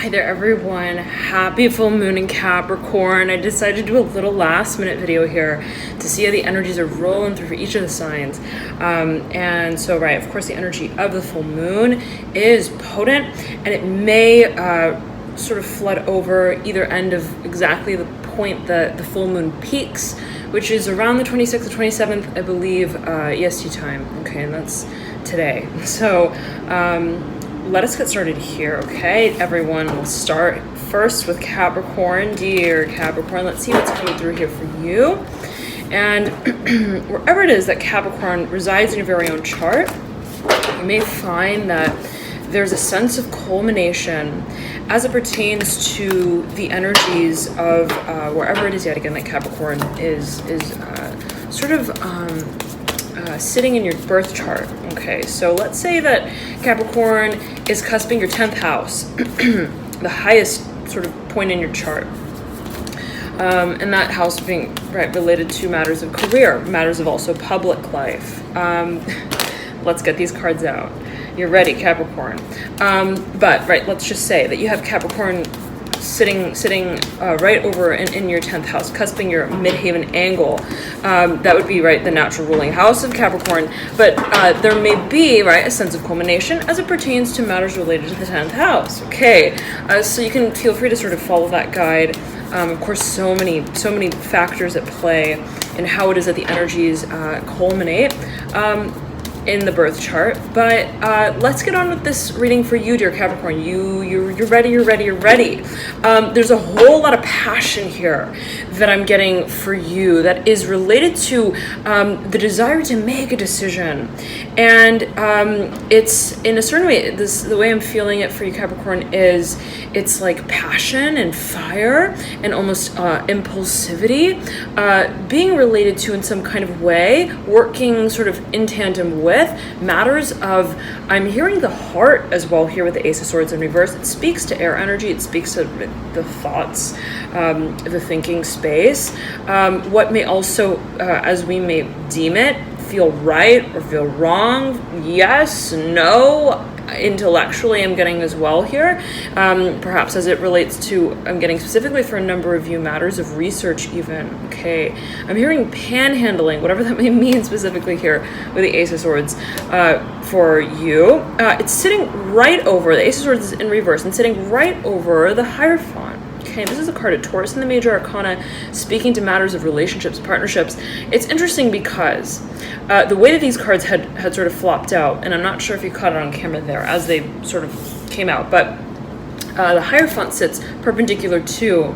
Hi there everyone, happy full moon in Capricorn. I decided to do a little last minute video here to see how the energies are rolling through for each of the signs. And so, right, of course the energy of the full moon is potent, and it may sort of flood over either end of exactly the point that the full moon peaks, which is around the 26th or 27th, I believe, EST time. Okay, and that's today. So, let us get started here, okay? Everyone, we'll start first with Capricorn. Dear Capricorn, let's see what's coming through here for you. And wherever it is that Capricorn resides in your very own chart, you may find that there's a sense of culmination as it pertains to the energies of wherever it is yet again that Capricorn is sort of sitting in your birth chart. Okay, so let's say that Capricorn is cusping your 10th house, the highest sort of point in your chart. And that house being related to matters of career, matters of also public life. Let's get these cards out. You're ready, Capricorn. But let's just say that you have Capricorn sitting right over in your 10th house, cusping your midhaven angle. That would be the natural ruling house of Capricorn, but there may be a sense of culmination as it pertains to matters related to the 10th house. Okay, so you can feel free to sort of follow that guide. Of course, so many factors at play in how it is that the energies culminate in the birth chart. But let's get on with this reading for you, dear Capricorn. You're ready. There's a whole lot of passion here that I'm getting for you that is related to the desire to make a decision. And it's in a certain way, the way I'm feeling it for you, Capricorn, is it's like passion and fire and almost impulsivity being related to, in some kind of way, working sort of in tandem with matters of, I'm hearing the heart as well here with the Ace of Swords in reverse. It speaks to air energy. It speaks to the thoughts, the thinking space. What may also, as we may deem it, feel right or feel wrong. Yes, no. Intellectually, I'm getting as well here, perhaps as it relates to, I'm getting specifically for a number of you, matters of research even. Okay, I'm hearing panhandling, whatever that may mean specifically here with the Ace of Swords for you. It's sitting right over, the Ace of Swords is in reverse and sitting right over the Hierophant. Okay, this is a card of Taurus in the Major Arcana, speaking to matters of relationships, partnerships. It's interesting because the way that these cards had sort of flopped out, and I'm not sure if you caught it on camera there as they sort of came out, but the Hierophant sits perpendicular to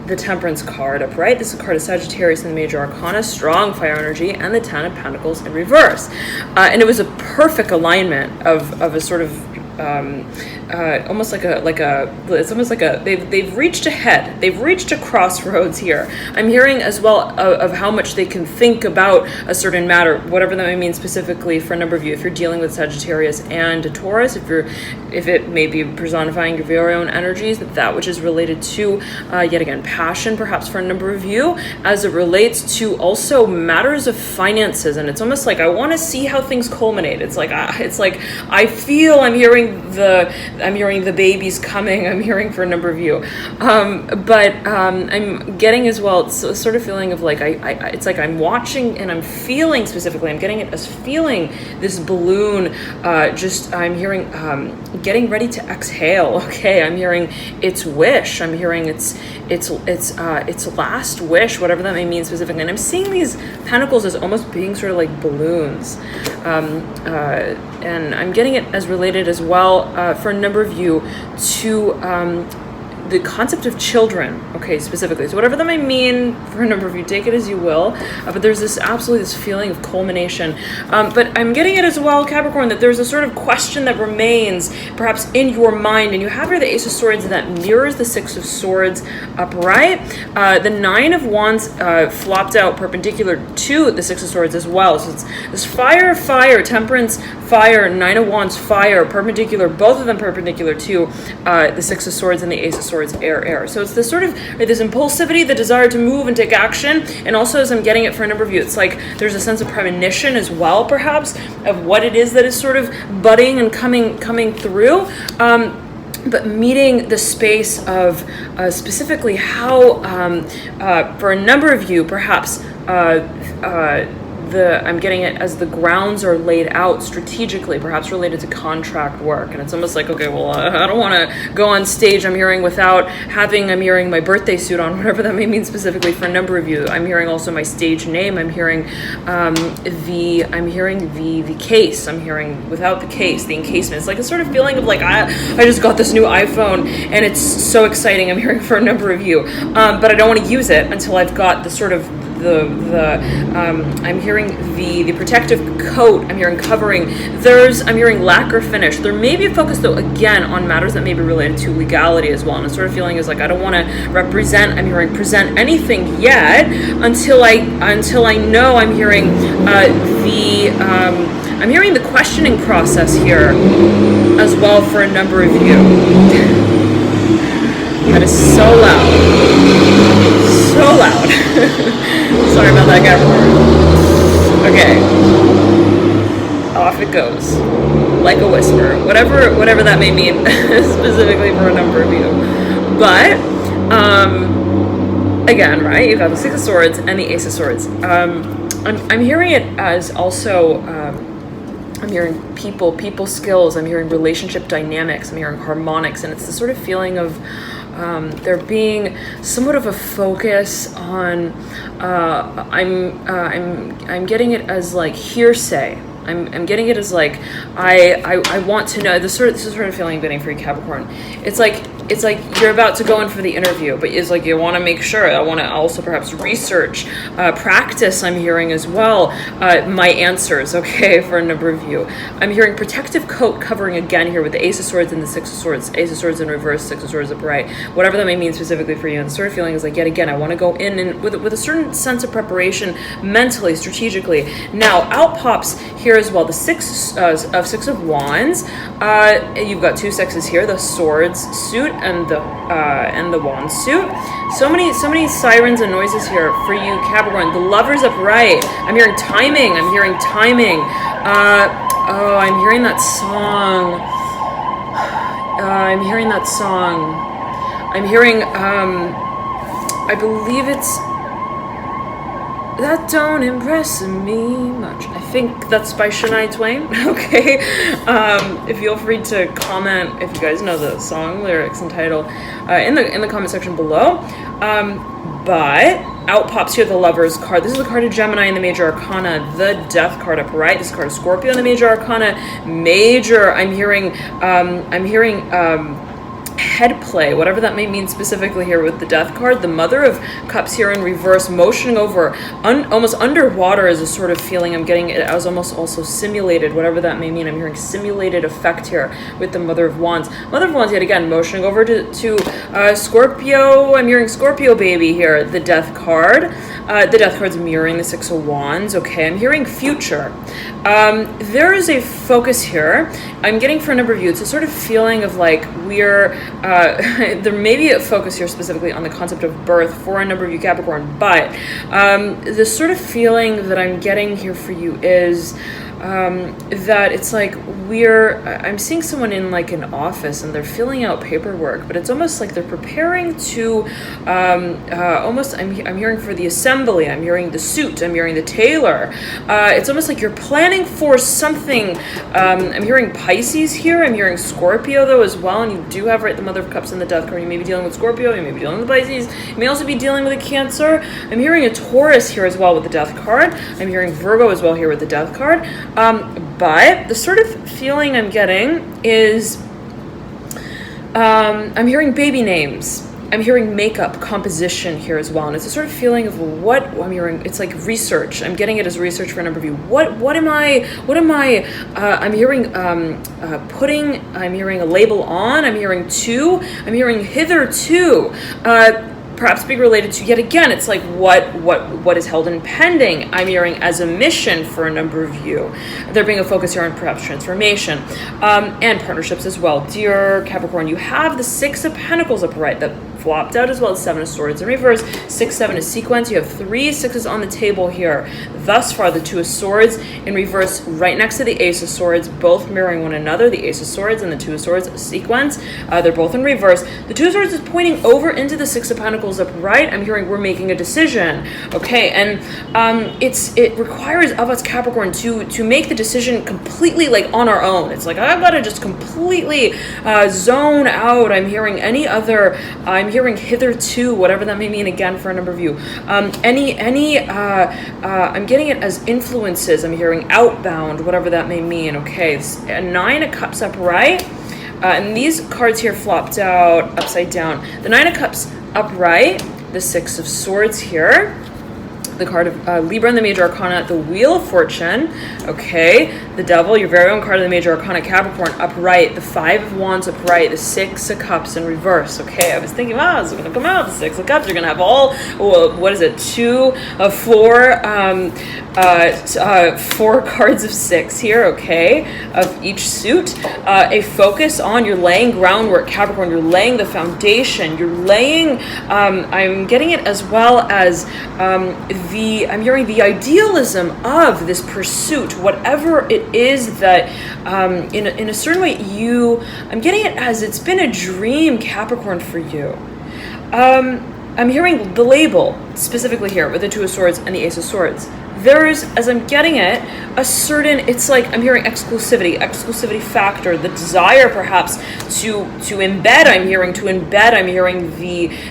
the Temperance card upright. This is a card of Sagittarius in the Major Arcana, strong fire energy, and the Ten of Pentacles in reverse. And it was a perfect alignment of a sort of almost it's almost like they've reached ahead. They've reached a crossroads here. I'm hearing as well of how much they can think about a certain matter, whatever that may mean specifically for a number of you. If you're dealing with Sagittarius and a Taurus, if it may be personifying your very own energies, that which is related to yet again passion, perhaps for a number of you, as it relates to also matters of finances. And it's almost like I want to see how things culminate. It's like I feel I'm hearing the babies coming. I'm hearing for a number of you, but I'm getting as well. It's a sort of feeling of like it's like I'm watching and I'm feeling specifically. I'm getting it as feeling this balloon. I'm hearing getting ready to exhale. Okay, I'm hearing its wish. I'm hearing its last wish, whatever that may mean specifically. And I'm seeing these pentacles as almost being sort of like balloons. And I'm getting it as related as well for a number of you to the concept of children, okay, specifically. So whatever that may mean for a number of you, take it as you will. But there's this feeling of culmination. But I'm getting it as well, Capricorn, that there's a sort of question that remains perhaps in your mind. And you have here the Ace of Swords that mirrors the Six of Swords upright. The Nine of Wands flopped out perpendicular to the Six of Swords as well. So it's this fire, Temperance, fire, Nine of Wands, fire, perpendicular, both of them perpendicular to the Six of Swords and the Ace of Swords, air. So it's this sort of, this impulsivity, the desire to move and take action, and also as I'm getting it for a number of you, it's like there's a sense of premonition as well, perhaps, of what it is that is sort of budding and coming through. but meeting the space of specifically how, for a number of you, perhaps I'm getting it as the grounds are laid out strategically, perhaps related to contract work. And it's almost like, okay, well, I don't want to go on stage, I'm hearing, without having, I'm hearing my birthday suit on, whatever that may mean specifically for a number of you. I'm hearing also my stage name. I'm hearing the case. I'm hearing without the case, the encasement. It's like a sort of feeling of like, I just got this new iPhone and it's so exciting. I'm hearing for a number of you, but I don't want to use it until I've got the sort of I'm hearing the protective coat. I'm hearing covering. I'm hearing lacquer finish. There may be a focus though again on matters that may be related to legality as well. And the sort of feeling is like I don't want to present anything yet until I know. I'm hearing I'm hearing the questioning process here as well for a number of you. That is so loud. So loud. Sorry about that, Capricorn. Okay. Off it goes. Like a whisper. Whatever that may mean specifically for a number of you. But, again, right, you've got the Six of Swords and the Ace of Swords. I'm hearing it as also, I'm hearing people skills, I'm hearing relationship dynamics, I'm hearing harmonics, and it's the sort of feeling of there being somewhat of a focus on I'm getting it as like hearsay. I'm getting it as like I want to know this is sort of feeling I'm getting for you, Capricorn. It's like you're about to go in for the interview, but it's like you want to make sure. I want to also perhaps research, practice. I'm hearing as well my answers. Okay, for a number of you, I'm hearing protective coat covering again here with the Ace of Swords and the Six of Swords. Ace of Swords in reverse, Six of Swords upright. Whatever that may mean specifically for you. And the sort of feeling is like yet again I want to go in and with a certain sense of preparation mentally, strategically. Now out pops here as well the Six of Wands. You've got two sixes here, the Swords suit and the Wand suit. So many sirens and noises here for you, Capricorn. The Lovers upright. I'm hearing timing. I'm hearing that song. I'm hearing I believe it's That Don't Impress Me Much. I think that's by Shania Twain. Okay. Feel free to comment if you guys know the song lyrics and title in the comment section below. But out pops here the Lovers card. This is the card of Gemini in the Major Arcana, the Death card upright. This card of Scorpio in the Major Arcana. Major. I'm hearing head play, whatever that may mean specifically here with the Death card. The Mother of Cups here in reverse, motioning over, almost underwater is a sort of feeling. I'm getting it as almost also simulated, whatever that may mean. I'm hearing simulated effect here with the Mother of Wands. Mother of Wands yet again, motioning over to Scorpio. I'm hearing Scorpio baby here, the Death card. The Death card's mirroring the Six of Wands. Okay, I'm hearing future. There is a focus here. I'm getting for a number of you, it's a sort of feeling of like there may be a focus here specifically on the concept of birth for a number of you, Capricorn, but the sort of feeling that I'm getting here for you is that it's like I'm seeing someone in like an office and they're filling out paperwork, but it's almost like they're preparing to I'm hearing for the assembly, I'm hearing the suit, I'm hearing the tailor. It's almost like you're planning for something. I'm hearing Pisces here, I'm hearing Scorpio though as well, and you do have right the Mother of Cups and the Death card. You may be dealing with Scorpio, you may be dealing with Pisces, you may also be dealing with a Cancer. I'm hearing a Taurus here as well with the Death card. I'm hearing Virgo as well here with the Death card. But the sort of feeling I'm getting is I'm hearing baby names. I'm hearing makeup, composition here as well. And it's a sort of feeling of what I'm hearing. It's like research. I'm getting it as research for a number of you. What am I, I'm hearing putting, I'm hearing a label on, I'm hearing to, I'm hearing hitherto. perhaps being related to, yet again, it's like what is held in pending, I'm hearing, as a mission for a number of you. There being a focus here on perhaps transformation and partnerships as well. Dear Capricorn, you have the Six of Pentacles upright that flopped out, as well as Seven of Swords in reverse. 6, 7 is sequence. You have 3 6s on the table here. Thus far, the Two of Swords in reverse right next to the Ace of Swords, both mirroring one another. The Ace of Swords and the Two of Swords sequence. They're both in reverse. The Two of Swords is pointing over into the Six of Pentacles upright. I'm hearing we're making a decision. Okay, and it requires of us, Capricorn, to make the decision completely like on our own. It's like I've got to just completely zone out. I'm hearing any other. I'm hearing hitherto, whatever that may mean, again for a number of you. I'm getting it as influences. I'm hearing outbound, whatever that may mean. Okay, it's a 9 of Cups upright. And these cards here flopped out upside down. The 9 of Cups upright, the 6 of Swords here, the card of Libra in the Major Arcana, the Wheel of Fortune, okay, the Devil, your very own card of the Major Arcana, Capricorn, upright, the 5 of Wands upright, the 6 of Cups in reverse, okay, I was thinking, wow, it's going to come out, the 6 of Cups, you're going to have all, what is it, 2 of 4, 4 cards of 6 here, okay, of each suit, a focus on, you're laying groundwork, Capricorn, you're laying the foundation, you're laying, I'm getting it as well as I'm hearing the idealism of this pursuit, whatever it is that in a certain way I'm getting it as it's been a dream, Capricorn, for you. I'm hearing the label specifically here with the Two of Swords and the Ace of Swords. There's, as I'm getting it, a certain, it's like I'm hearing exclusivity factor, the desire perhaps to embed, I'm hearing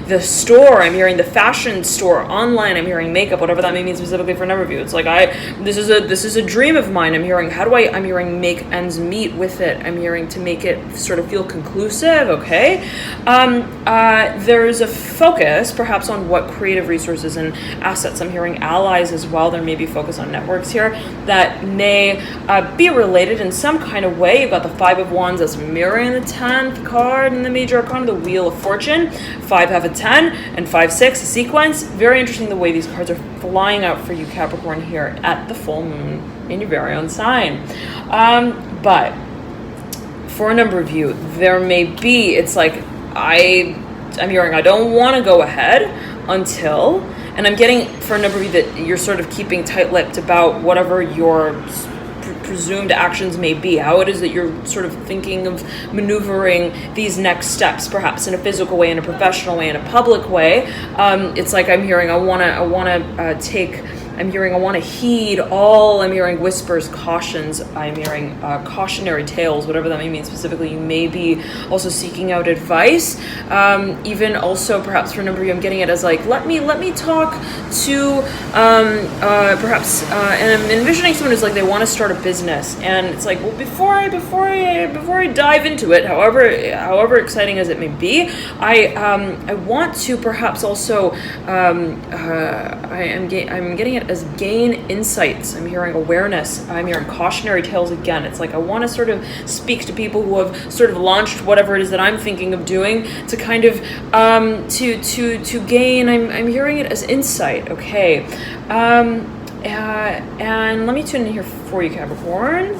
the store, I'm hearing the fashion store, online, I'm hearing makeup, whatever that may mean specifically for a number of you. It's like this is a dream of mine. I'm hearing make ends meet with it. I'm hearing to make it sort of feel conclusive, okay? There's a focus perhaps on what creative resources and assets. I'm hearing allies as well. There may be focus on networks here that may be related in some kind of way. You've got the 5 of Wands that's mirroring the 10th card in the Major Arcana, the Wheel of Fortune, 5 half a 10, and 5 6 a sequence. Very interesting the way these cards are flying out for you, Capricorn, here at the full moon in your very own sign. But for a number of you, there may be, it's like I'm hearing I don't want to go ahead until, and I'm getting for a number of you that you're sort of keeping tight-lipped about whatever your presumed actions may be, how it is that you're sort of thinking of maneuvering these next steps, perhaps in a physical way, in a professional way, in a public way. It's like I'm hearing I want to heed all, I'm hearing whispers, cautions, I'm hearing cautionary tales, whatever that may mean specifically. You may be also seeking out advice, even also perhaps for a number of you, I'm getting it as like, let me talk to perhaps, and I'm envisioning someone who's like, they want to start a business, and it's like, well, before I dive into it, however exciting as it may be, I want to perhaps also, I'm getting it as gain insights. I'm hearing awareness. I'm hearing cautionary tales again. It's like I want to sort of speak to people who have sort of launched whatever it is that I'm thinking of doing to kind of to gain. I'm hearing it as insight. Okay, and let me tune in here for you, Capricorn.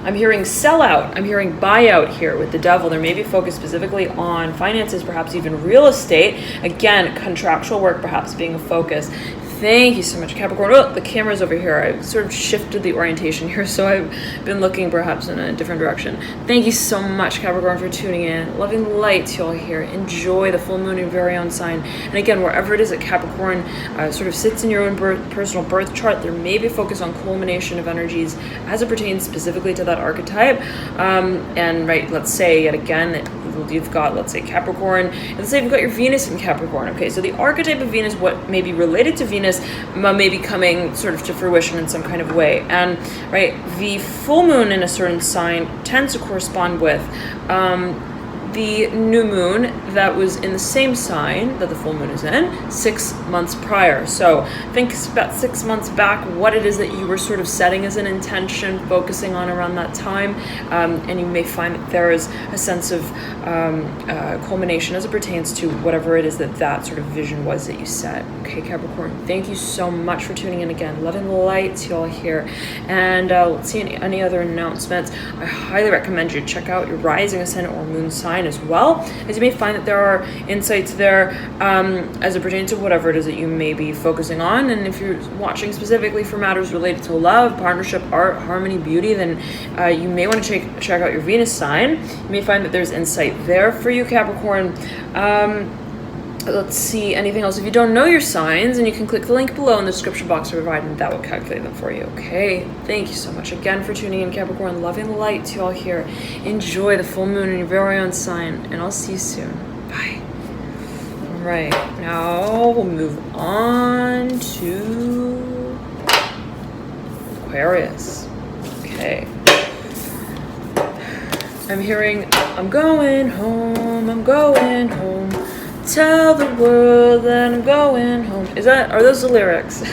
I'm hearing sellout. I'm hearing buyout here with the Devil. There may be focus specifically on finances, perhaps even real estate. Again, contractual work perhaps being a focus. Thank you so much, Capricorn. Oh, the camera's over here. I've sort of shifted the orientation here, so I've been looking perhaps in a different direction. Thank you so much, Capricorn, for tuning in. Loving light to you all here. Enjoy the full moon in your very own sign. And again, wherever it is that Capricorn sort of sits in your own personal birth chart, there may be focus on culmination of energies as it pertains specifically to that archetype. And right, let's say yet again, you've got, let's say, Capricorn. Let's say you've got your Venus in Capricorn. Okay, so the archetype of Venus, what may be related to Venus, may be coming sort of to fruition in some kind of way. And right, the full moon in a certain sign tends to correspond with the new moon that was in the same sign that the full moon is in 6 months prior. So think about 6 months back, what it is that you were sort of setting as an intention, focusing on around that time, and you may find that there is a sense of culmination as it pertains to whatever it is that sort of vision was that you set. Okay, Capricorn, thank you so much for tuning in again. Love and light to y'all here. And let's see any other announcements. I highly recommend you check out your rising, ascendant, or moon sign as well, as you may find that there are insights there as it pertains to whatever it is that you may be focusing on. And if you're watching specifically for matters related to love, partnership, art, harmony, beauty, then you may want to check out your Venus sign. You may find that there's insight there for you, Capricorn. Let's see, anything else? If you don't know your signs, and you can click the link below in the description box to provide, and that will calculate them for you. Okay, thank you so much again for tuning in, Capricorn. Loving the light to you all here. Enjoy the full moon in your very own sign, and I'll see you soon. Bye. All right, now we'll move on to Aquarius. Okay. I'm hearing, I'm going home, I'm going home. Tell the world that I'm going home. Are those the lyrics?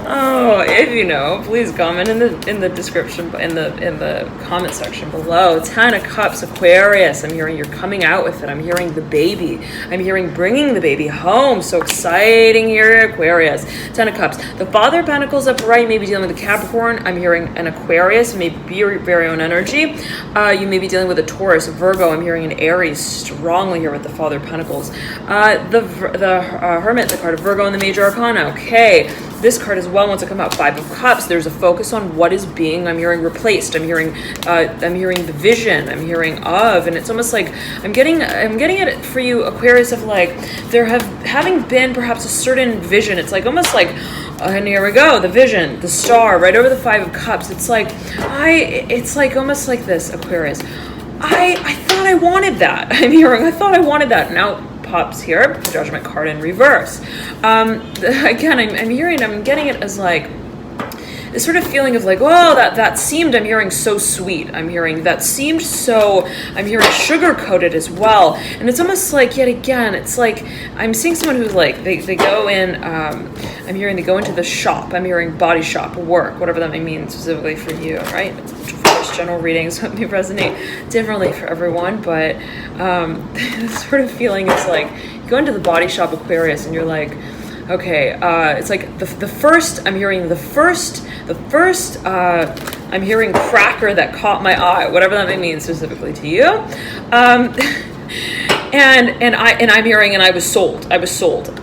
Oh, if you know, please comment in the description, in the comment section below. 10 of Cups, Aquarius. I'm hearing you're coming out with it. I'm hearing the baby. I'm hearing bringing the baby home. So exciting here, Aquarius. 10 of Cups. The Father of Pentacles upright, maybe dealing with a Capricorn. I'm hearing an Aquarius, maybe your very own energy. You may be dealing with a Taurus, a Virgo. I'm hearing an Aries strongly here with the Father of Pentacles. The Hermit, the card of Virgo, and the Major Arcana. Okay. This card as well wants to come out. 5 of Cups. There's a focus on what is being, I'm hearing, replaced. I'm hearing the vision. I'm hearing of, and it's almost like I'm getting it for you, Aquarius, of like there having been perhaps a certain vision. It's like almost like, and here we go, the vision, the star, right over the 5 of Cups. It's like almost like this, Aquarius. I thought I wanted that. I'm hearing, I thought I wanted that. Now pops here, the Judgment card in reverse. Again, I'm getting it as like this sort of feeling of like, oh, that seemed, I'm hearing, so sweet. I'm hearing that seemed so, I'm hearing sugar coated as well. And it's almost like, yet again, it's like I'm seeing someone who's like, they go in, I'm hearing they go into the shop. I'm hearing body shop, work, whatever that may mean specifically for you, right? General readings may resonate differently for everyone, but this sort of feeling is like you go into the body shop, Aquarius, and you're like, okay, it's like the first, I'm hearing the first I'm hearing cracker that caught my eye, whatever that may mean specifically to you. And I'm hearing, and I was sold.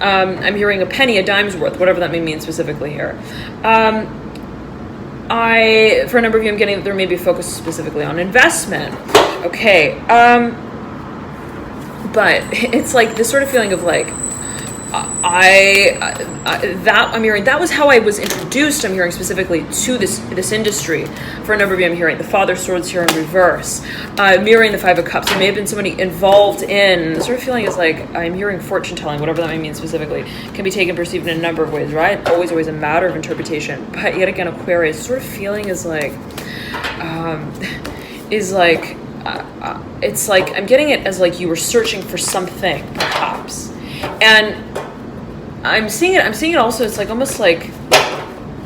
I'm hearing a penny, a dime's worth, whatever that may mean specifically here. For a number of you, I'm getting that there may be a focus specifically on investment. Okay. But it's like this sort of feeling of like, I'm hearing that was how I was introduced. I'm hearing specifically to this industry. For a number of you, I'm hearing the Father of Swords here in reverse, mirroring the 5 of Cups. There may have been somebody involved in the sort of feeling is like I'm hearing fortune telling, whatever that may mean specifically, can be taken, perceived in a number of ways, right? Always a matter of interpretation. But yet again, Aquarius, sort of feeling is like, it's like I'm getting it as like you were searching for something, perhaps. And I'm seeing it also, it's like almost like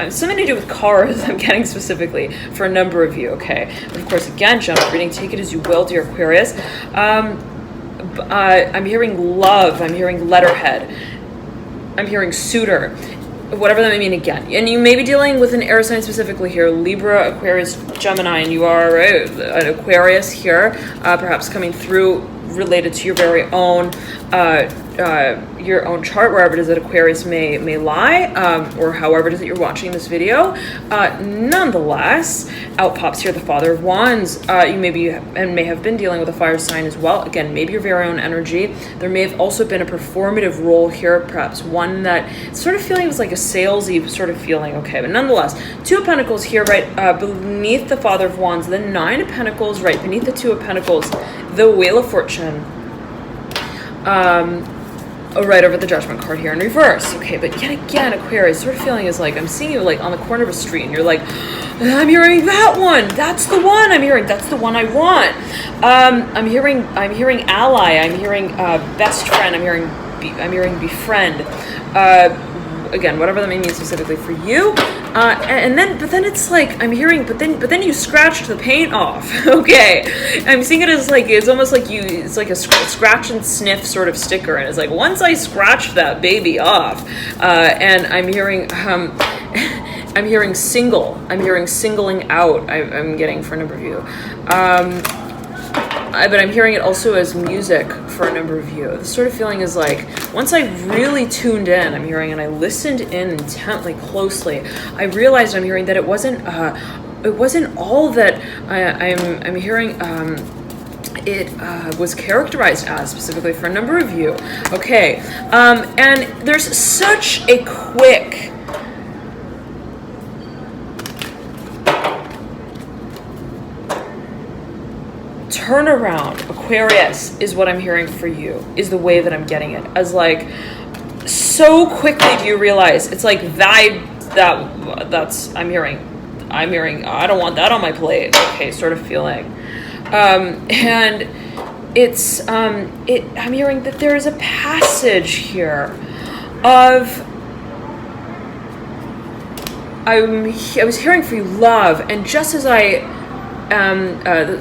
something to do with cars. I'm getting specifically for a number of you, okay? But of course, again, general reading, take it as you will, dear Aquarius. I'm hearing love, I'm hearing letterhead, I'm hearing suitor, whatever that may mean again. And you may be dealing with an air sign specifically here, Libra, Aquarius, Gemini, and you are an Aquarius here, perhaps coming through related to your very own chart, wherever it is that Aquarius may lie, or however it is that you're watching this video. Nonetheless, out pops here the Father of Wands. You may have been dealing with a fire sign as well. Again, maybe your very own energy. There may have also been a performative role here, perhaps one that sort of feeling was like a salesy sort of feeling. Okay, but nonetheless, 2 of Pentacles here, right beneath the Father of Wands, the 9 of Pentacles, right beneath the 2 of Pentacles, the Wheel of Fortune. right over the Judgment card here in reverse. Okay, but yet again, Aquarius, sort of feeling is like I'm seeing you like on the corner of a street, and you're like, I'm hearing that one. That's the one I'm hearing. That's the one I want. I'm hearing ally. I'm hearing best friend. I'm hearing befriend. Again, whatever that may mean specifically for you. But then it's like I'm hearing, but then you scratched the paint off. Okay, I'm seeing it as like it's almost like it's like a scratch and sniff sort of sticker, and it's like once I scratched that baby off, and I'm hearing I'm hearing single. I'm hearing singling out. I'm getting for a number of you. But I'm hearing it also as music for a number of you. The sort of feeling is like, once I really tuned in, I'm hearing, and I listened in intently, closely, I realized I'm hearing that it wasn't all that I'm hearing it was characterized as, specifically for a number of you. Okay, and there's such a quick turnaround, Aquarius, is what I'm hearing for you, is the way that I'm getting it. As like, so quickly do you realize, it's like that's I'm hearing, I don't want that on my plate. Okay, sort of feeling. And it's, I'm hearing that there is a passage here of, I was hearing for you love, and just as that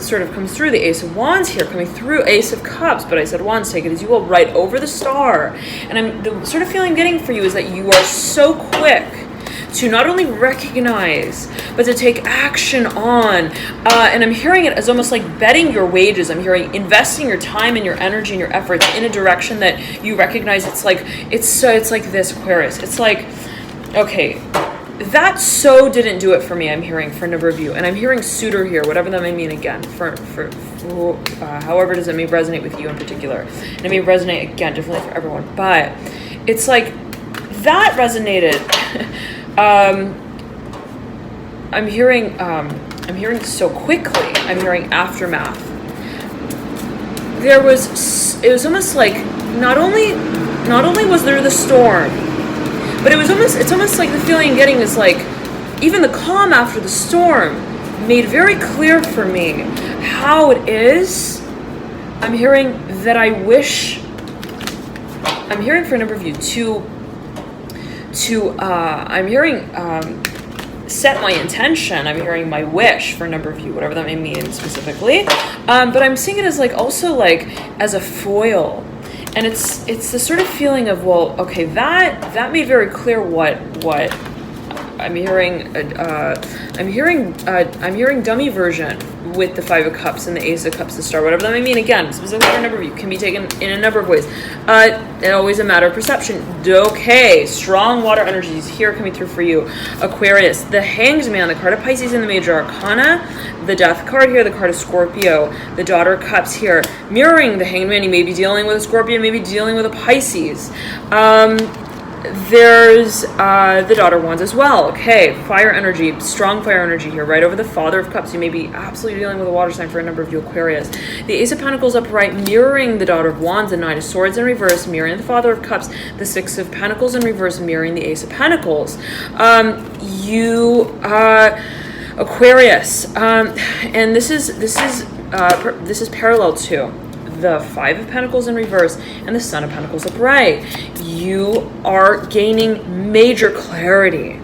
sort of comes through the Ace of Wands here, coming through Ace of Cups, but I said Wands, take it as you will, right over the star. And the sort of feeling I'm getting for you is that you are so quick to not only recognize, but to take action on. And I'm hearing it as almost like betting your wages. I'm hearing investing your time and your energy and your efforts in a direction that you recognize. It's like this, Aquarius. It's like, okay, that so didn't do it for me, I'm hearing for a number of you. And I'm hearing suitor here, whatever that may mean, again, for however does it may resonate with you in particular. And it may resonate, again, differently for everyone. But it's like, that resonated. I'm hearing so quickly, I'm hearing aftermath. It was almost like, not only was there the storm, but it's almost like the feeling I'm getting is like, even the calm after the storm made very clear for me how it is. I'm hearing that I'm hearing for a number of you I'm hearing set my intention. I'm hearing my wish for a number of you, whatever that may mean specifically. But I'm seeing it as like, also like as a foil. And it's the sort of feeling of, well, okay, that made very clear what I'm hearing. I'm hearing dummy version with the Five of Cups and the Ace of Cups, the Star, whatever that may mean. Again, specifically for a number of you, can be taken in a number of ways. It's always a matter of perception. Okay, strong water energies here coming through for you, Aquarius. The Hanged Man, the card of Pisces in the Major Arcana, the Death card here, the card of Scorpio, the Daughter of Cups here, mirroring the Hanged Man. You may be dealing with a Scorpio, maybe dealing with a Pisces. There's the Daughter of Wands as well. Okay, fire energy, strong fire energy here, right over the Father of Cups. You may be absolutely dealing with a water sign for a number of you, Aquarius. The Ace of Pentacles upright, mirroring the Daughter of Wands, the Knight of Swords in reverse, mirroring the Father of Cups, the Six of Pentacles in reverse, mirroring the Ace of Pentacles. Aquarius, and this is parallel to the Five of Pentacles in reverse and the Son of Pentacles upright. You are gaining major clarity.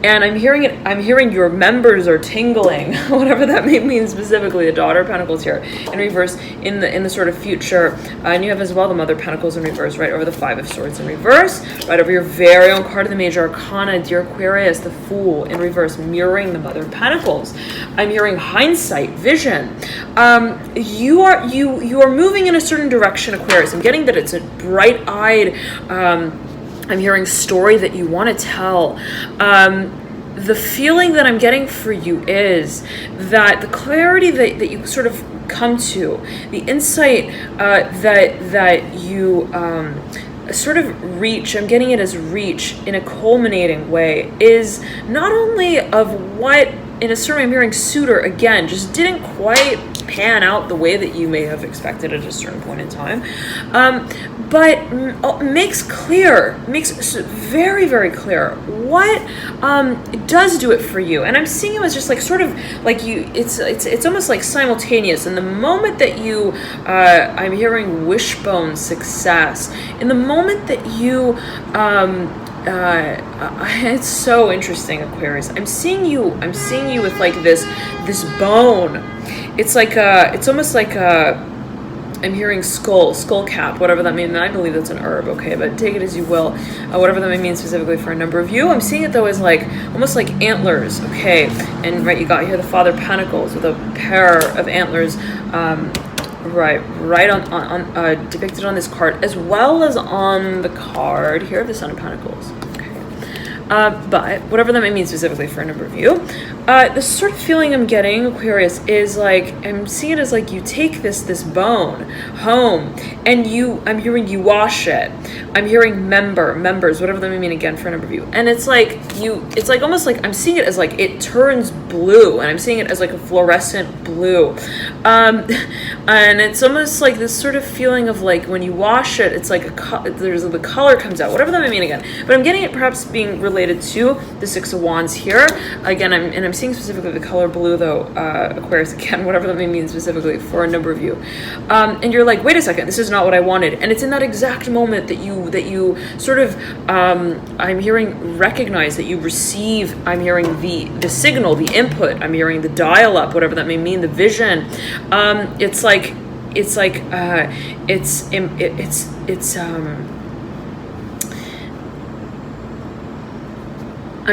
And I'm hearing your members are tingling, whatever that may mean specifically. The Daughter of Pentacles here in reverse in the sort of future. And you have as well the Mother of Pentacles in reverse, right over the Five of Swords in reverse, right over your very own card of the Major Arcana, dear Aquarius, the Fool in reverse, mirroring the Mother of Pentacles. I'm hearing hindsight, vision. You are moving in a certain direction, Aquarius. I'm getting that it's a bright-eyed, I'm hearing story that you want to tell. The feeling that I'm getting for you is that the clarity that you sort of come to, the insight that you sort of reach, I'm getting it as reach in a culminating way, is not only of what, in a certain way I'm hearing suitor, again, just didn't quite pan out the way that you may have expected at a certain point in time. But makes very, very clear what does do it for you. And I'm seeing it as just like sort of like it's almost like simultaneous. In the moment that you, I'm hearing wishbone success. In the moment that you, it's so interesting, Aquarius. I'm seeing you with like this bone. It's like it's almost like I'm hearing skull cap, whatever that means. And I believe that's an herb, okay, but take it as you will, whatever that may mean specifically for a number of you. I'm seeing it though as like almost like antlers, okay, and right, you got here the Father of Pentacles with a pair of antlers, right on depicted on this card, as well as on the card here of the Son of Pentacles. But whatever that may mean specifically for a number of you, the sort of feeling I'm getting, Aquarius, is like I'm seeing it as like you take this bone home and I'm hearing you wash it. I'm hearing members, whatever that may mean again for a number of you, and it's like almost like I'm seeing it as like it turns blue, and I'm seeing it as like a fluorescent blue, and it's almost like this sort of feeling of like when you wash it, it's like the color comes out, whatever that may mean again. But I'm getting it perhaps being related to the Six of Wands here again. I'm seeing specifically the color blue though, Aquarius, again, whatever that may mean specifically for a number of you, and you're like, wait a second, this is not what I wanted. And it's in that exact moment that you sort of I'm hearing recognize that you receive, I'm hearing the signal, the input, I'm hearing the dial up, whatever that may mean, the vision. I'm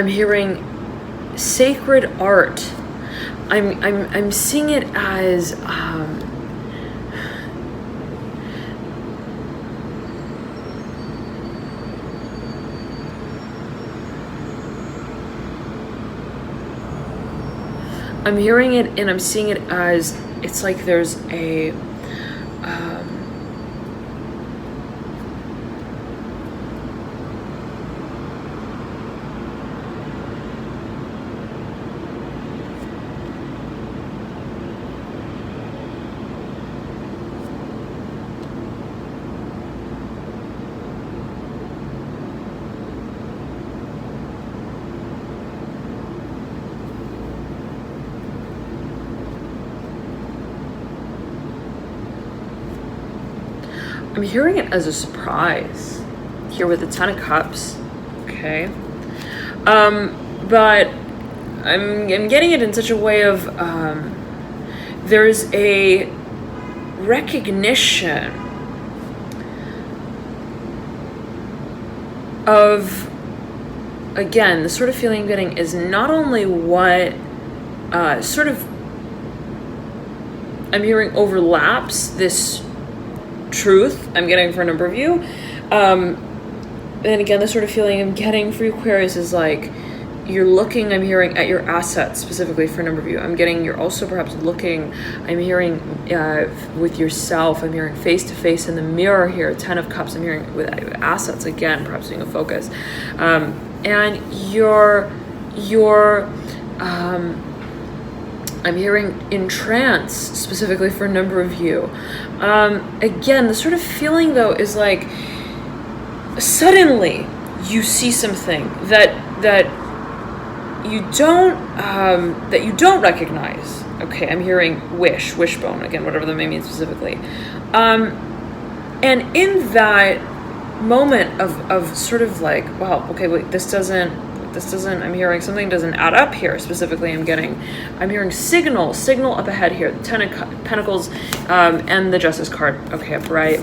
hearing sacred art. I'm seeing it as I'm hearing it, and I'm seeing it as it's like there's a I'm hearing it as a surprise here with the Ten of Cups, okay? But I'm getting it in such a way of there's a recognition of, again, the sort of feeling I'm getting is not only what sort of I'm hearing overlaps this truth I'm getting for a number of you, and again, the sort of feeling I'm getting for you, Aquarius, is like you're looking, I'm hearing, at your assets specifically for a number of you. I'm getting you're also perhaps looking, I'm hearing with yourself, I'm hearing face to face in the mirror here, Ten of Cups, I'm hearing with assets again, perhaps being a focus, and you're I'm hearing in trance specifically for a number of you. Again, the sort of feeling though is like suddenly you see something that you don't recognize. Okay, I'm hearing wishbone again, whatever that may mean specifically. And in that moment of sort of like, wow, okay, wait, this doesn't, I'm hearing something doesn't add up here specifically. I'm hearing signal up ahead here, the Ten of Pentacles, and the Justice card, okay, up right.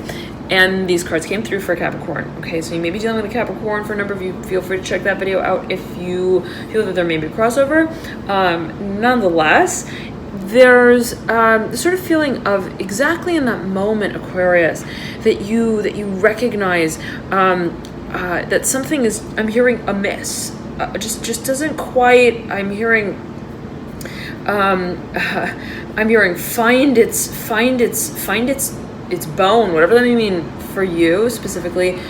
And these cards came through for a Capricorn. Okay, so you may be dealing with a Capricorn. For a number of you, feel free to check that video out if you feel that there may be a crossover. Nonetheless, there's the sort of feeling of exactly in that moment, Aquarius, that you recognize that something is, I'm hearing, amiss. Just doesn't quite. I'm hearing find its bone, whatever that may mean for you specifically.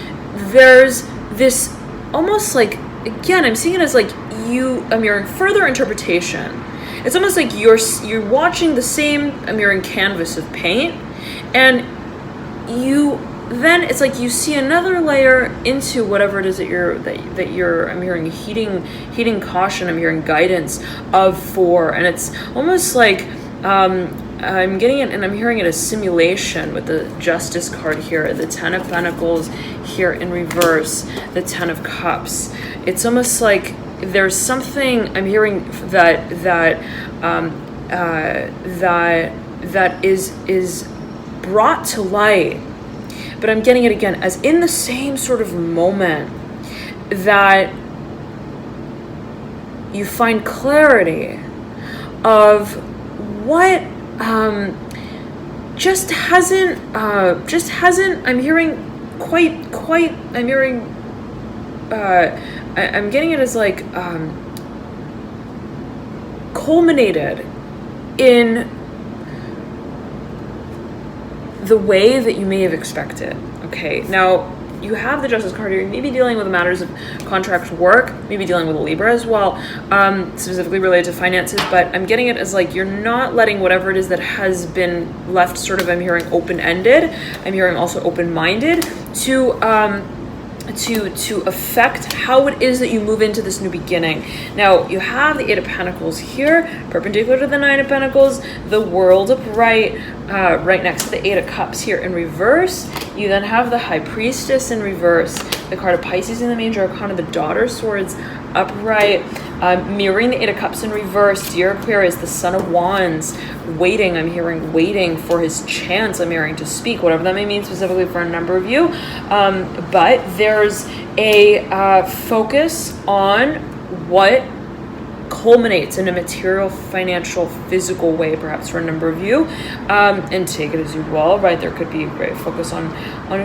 There's this almost like, again, I'm seeing it as like I'm hearing further interpretation, it's almost like you're watching the same mirroring canvas of paint, and then it's like you see another layer into whatever it is that you're I'm hearing heeding caution, I'm hearing guidance of for, and it's almost like I'm getting it, and I'm hearing it as simulation with the Justice card here, the Ten of Pentacles here in reverse, the Ten of Cups. It's almost like there's something I'm hearing that is brought to light, but I'm getting it again as in the same sort of moment that you find clarity of what just hasn't I'm hearing I'm hearing I'm getting it as like culminated in the way that you may have expected. Okay, now you have the Justice card here. You may be dealing with matters of contract work, maybe dealing with a Libra as well, specifically related to finances, but I'm getting it as like you're not letting whatever it is that has been left sort of, I'm hearing open-ended, I'm hearing also open-minded to affect how it is that you move into this new beginning. Now, you have the Eight of Pentacles here, perpendicular to the Nine of Pentacles, the World upright, right next to the Eight of Cups here in reverse. You then have the High Priestess in reverse, the card of Pisces in the Major Arcana, the Daughter Swords upright, mirroring the Eight of Cups in reverse, dear Aquarius, the Son of Wands, waiting, I'm hearing waiting for his chance, I'm hearing to speak, whatever that may mean specifically for a number of you, but there's a focus on what culminates in a material, financial, physical way, perhaps for a number of you, and take it as you will, right? There could be a great focus on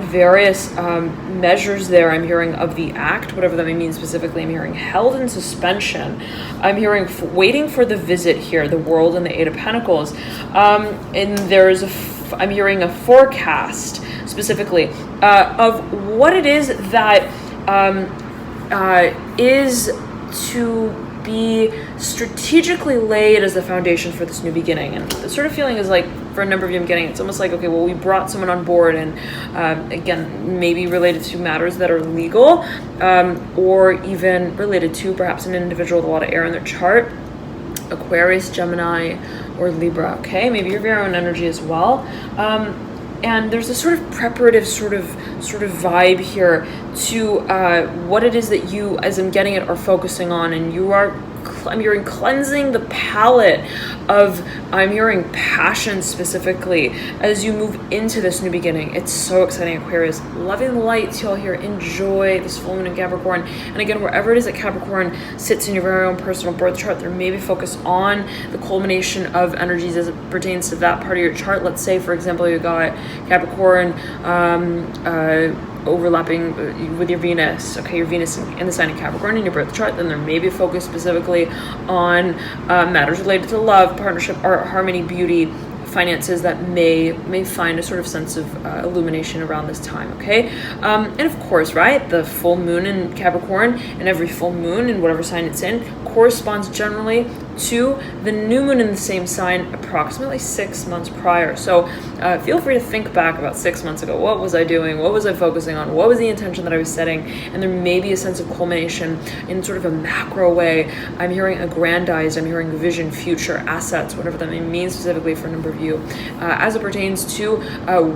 various measures there. I'm hearing of the act, whatever that may mean specifically. I'm hearing held in suspension. I'm hearing waiting for the visit here, the World and the Eight of Pentacles, and there's I'm hearing a forecast specifically of what it is that is to be strategically laid as the foundation for this new beginning. And the sort of feeling is like, for a number of you, I'm getting, it's almost like, okay, well, we brought someone on board, and again, maybe related to matters that are legal, or even related to perhaps an individual with a lot of air in their chart, Aquarius, Gemini, or Libra. Okay, maybe your very own energy as well. And there's a sort of preparative sort of vibe here to what it is that you, as I'm getting it, are focusing on, and you are, I'm hearing cleansing the palette of, I'm hearing passion specifically as you move into this new beginning. It's so exciting, Aquarius. Loving the lights, y'all here. Enjoy this full moon in Capricorn. And again, wherever it is that Capricorn sits in your very own personal birth chart, there may be focus on the culmination of energies as it pertains to that part of your chart. Let's say, for example, you got Capricorn overlapping with your Venus, okay, your Venus in the sign of Capricorn in your birth chart, then there may be focus specifically on matters related to love, partnership, art, harmony, beauty, finances that may find a sort of sense of illumination around this time, okay? And of course, right, the full moon in Capricorn and every full moon in whatever sign it's in corresponds generally to the new moon in the same sign approximately 6 months prior. So feel free to think back about 6 months ago. What was I doing? What was I focusing on? What was the intention that I was setting? And there may be a sense of culmination in sort of a macro way. I'm hearing aggrandized, I'm hearing vision, future, assets, whatever that may mean specifically for a number of you, as it pertains to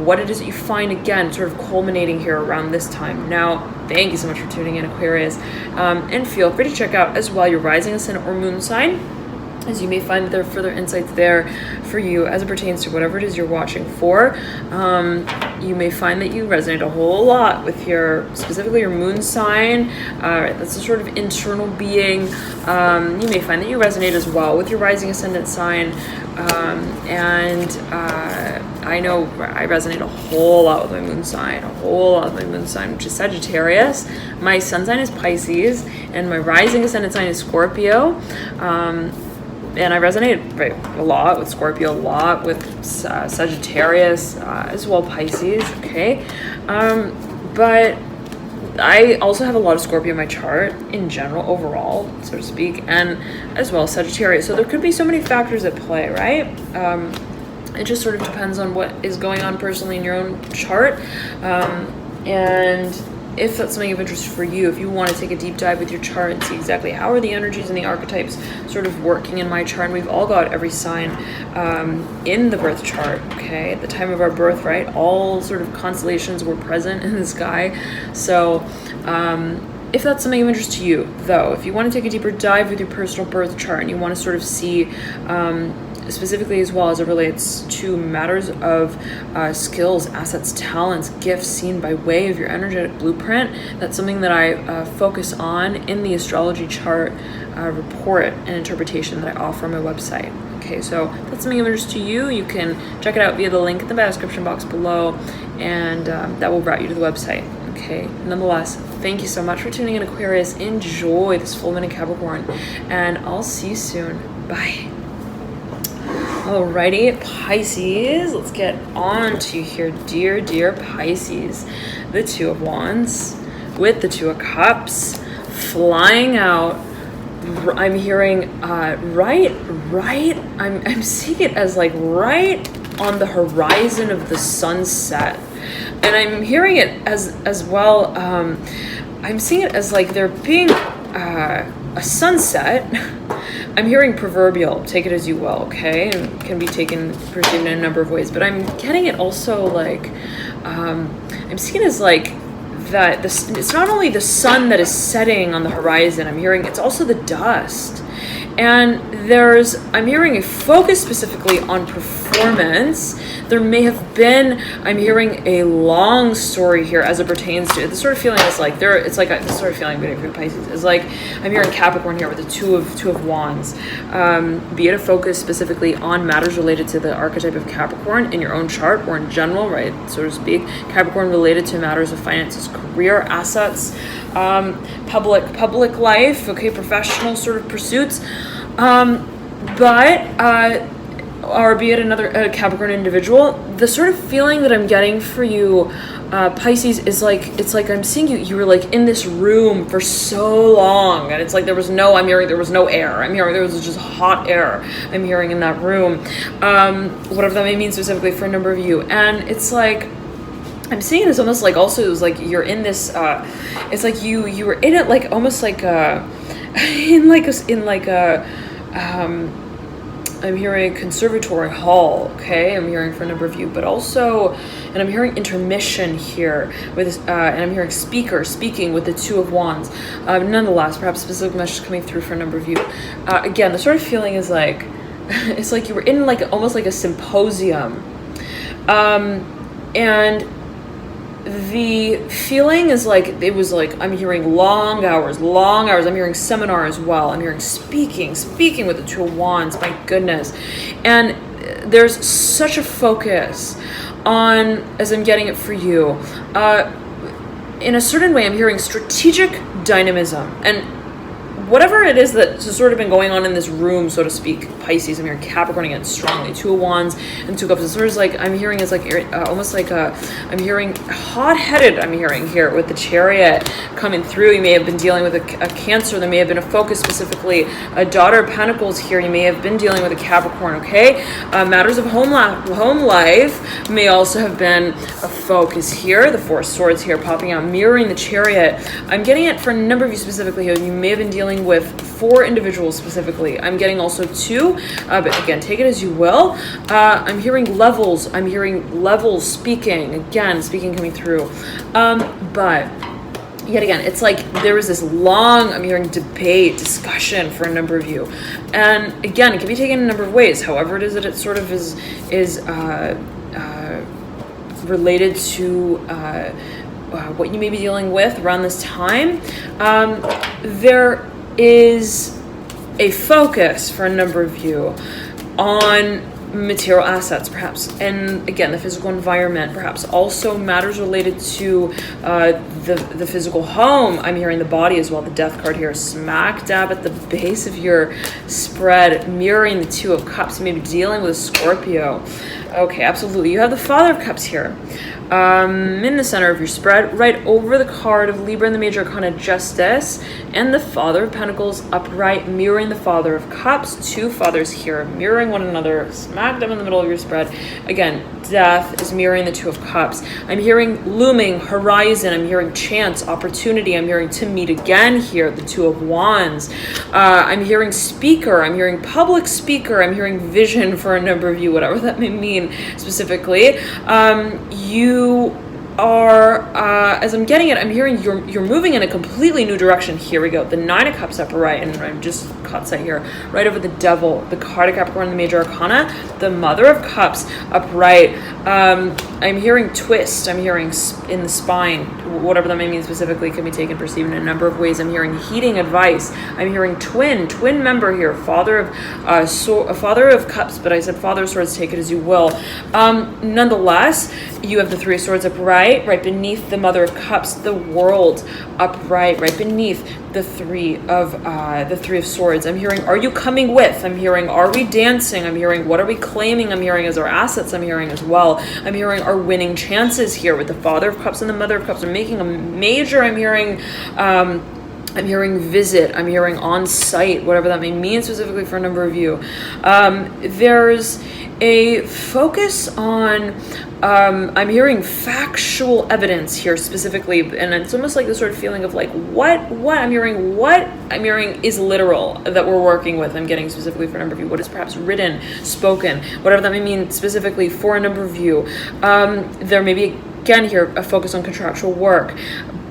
what it is that you find, again, sort of culminating here around this time. Now, thank you so much for tuning in, Aquarius, and feel free to check out as well your rising, ascendant, or moon sign, as you may find that there are further insights there for you as it pertains to whatever it is you're watching for. You may find that you resonate a whole lot with specifically your moon sign. That's a sort of internal being. You may find that you resonate as well with your rising ascendant sign. I know I resonate a whole lot with my moon sign, which is Sagittarius. My sun sign is Pisces, and my rising ascendant sign is Scorpio. And I resonate a lot with Scorpio, a lot with Sagittarius, as well Pisces, okay? But I also have a lot of Scorpio in my chart in general, overall, so to speak, and as well as Sagittarius. So there could be so many factors at play, right? It just sort of depends on what is going on personally in your own chart. And if that's something of interest for you, if you want to take a deep dive with your chart and see exactly how are the energies and the archetypes sort of working in my chart, and we've all got every sign in the birth chart, okay? At the time of our birth, right? All sort of constellations were present in the sky. So if that's something of interest to you, though, if you want to take a deeper dive with your personal birth chart and you want to sort of see specifically as well as it relates to matters of skills, assets, talents, gifts seen by way of your energetic blueprint, that's something that I focus on in the astrology chart report and interpretation that I offer on my website. Okay, so if that's something of interest to you, you can check it out via the link in the description box below, and that will route you to the website. Okay, nonetheless, thank you so much for tuning in, Aquarius. Enjoy this full moon in Capricorn, and I'll see you soon. Bye. Alrighty, Pisces, let's get on to here, dear Pisces. The Two of Wands with the Two of Cups flying out. I'm hearing I'm seeing it as like right on the horizon of the sunset, and I'm hearing it as well. I'm seeing it as like there being a sunset. I'm hearing proverbial, take it as you will, okay? And can be perceived in a number of ways, but I'm getting it also like, I'm seeing it as like that it's not only the sun that is setting on the horizon, I'm hearing it's also the dust. And I'm hearing a focus specifically on performance. There may have been, I'm hearing a long story here as it pertains to, the sort of feeling is like, the sort of feeling for Pisces is like, I'm hearing Capricorn here with the two of Wands. Be it a focus specifically on matters related to the archetype of Capricorn in your own chart or in general, right, so to speak. Capricorn related to matters of finances, career, assets, public life, okay, professional sort of pursuits, or be it another Capricorn individual. The sort of feeling that I'm getting for you, Pisces, is like, it's like I'm seeing you were like in this room for so long, and it's like there was no air. I'm hearing there was just hot air. I'm hearing in that room, whatever that may mean specifically for a number of you. And it's like, I'm seeing it as almost like also it was like you're in this, it's like you were in it like almost like I'm hearing a conservatory hall, okay? I'm hearing for a number of you, but also, and I'm hearing intermission here with, and I'm hearing speaking with the Two of Wands. Nonetheless, perhaps specific messages coming through for a number of you. Again, the sort of feeling is like, it's like you were in like almost like a symposium, and the feeling is like, it was like, I'm hearing long hours. I'm hearing seminar as well. I'm hearing speaking with the Two of Wands, my goodness. And there's such a focus on, as I'm getting it for you, in a certain way, I'm hearing strategic dynamism. And whatever it is that's sort of been going on in this room, so to speak, Pisces, I'm hearing Capricorn again strongly, Two of Wands and Two of Cups. It's sort of like, I'm hearing it's like almost like I'm hearing hot-headed, I'm hearing here with the Chariot coming through. You may have been dealing with a Cancer. There may have been a focus specifically, a Daughter of Pentacles here. You may have been dealing with a Capricorn, okay? Matters of home life may also have been a focus here. The Four of Swords here popping out, mirroring the Chariot. I'm getting it for a number of you specifically here. You may have been dealing with 4 individuals specifically. I'm getting also 2, but again, take it as you will. I'm hearing levels. Speaking coming through. But yet again, it's like there was this long, I'm hearing discussion for a number of you. And again, it can be taken in a number of ways. However it is that it sort of is related to what you may be dealing with around this time. There is a focus for a number of you on material assets, perhaps, and again, the physical environment, perhaps also matters related to the physical home. I'm hearing the body as well. The Death card here, smack dab at the base of your spread, mirroring the Two of Cups. You may be dealing with a Scorpio. Okay, absolutely. You have the Father of Cups here. In the center of your spread, right over the card of Libra in the Major Arcana Justice, and the Father of Pentacles upright, mirroring the Father of Cups. Two fathers here, mirroring one another, smack them in the middle of your spread. Again, Death is mirroring the Two of Cups. I'm hearing looming horizon. I'm hearing chance, opportunity. I'm hearing to meet again here, the Two of Wands. I'm hearing speaker. I'm hearing public speaker. I'm hearing vision for a number of you, whatever that may mean specifically. You are, as I'm getting it, I'm hearing you're moving in a completely new direction. Here we go. The Nine of Cups upright, and I'm just caught set here, right over the Devil, the card of Capricorn, the Major Arcana, the Mother of Cups upright. I'm hearing twist. I'm hearing in the spine, whatever that may mean specifically, can be taken, perceived in a number of ways. I'm hearing heeding advice. I'm hearing twin member here, Father of Cups, but I said Father of Swords, take it as you will. Nonetheless, you have the Three of Swords upright, right beneath the Mother of Cups, the World upright, right beneath the Three of Swords. I'm hearing, are you coming with? I'm hearing, are we dancing? I'm hearing, what are we claiming? I'm hearing as our assets. I'm hearing as well. I'm hearing our winning chances here with the Father of Cups and the Mother of Cups. I'm making a major. I'm hearing visit. I'm hearing on site, whatever that may mean specifically for a number of you. There's a focus on, I'm hearing factual evidence here specifically, and it's almost like this sort of feeling of like, what I'm hearing is literal that we're working with. I'm getting specifically for a number of you, what is perhaps written, spoken, whatever that may mean specifically for a number of you. There may be, again here, a focus on contractual work,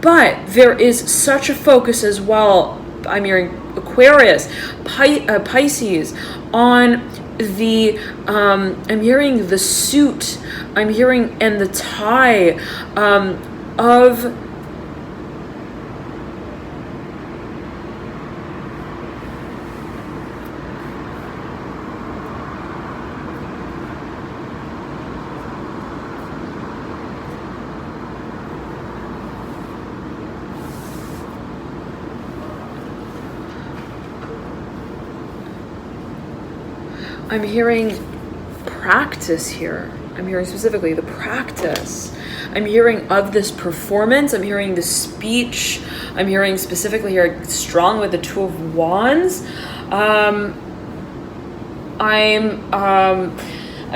but there is such a focus as well, I'm hearing Aquarius, Pisces, on the, I'm hearing the suit, I'm hearing, and the tie of I'm hearing practice here. I'm hearing specifically the practice. I'm hearing of this performance. I'm hearing the speech. I'm hearing specifically here strong with the Two of Wands. I'm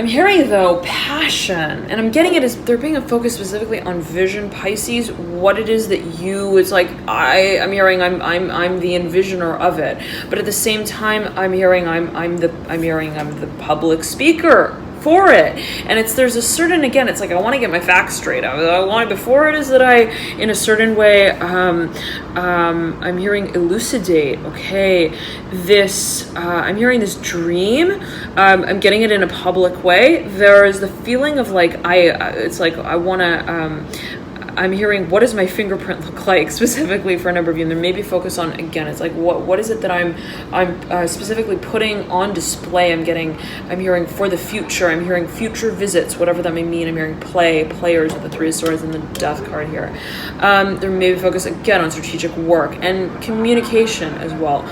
hearing though passion, and I'm getting it as they're being a focus specifically on vision, Pisces, what it is that you, it's like I'm hearing I'm the envisioner of it, but at the same time I'm hearing I'm the public speaker for it, and there's a certain, again, it's like I want to get my facts straight. I want, before it is that I in a certain way I'm hearing elucidate. Okay, this I'm hearing this dream. I'm getting it in a public way. There is the feeling of like it's like I want to. I'm hearing, what does my fingerprint look like specifically for a number of you? And there may be focus on, again, it's like what is it that I'm specifically putting on display? I'm hearing for the future. I'm hearing future visits, whatever that may mean. I'm hearing players with the Three of Swords and the Death card here. There may be focus again on strategic work and communication as well.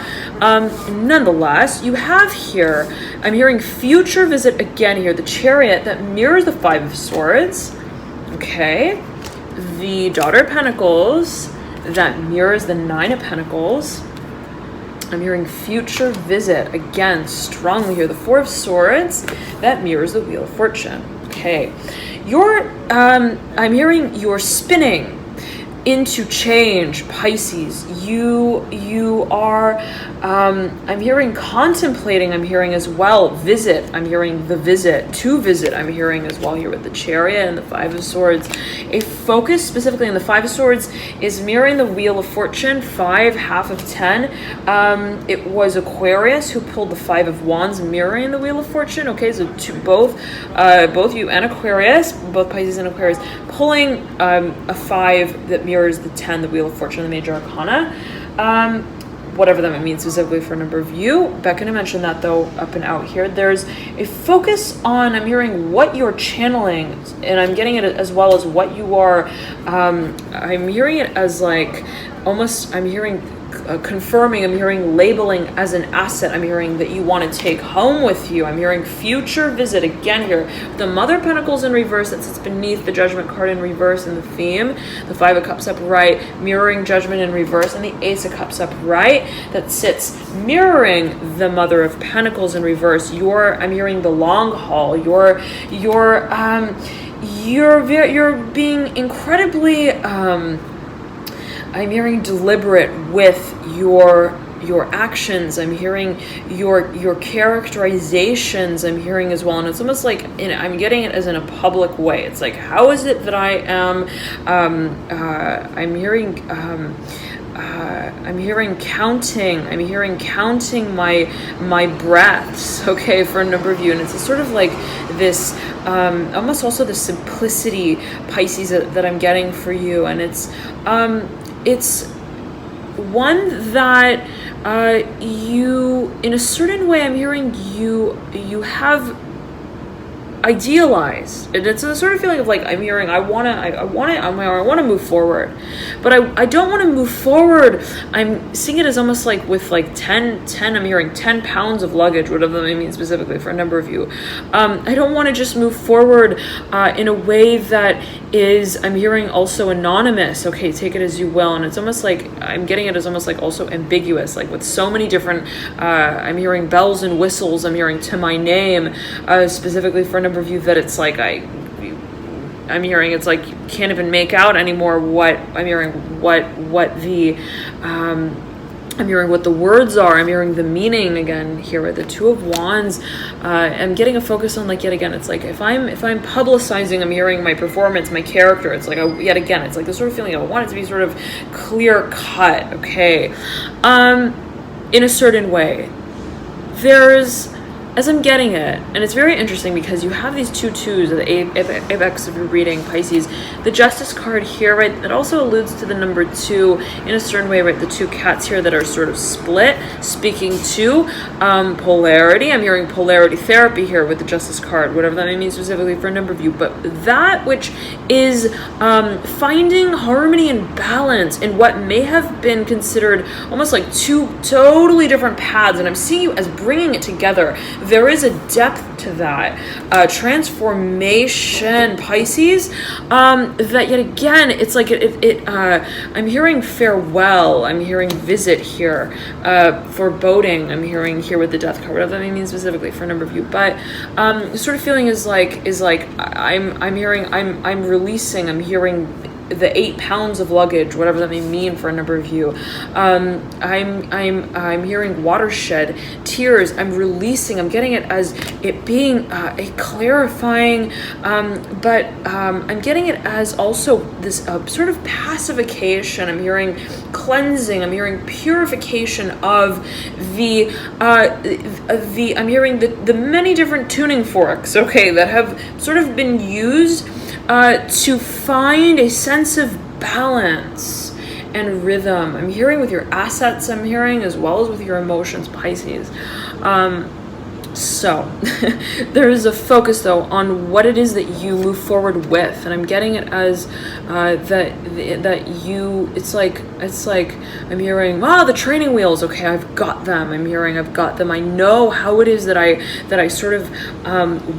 Nonetheless, you have here, I'm hearing future visit again here, the Chariot that mirrors the Five of Swords. Okay. The Daughter of Pentacles that mirrors the Nine of Pentacles. I'm hearing future visit again strongly here. The Four of Swords that mirrors the Wheel of Fortune. Okay, I'm hearing you're spinning into change, Pisces. You are I'm hearing contemplating. I'm hearing as well visit. I'm hearing the visit to visit. I'm hearing as well here with the Chariot and the Five of Swords. A focus specifically on the Five of Swords is mirroring the Wheel of Fortune. 5, half of 10. It was Aquarius who pulled the Five of Wands, mirroring the Wheel of Fortune. Okay, so both you and Aquarius, both Pisces and Aquarius, pulling a 5 that mirrors the 10, the Wheel of Fortune, the Major Arcana. Whatever that means specifically for a number of you. Becca mentioned that though, up and out here. There's a focus on, I'm hearing what you're channeling, and I'm getting it as well as what you are, I'm hearing it as like, almost, I'm hearing confirming, I'm hearing labeling as an asset. I'm hearing that you want to take home with you. I'm hearing future visit again here. The Mother of Pentacles in reverse that sits beneath the Judgment card in reverse in the theme. The Five of Cups upright, mirroring Judgment in reverse, and the Ace of Cups upright that sits mirroring the Mother of Pentacles in reverse. I'm hearing the long haul. You're being incredibly I'm hearing deliberate with your actions. I'm hearing your characterizations. I'm hearing as well, and it's almost like I'm getting it as in a public way. It's like, how is it that I am? I'm hearing counting. I'm hearing counting my breaths. Okay, for a number of you, and it's a sort of like this, almost also the simplicity, Pisces, that I'm getting for you, and it's one that you, in a certain way, I'm hearing you have idealized. It's a sort of feeling of like, I'm hearing I want to move forward, but I don't want to move forward. I'm seeing it as almost like with like 10 I'm hearing 10 pounds of luggage, whatever that means specifically for a number of you. I don't want to just move forward in a way that is, I'm hearing also anonymous. Okay, take it as you will. And it's almost like I'm getting it as almost like also ambiguous, like with so many different I'm hearing bells and whistles. I'm hearing to my name, specifically for a number of you, that it's like I'm hearing it's like you can't even make out anymore what I'm hearing, what the I'm hearing what the words are. I'm hearing the meaning again here with the Two of Wands. I'm getting a focus on, like, yet again, it's like if I'm publicizing, I'm hearing my performance, my character. It's like yet again, it's like the sort of feeling I want it to be sort of clear cut. Okay, in a certain way. There's, as I'm getting it, and it's very interesting because you have these two twos at the apex of your reading, Pisces. The Justice card here, right, that also alludes to the number 2 in a certain way, right? The two cats here that are sort of split, speaking to polarity. I'm hearing polarity therapy here with the Justice card, whatever that may mean specifically for a number of you. But that which is finding harmony and balance in what may have been considered almost like two totally different paths, and I'm seeing you as bringing it together. There is a depth to that transformation, Pisces, that yet again, it's like I'm hearing farewell, I'm hearing visit here, foreboding, I'm hearing here with the Death card, whatever that may mean specifically for a number of you. But the sort of feeling is like I'm hearing, I'm releasing, I'm hearing the 8 pounds of luggage, whatever that may mean for a number of you. I'm hearing watershed, tears. I'm releasing. I'm getting it as it being a clarifying, but I'm getting it as also this sort of pacification. I'm hearing cleansing. I'm hearing purification of the. I'm hearing the many different tuning forks. Okay, that have sort of been used to find a sense of balance and rhythm. I'm hearing with your assets, I'm hearing, as well as with your emotions, Pisces. So there is a focus though on what it is that you move forward with, and I'm getting it as that you, it's like I'm hearing, the training wheels, okay, I've got them. I'm hearing I've got them. I know how it is that I sort of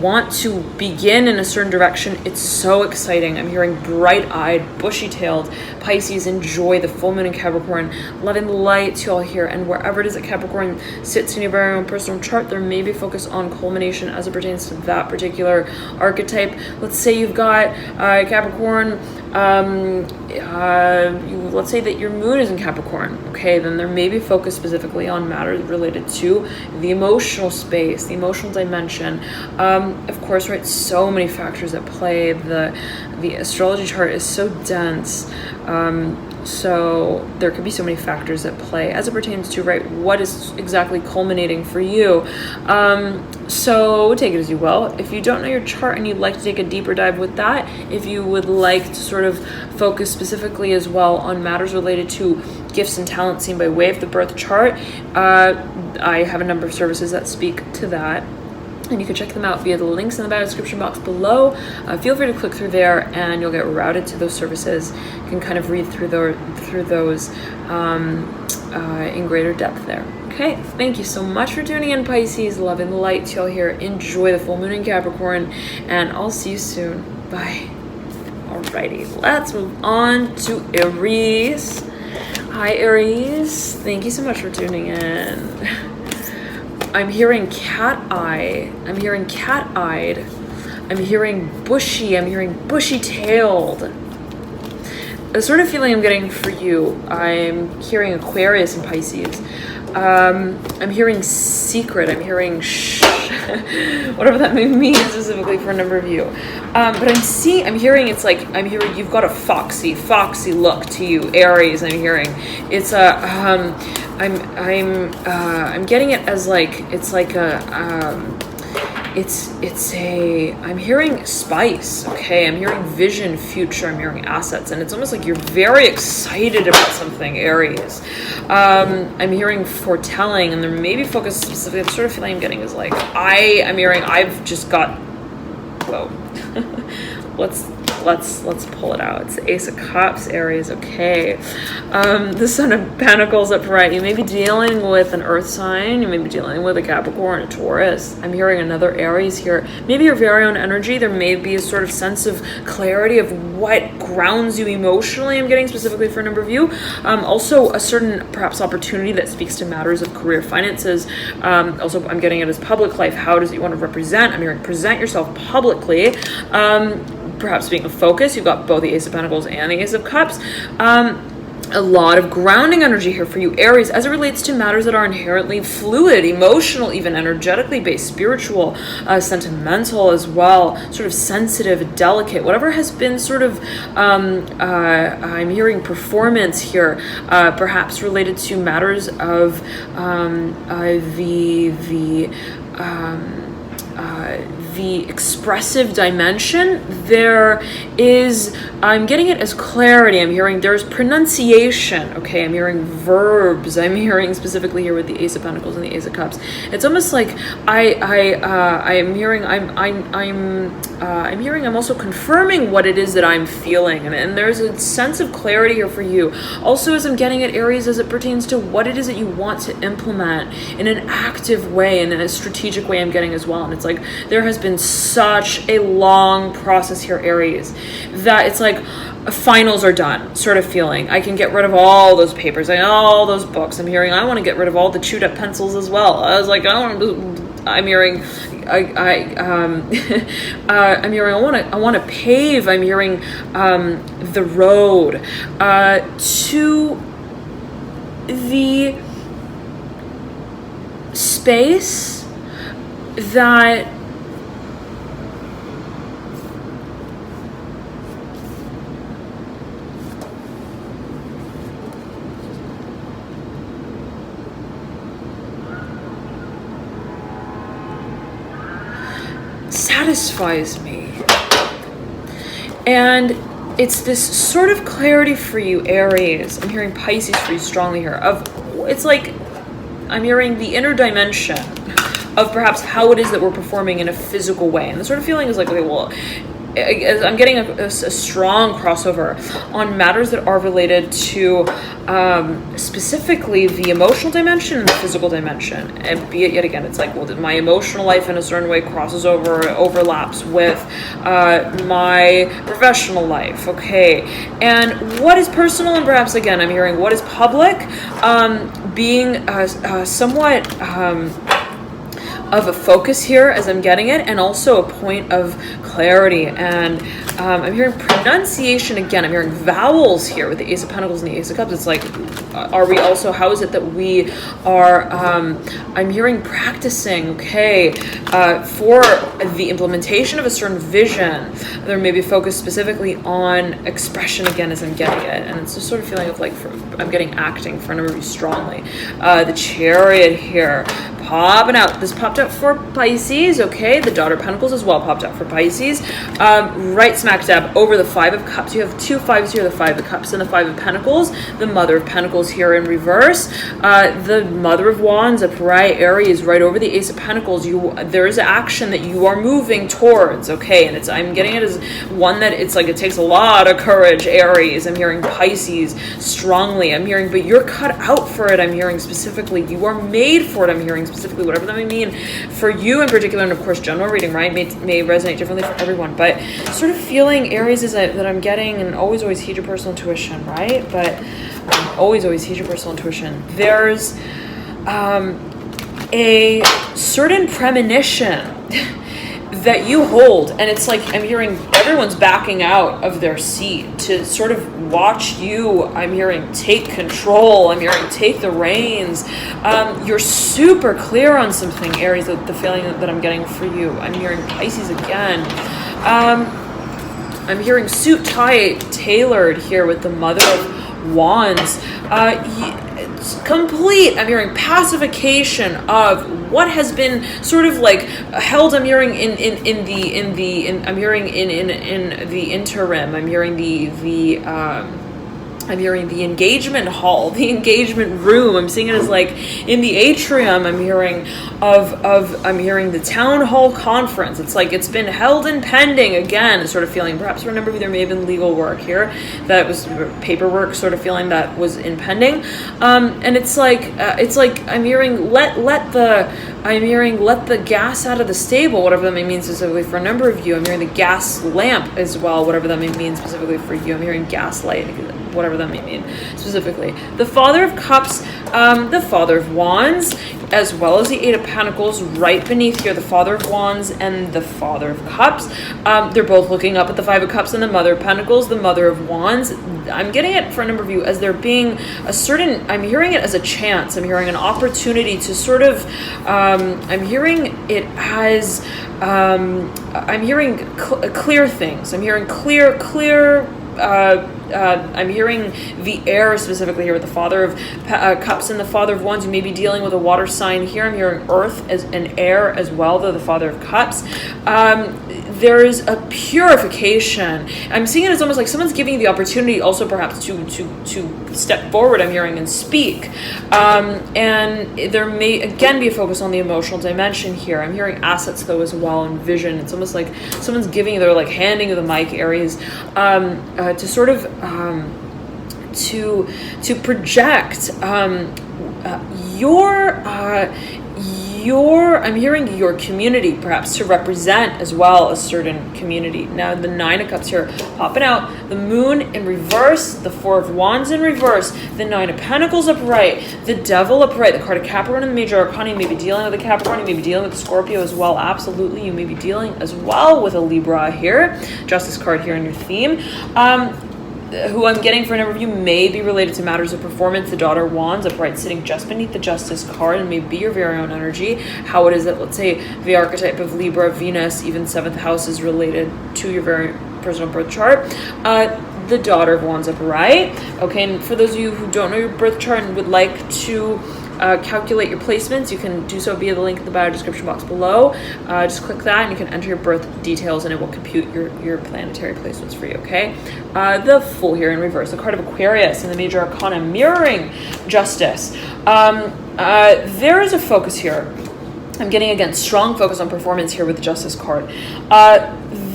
want to begin in a certain direction. It's so exciting. I'm hearing bright-eyed, bushy-tailed Pisces. Enjoy the full moon in Capricorn. Love and light to all here, and wherever it is that Capricorn sits in your very own personal chart, there may be focus on culmination as it pertains to that particular archetype. Let's say you've got Capricorn, let's say that your moon is in Capricorn, okay, then there may be focus specifically on matters related to the emotional space, the emotional dimension. Of course, right, so many factors at play. The astrology chart is so dense, so there could be so many factors at play as it pertains to, right, what is exactly culminating for you. So take it as you will. If you don't know your chart and you'd like to take a deeper dive with that, if you would like to sort of focus specifically as well on matters related to gifts and talents seen by way of the birth chart, I have a number of services that speak to that, and you can check them out via the links in the bio description box below. Feel free to click through there and you'll get routed to those services. You can kind of read through those in greater depth there. Okay, thank you so much for tuning in, Pisces. Love and light to y'all here. Enjoy the full moon in Capricorn, and I'll see you soon. Bye. Alrighty, let's move on to Aries. Hi, Aries. Thank you so much for tuning in. I'm hearing cat eye. I'm hearing cat-eyed. I'm hearing bushy. I'm hearing bushy-tailed. The sort of feeling I'm getting for you, I'm hearing Aquarius and Pisces. I'm hearing secret. I'm hearing shh. Whatever that means specifically for a number of you. But I'm hearing it's like, I'm hearing you've got a foxy look to you, Aries. I'm hearing it's a, I'm getting it as like, it's like a, I'm hearing spice, okay? I'm hearing vision, future, I'm hearing assets, and it's almost like you're very excited about something, Aries. I'm hearing foretelling, and there may be focused specifically, the sort of feeling I'm getting is like, I'm hearing, I've just got, whoa. Let's pull it out. It's the Ace of Cups, Aries, okay. The Son of Pentacles upright. You may be dealing with an earth sign. You may be dealing with a Capricorn, a Taurus. I'm hearing another Aries here. Maybe your very own energy. There may be a sort of sense of clarity of what grounds you emotionally. I'm getting specifically for a number of you. Also a certain perhaps opportunity that speaks to matters of career, finances. Also, I'm getting it as public life. How does it you want to represent? I'm hearing present yourself publicly. Perhaps being a focus. You've got both the Ace of Pentacles and the Ace of Cups. A lot of grounding energy here for you, Aries, as it relates to matters that are inherently fluid, emotional, even energetically based, spiritual, sentimental as well, sort of sensitive, delicate, whatever has been sort of, I'm hearing performance here, perhaps related to matters of the expressive dimension. There is, I'm getting it as clarity. I'm hearing there's pronunciation. Okay, I'm hearing verbs. I'm hearing specifically here with the Ace of Pentacles and the Ace of Cups. It's almost like I'm hearing I'm also confirming what it is that I'm feeling, and there's a sense of clarity here for you. Also, as I'm getting at Aries, as it pertains to what it is that you want to implement in an active way and in a strategic way, I'm getting as well. And it's like there has been such a long process here, Aries, that it's like finals are done sort of feeling. I can get rid of all those papers, all those books. I'm hearing I want to get rid of all the chewed up pencils as well. I was like, I'm hearing I'm hearing I want to pave. I'm hearing the road to the space that satisfies me. And it's this sort of clarity for you, Aries. I'm hearing Pisces for you strongly here. It's like I'm hearing the inner dimension of perhaps how it is that we're performing in a physical way. And the sort of feeling is like, okay, well, I'm getting a strong crossover on matters that are related to specifically the emotional dimension and the physical dimension. And be it yet again, it's like, well, my emotional life in a certain way crosses over, overlaps with my professional life. Okay. And what is personal, and perhaps again, I'm hearing what is public, being somewhat of a focus here as I'm getting it, and also a point of clarity. And I'm hearing pronunciation again. I'm hearing vowels here with the Ace of Pentacles and the Ace of Cups. It's like, are we also, how is it that we are, I'm hearing practicing, okay, for the implementation of a certain vision. There may be focused specifically on expression again as I'm getting it. And it's just sort of feeling of like, I'm getting acting for a number of you strongly. The Chariot here, popping out. This popped popped up for Pisces, okay? The Daughter of Pentacles as well popped up for Pisces. Right smack dab over the Five of Cups. You have two fives here, the Five of Cups and the Five of Pentacles. The Mother of Pentacles here in reverse. The Mother of Wands upright, Aries, right over the Ace of Pentacles. There is action that you are moving towards, okay? And I'm getting it as one that it's like it takes a lot of courage, Aries. I'm hearing Pisces strongly. I'm hearing, but you're cut out for it. I'm hearing specifically. You are made for it. I'm hearing specifically, whatever that may mean for you in particular, and of course, general reading, right, may resonate differently for everyone. But sort of feeling, Aries, is that I'm getting, and always heed your personal intuition, right? But always heed your personal intuition. There's a certain premonition that you hold, and it's like I'm hearing everyone's backing out of their seat to sort of watch you. I'm hearing take control. I'm hearing take the reins. You're super clear on something, Aries. The feeling that I'm getting for you. I'm hearing Pisces again. I'm hearing suit tie tailored here with the Mother of Wands. It's complete. I'm hearing pacification of what has been sort of like held. I'm hearing in the interim. I'm hearing I'm hearing the engagement hall, the engagement room. I'm seeing it as like in the atrium. I'm hearing I'm hearing the town hall conference. It's like it's been held and pending again, sort of feeling. Perhaps for a number of you, there may have been legal work here that was paperwork, sort of feeling that was impending. And it's like I'm hearing let the gas out of the stable, whatever that may mean specifically for a number of you. I'm hearing the gas lamp as well, whatever that may mean specifically for you. I'm hearing gaslight, whatever that may mean specifically. The Father of Cups, the Father of Wands, as well as the Eight of Pentacles right beneath here, the Father of Wands and the Father of Cups. They're both looking up at the Five of Cups and the Mother of Pentacles, the Mother of Wands. I'm getting it for a number of you as there being a certain, I'm hearing it as a chance. I'm hearing an opportunity to sort of, I'm hearing it as, I'm hearing clear things. I'm hearing clear, I'm hearing the air specifically here with the Father of Cups and the Father of Wands. You may be dealing with a water sign here. I'm hearing earth as an air as well, though the Father of Cups. There is a purification. I'm seeing it as almost like someone's giving you the opportunity also perhaps to step forward, I'm hearing, and speak. And there may again be a focus on the emotional dimension here. I'm hearing assets though as well, and vision. It's almost like someone's giving you, they're like handing you the mic, Aries, to sort of to project I'm hearing your community, perhaps to represent as well a certain community. Now the Nine of Cups here popping out, the Moon in reverse, the Four of Wands in reverse, the Nine of Pentacles upright, the Devil upright, the card of Capricorn in the major arcana. You may be dealing with a Capricorn, you may be dealing with a Scorpio as well, absolutely. You may be dealing as well with a Libra here, Justice card here in your theme. Who I'm getting for a number of you may be related to matters of performance. The Daughter of Wands upright sitting just beneath the Justice card, and may be your very own energy. How it is that, let's say, the archetype of Libra, Venus, even 7th house is related to your very personal birth chart. The Daughter of Wands upright. Okay, and for those of you who don't know your birth chart and would like to calculate your placements, you can do so via the link in the bio description box below. Just click that and you can enter your birth details and it will compute your planetary placements for you, okay? The Fool here in reverse, the card of Aquarius in the major arcana mirroring Justice. There is a focus here. I'm getting, again, strong focus on performance here with the Justice card.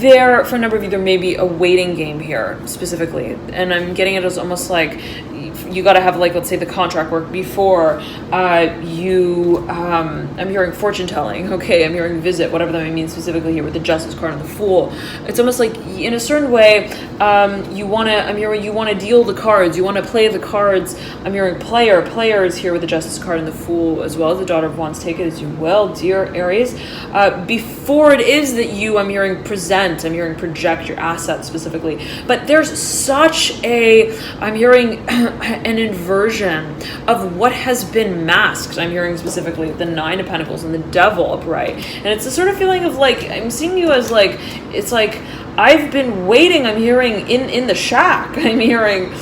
There, for a number of you, there may be a waiting game here, specifically. And I'm getting it as almost like you got to have, like, let's say the contract work before I'm hearing fortune telling, okay, I'm hearing visit, whatever that may mean specifically here with the Justice card and the Fool. It's almost like, in a certain way, you want to deal the cards, you want to play the cards. I'm hearing players here with the Justice card and the Fool, as well as the Daughter of Wands. Take it as you will, dear Aries. Before it is that you, I'm hearing present, I'm hearing project your assets specifically. But there's such I'm hearing an inversion of what has been masked. I'm hearing specifically the Nine of Pentacles and the Devil upright. And it's a sort of feeling of like, I'm seeing you as like, it's like, I've been waiting, I'm hearing in the shack. I'm hearing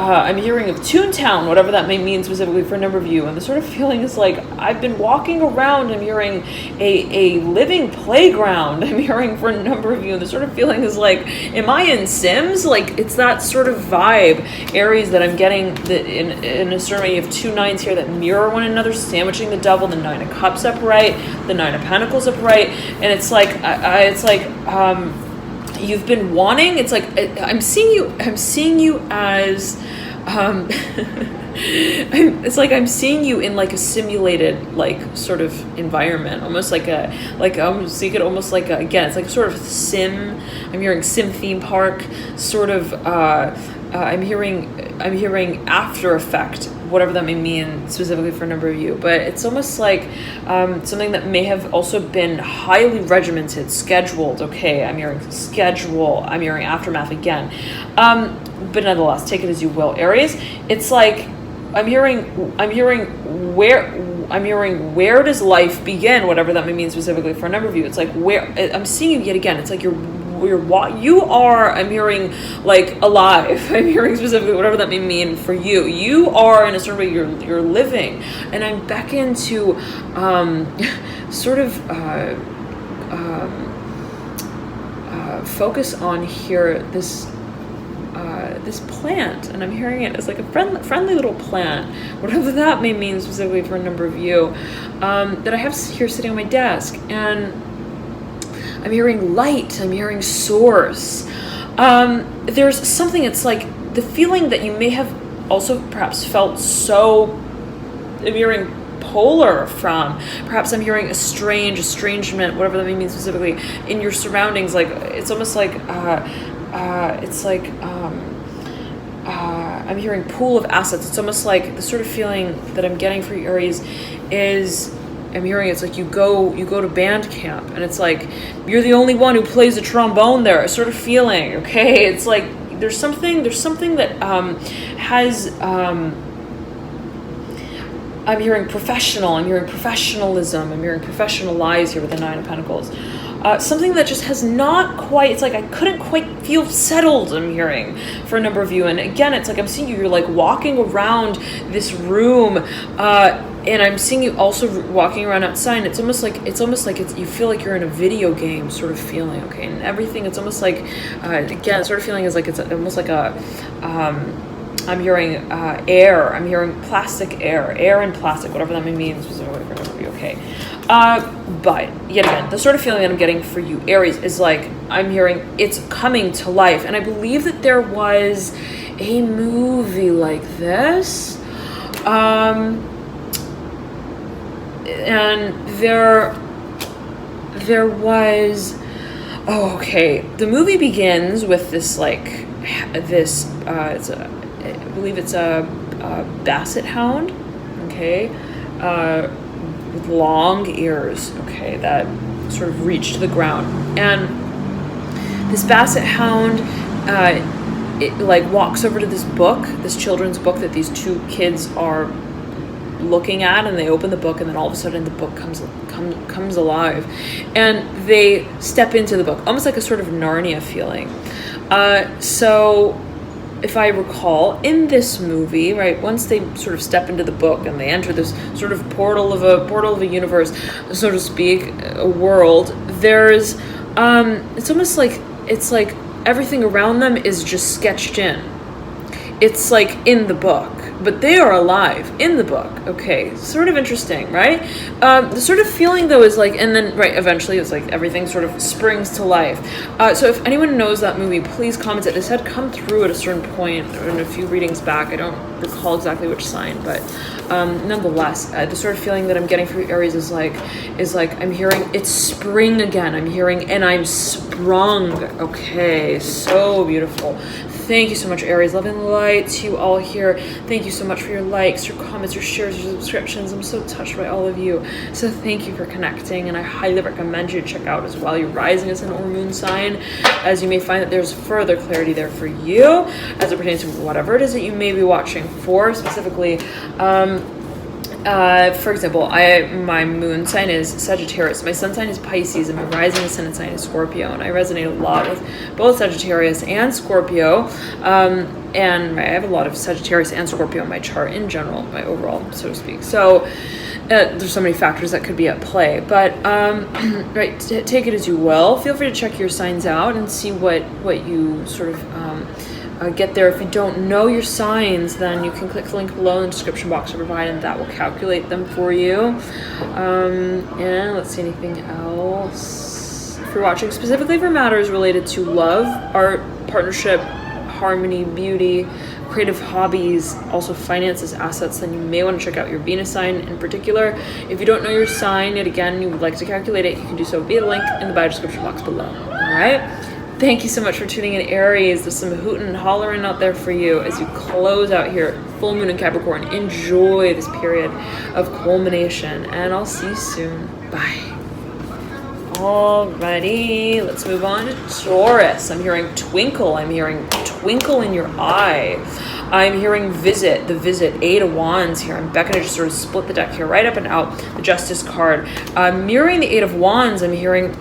I'm hearing of Toontown, whatever that may mean specifically for a number of you. And the sort of feeling is like, I've been walking around, I'm hearing a living playground, I'm hearing for a number of you. And the sort of feeling is like, am I in Sims? Like, it's that sort of vibe, Aries, that I'm getting that in a certain way. You have 2 nines here that mirror one another, sandwiching the double, the 9 of Cups upright, the 9 of Pentacles upright. And it's like, you've been wanting, it's like, I'm seeing you as, it's like I'm seeing you in like a simulated like sort of environment, almost like so you could almost like again, it's like a sort of sim. I'm hearing sim theme park sort of. I'm hearing After Effect, whatever that may mean specifically for a number of you, but it's almost like something that may have also been highly regimented, scheduled. Okay, I'm hearing schedule. I'm hearing aftermath again. But nonetheless, take it as you will, Aries. It's like I'm hearing where does life begin, whatever that may mean specifically for a number of you. It's like where I'm seeing you yet again. It's like you are, I'm hearing like alive. I'm hearing specifically whatever that may mean for you. You are in a certain way, you're living. And I'm back into sort of focus on here this plant, and I'm hearing it as like a friendly little plant, whatever that may mean specifically for a number of you, that I have here sitting on my desk. And I'm hearing light, I'm hearing source. There's something, it's like the feeling that you may have also perhaps felt so, I'm hearing polar from, perhaps I'm hearing estrangement, whatever that may mean specifically, in your surroundings. Like, it's almost like, I'm hearing pool of assets. It's almost like the sort of feeling that I'm getting for you, Aries, is I'm hearing it's like you go to band camp, and it's like you're the only one who plays the trombone there. A sort of feeling, okay? It's like there's something that has. I'm hearing professional. I'm hearing professionalism. I'm hearing professionalize here with the 9 of Pentacles. Something that just has not quite, it's like I couldn't quite feel settled, I'm hearing, for a number of you. And again, it's like I'm seeing you're like walking around this room, and I'm seeing you also walking around outside. And it's almost like you feel like you're in a video game sort of feeling, okay? And everything, it's almost like, again, sort of feeling is like it's almost like a, I'm hearing air. I'm hearing plastic air and plastic, whatever that may mean specifically for a number of you, okay? But yet again, the sort of feeling that I'm getting for you, Aries, is like I'm hearing it's coming to life. And I believe that there was a movie like this. And there was, the movie begins with this like this I believe it's a basset hound, okay, with long ears, okay, that sort of reach to the ground. And this basset hound, it like walks over to this book, this children's book that these 2 kids are looking at, and they open the book, and then all of a sudden the book comes alive, and they step into the book, almost like a sort of Narnia feeling. So if I recall, in this movie, right, once they sort of step into the book and they enter this sort of portal of a universe, so to speak, a world, there's it's almost like it's like everything around them is just sketched in. It's like in the book, but they are alive in the book. Okay, sort of interesting, right? The sort of feeling though is like, and then right, eventually it's like everything sort of springs to life. So if anyone knows that movie, please comment it. This had come through at a certain point in a few readings back. I don't recall exactly which sign, but nonetheless, the sort of feeling that I'm getting for Aries is like I'm hearing it's spring again. I'm hearing and I'm sprung. Okay, so beautiful. Thank you so much, Aries. Love and light to you all here. Thank you so much for your likes, your comments, your shares, your subscriptions. I'm so touched by all of you. So thank you for connecting, and I highly recommend you check out as well your rising as an or moon sign, as you may find that there's further clarity there for you as it pertains to whatever it is that you may be watching for specifically. For example, my moon sign is Sagittarius. My sun sign is Pisces, and my rising ascendant sign is Scorpio. And I resonate a lot with both Sagittarius and Scorpio. And I have a lot of Sagittarius and Scorpio in my chart in general, my overall, so to speak. So there's so many factors that could be at play. But right, take it as you will. Feel free to check your signs out and see what you sort of get there. If you don't know your signs, then you can click the link below in the description box to provide, and that will calculate them for you. And let's see, anything else? If you're watching specifically for matters related to love, art, partnership, harmony, beauty, creative hobbies, also finances, assets, then you may want to check out your Venus sign in particular. If you don't know your sign, yet again, you would like to calculate it, you can do so via the link in the bio description box below. All right? Thank you so much for tuning in, Aries. There's some hooting and hollering out there for you as you close out here. Full moon in Capricorn. Enjoy this period of culmination, and I'll see you soon. Bye. Alrighty, let's move on to Taurus. I'm hearing twinkle. I'm hearing twinkle in your eye. I'm hearing visit, the visit, 8 of Wands here. I'm beckoning to just sort of split the deck here, right up and out, the Justice card. Mirroring the 8 of Wands, I'm hearing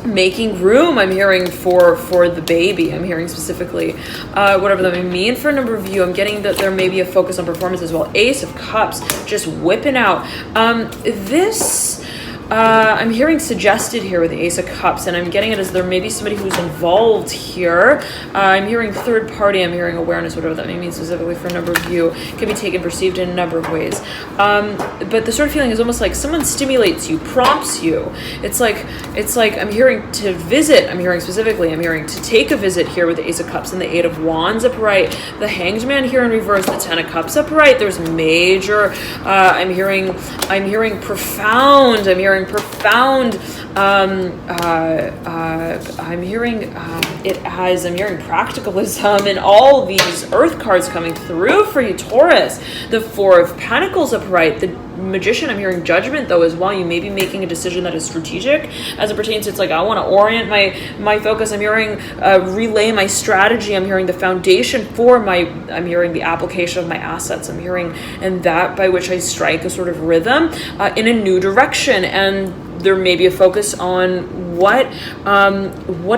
making room. I'm hearing for the baby. I'm hearing specifically whatever that may mean for a number of you. I'm getting that there may be a focus on performance as well. Ace of Cups just whipping out. I'm hearing suggested here with the Ace of Cups, and I'm getting it as there may be somebody who's involved here. I'm hearing third party, I'm hearing awareness, whatever that may mean specifically for a number of you. Can be taken, perceived in a number of ways. But the sort of feeling is almost like someone stimulates you, prompts you. It's like I'm hearing to visit, I'm hearing specifically, I'm hearing to take a visit here with the Ace of Cups and the 8 of Wands upright, the Hanged Man here in reverse, the 10 of Cups upright. There's major, I'm hearing profound, I'm hearing I'm hearing practicalism and all these earth cards coming through for you, Taurus. The 4 of Pentacles upright, the Magician, I'm hearing judgment though as well. You may be making a decision that is strategic as it pertains to, it's like I want to orient my focus. I'm hearing relay my strategy. I'm hearing the foundation for I'm hearing the application of my assets. I'm hearing, and that by which I strike a sort of rhythm in a new direction. And there may be a focus on what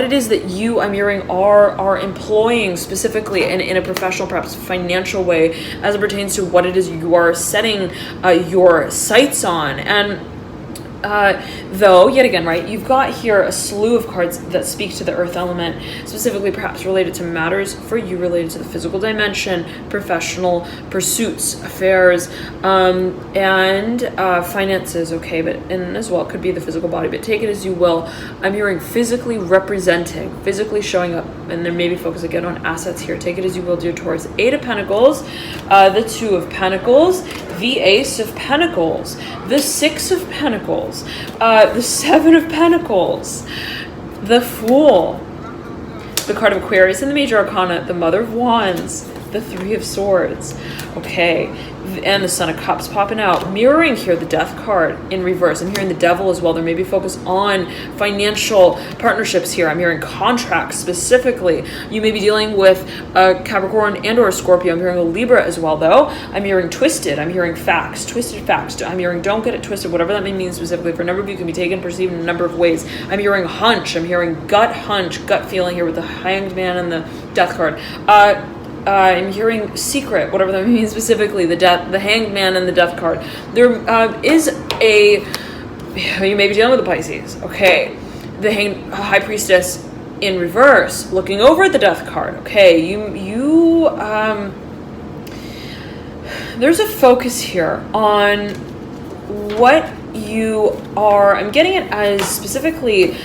it is that you, I'm hearing, are employing specifically in a professional, perhaps financial way, as it pertains to what it is you are setting your sights on. And though, yet again, right, you've got here a slew of cards that speak to the earth element, specifically perhaps related to matters for you related to the physical dimension, professional pursuits, affairs, and finances, okay, but and as well, it could be the physical body, but take it as you will. I'm hearing physically representing, physically showing up, and there may be focus again on assets here. Take it as you will, dear Taurus. 8 of Pentacles, the 2 of Pentacles, the Ace of Pentacles, the 6 of Pentacles, the 7 of Pentacles, the Fool, the card of Aquarius in the Major Arcana, the Mother of Wands, the 3 of Swords, okay, and the Son of Cups popping out, mirroring here the Death card in reverse. I'm hearing the Devil as well. There may be focus on financial partnerships here. I'm hearing contracts specifically. You may be dealing with a Capricorn and or a Scorpio. I'm hearing a Libra as well, though. I'm hearing twisted. I'm hearing facts, twisted facts. I'm hearing don't get it twisted, whatever that may mean specifically. For a number of you, can be taken, perceived in a number of ways. I'm hearing hunch. I'm hearing gut hunch, gut feeling here with the Hanged Man and the Death card. I'm hearing secret, whatever that means specifically, the Hanged Man and the Death card. There is you may be dealing with the Pisces, okay, the High Priestess in reverse, looking over at the Death card, okay, there's a focus here on what you are, I'm getting it as specifically,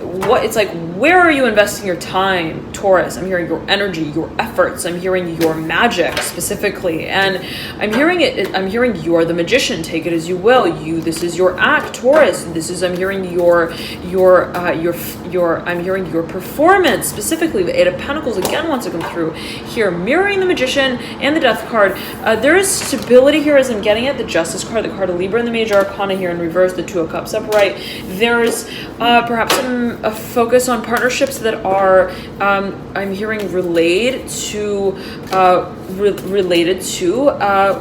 what it's like, where are you investing your time, Taurus? I'm hearing your energy, your efforts. I'm hearing your magic specifically, and I'm hearing you're the Magician. Take it as you will. This is your act, Taurus. I'm hearing I'm hearing your performance specifically. The 8 of Pentacles again wants to come through here, mirroring the Magician and the Death card. There is stability here as I'm getting it. The Justice card, the card of Libra in the Major Arcana here in reverse, the 2 of Cups upright. There's perhaps some a focus on partnerships that are, I'm hearing related to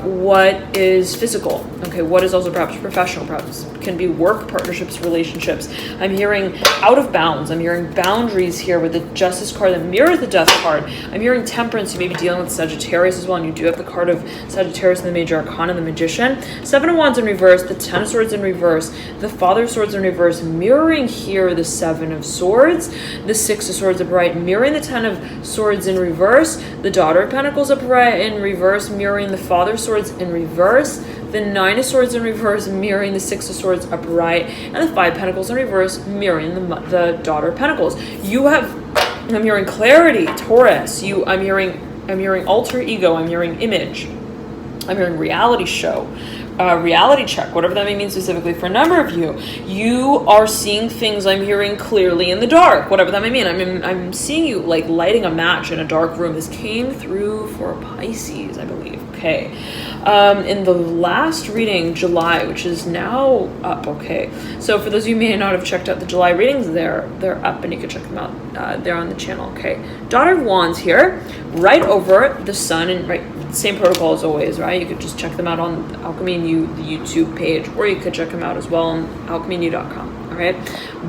what is physical. Okay, what is also perhaps professional, perhaps can be work partnerships, relationships. I'm hearing out of bounds. I'm hearing boundaries here with the Justice card that mirrors the Death card. I'm hearing temperance. You may be dealing with Sagittarius as well, and you do have the card of Sagittarius in the Major Arcana, the Magician. Seven of Wands in reverse, the Ten of Swords in reverse, the Father of Swords in reverse, mirroring here the Seven of Swords, the Six of Swords upright, mirroring the Ten of Swords in reverse, the Daughter of Pentacles upright in reverse, mirroring the Father of Swords in reverse, the Nine of Swords in reverse, mirroring the Six of Swords upright, and the Five of Pentacles in reverse, mirroring the Daughter of Pentacles. You have, I'm hearing clarity, Taurus. I'm hearing alter ego. I'm hearing image. I'm hearing reality show. Reality check, whatever that may mean specifically for a number of you. You are seeing things, I'm hearing, clearly in the dark, whatever that may mean. I'm seeing you like lighting a match in a dark room. This came through for Pisces, I believe. Okay. In the last reading, July, which is now up. Okay. So for those of you who may not have checked out the July readings, they're up and you can check them out. They're on the channel. Okay. Daughter of Wands here, right over the Sun, and right, same protocol as always, right? You could just check them out on Alchemy and You, the YouTube page, or you could check them out as well on alchemyandyou.com. All right.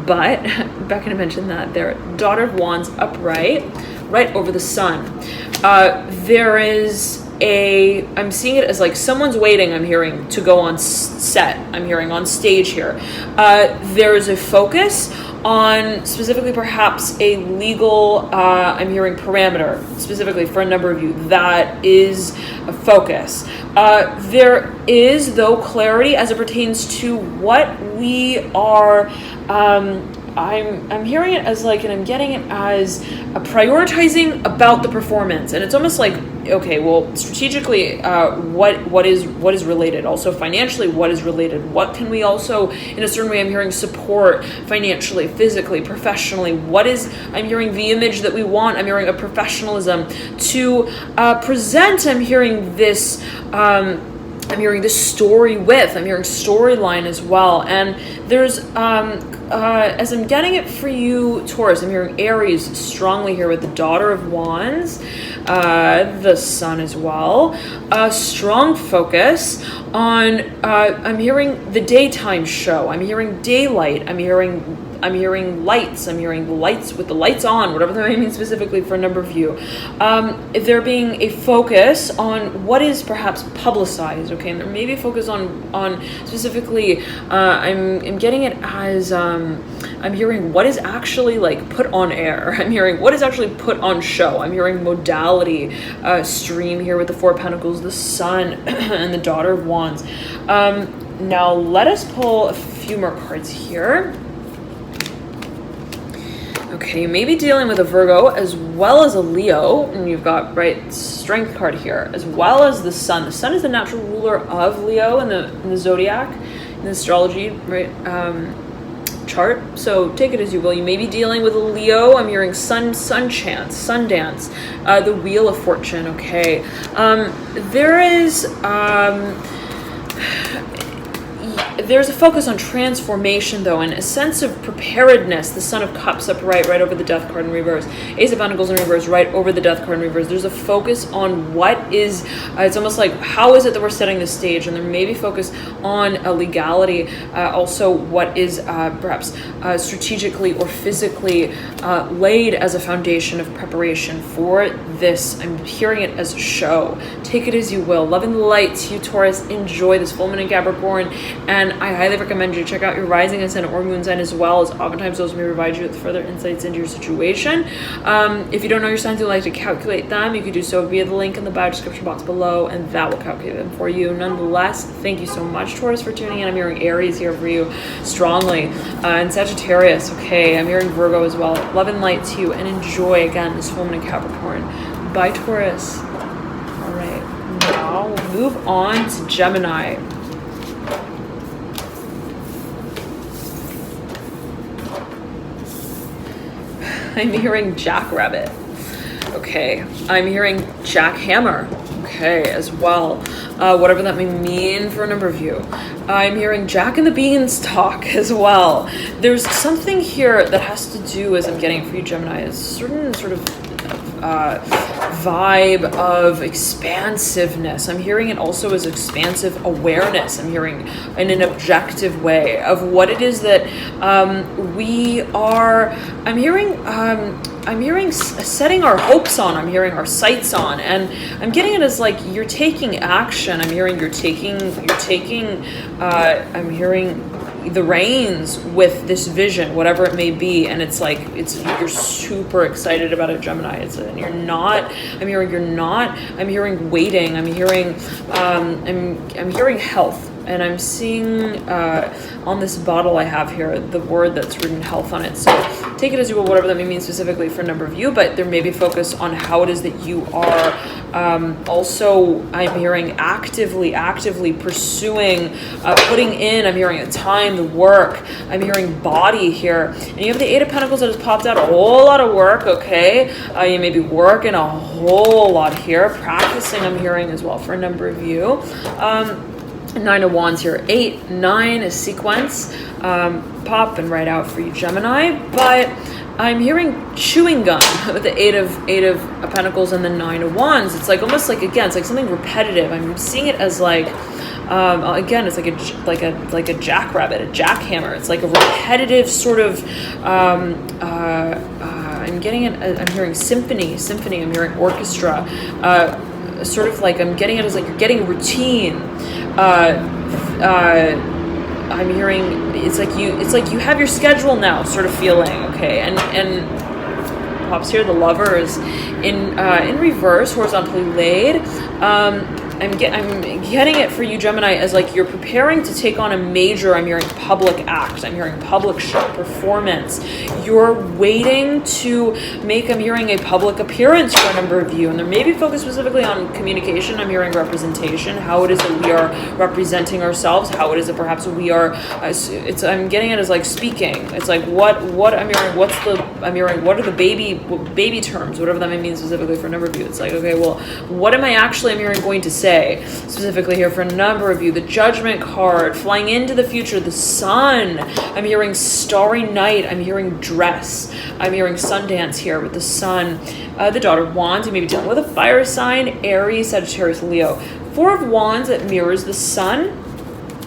But back to mention that they're Daughter of Wands upright, right over the Sun. There is I'm seeing it as like someone's waiting, I'm hearing, to go on set. I'm hearing on stage here. There is a focus on specifically perhaps a legal, I'm hearing parameter, specifically for a number of you, that is a focus. There is, though, clarity as it pertains to what we are, I'm hearing it as like, and I'm getting it as a prioritizing about the performance. And it's almost like, okay, well, strategically, what is related? Also financially, what is related? What can we also, in a certain way, I'm hearing support financially, physically, professionally? What is, I'm hearing the image that we want. I'm hearing a professionalism to present. I'm hearing this, I'm hearing this story with, I'm hearing storyline as well. And there's, as I'm getting it for you, Taurus, I'm hearing Aries strongly here with the Daughter of Wands, the Sun as well. Strong focus on, I'm hearing the daytime show. I'm hearing daylight. I'm hearing lights. I'm hearing the lights with the lights on, whatever that may mean specifically for a number of you. There being a focus on what is perhaps publicized, okay? And there may be a focus on specifically, I'm getting it as, I'm hearing what is actually like put on air. I'm hearing what is actually put on show. I'm hearing modality, stream here with the Four of Pentacles, the Sun, and the Daughter of Wands. Now let us pull a few more cards here. Okay, you may be dealing with a Virgo as well as a Leo, and you've got, right, Strength card here, as well as the Sun. The Sun is the natural ruler of Leo in the zodiac, in the astrology, right, chart. So take it as you will. You may be dealing with a Leo. I'm hearing sun chance, sun dance, the Wheel of Fortune. Okay, there's a focus on transformation, though, and a sense of preparedness. The Son of Cups upright, right over the Death card in reverse. Ace of Pentacles in reverse, right over the Death card in reverse. There's a focus on what is, it's almost like, how is it that we're setting the stage? And there may be focus on a legality, also what is perhaps strategically or physically laid as a foundation of preparation for this. I'm hearing it as a show. Take it as you will. Love and light to you, Taurus. Enjoy this full moon in Capricorn, and I highly recommend you check out your rising ascendant or moon sign as well, as oftentimes those may provide you with further insights into your situation. If you don't know your signs, you'd like to calculate them, you could do so via the link in the bio description box below, and that will calculate them for you. Nonetheless, thank you so much, Taurus, for tuning in. I'm hearing Aries here for you strongly, and Sagittarius. Okay, I'm hearing Virgo as well. Love and light to you, and enjoy again this full moon in Capricorn. Bye, Taurus. All right, now we'll move on to Gemini. I'm hearing Jackrabbit. Okay, I'm hearing Jackhammer. okay, as well. Whatever that may mean for a number of you. I'm hearing Jack and the Beanstalk as well. There's something here that has to do, as I'm getting for you, Gemini, is certain sort of vibe of expansiveness. I'm hearing it also as expansive awareness. I'm hearing in an objective way of what it is that we are. I'm hearing setting our hopes on. I'm hearing our sights on, and I'm getting it as like you're taking action. I'm hearing you're taking. I'm hearing the reins with this vision, whatever it may be, and it's like you're super excited about it, Gemini. And you're not. I'm hearing you're not. I'm hearing waiting. I'm hearing. I'm hearing health. And I'm seeing on this bottle I have here the word that's written health on it. So take it as you will, whatever that may mean specifically for a number of you, but there may be focus on how it is that you are also, I'm hearing actively pursuing, putting in, I'm hearing the time, the work, I'm hearing body here. And you have the Eight of Pentacles that has popped out, a whole lot of work, okay? You may be working a whole lot here, practicing, I'm hearing as well for a number of you. Nine of Wands here, 8, 9 is sequence, pop and right out for you, Gemini. But I'm hearing chewing gum with the eight of Pentacles and the 9 of Wands. It's like almost like, again, it's like something repetitive. I'm seeing it as like, again, it's like a jackrabbit, a jackhammer. It's like a repetitive sort of. I'm getting it. I'm hearing symphony. I'm hearing orchestra. Sort of like I'm getting it as like you're getting routine. I'm hearing it's like you have your schedule now, sort of feeling, okay, and pops here the Lovers in reverse, horizontally laid. I'm getting it for you, Gemini, as like you're preparing to take on a major, I'm hearing public act, I'm hearing public show, performance. You're waiting to make, I'm hearing a public appearance for a number of you, and there may be focused specifically on communication. I'm hearing representation, how it is that we are representing ourselves, how it is that perhaps we are, I'm getting it as like speaking. It's like what I'm hearing, what are the baby terms, whatever that may mean specifically for a number of you. It's like, okay, well, what am I actually, I'm hearing, going to say specifically here for a number of you? The Judgment card, flying into the future, the sun. I'm hearing starry night. I'm hearing dress. I'm hearing Sundance here with the sun. The Daughter of Wands, you may be dealing with a fire sign, Aries, Sagittarius, Leo. Four of Wands that mirrors the sun.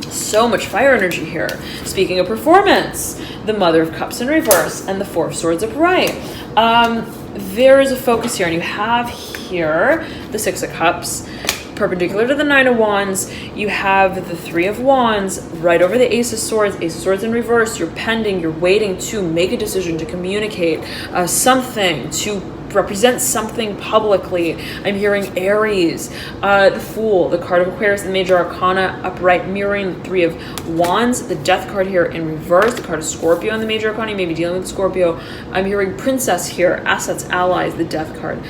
So much fire energy here. Speaking of performance, the Mother of Cups in reverse and the Four of Swords upright. There is a focus here, and you have here the Six of Cups. Perpendicular to the Nine of Wands, you have the Three of Wands right over the Ace of Swords in reverse. You're pending, you're waiting to make a decision, to communicate something, to represent something publicly. I'm hearing Aries, the Fool, the card of Aquarius, the Major Arcana upright, mirroring the Three of Wands, the Death card here in reverse, the card of Scorpio in the Major Arcana. You may be dealing with Scorpio. I'm hearing Princess here, Assets, Allies, the Death card,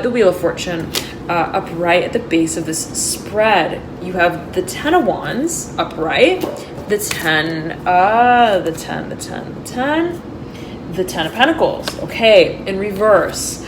the Wheel of Fortune upright at the base of this spread. You have the Ten of Wands upright, the Ten of Pentacles, okay, in reverse.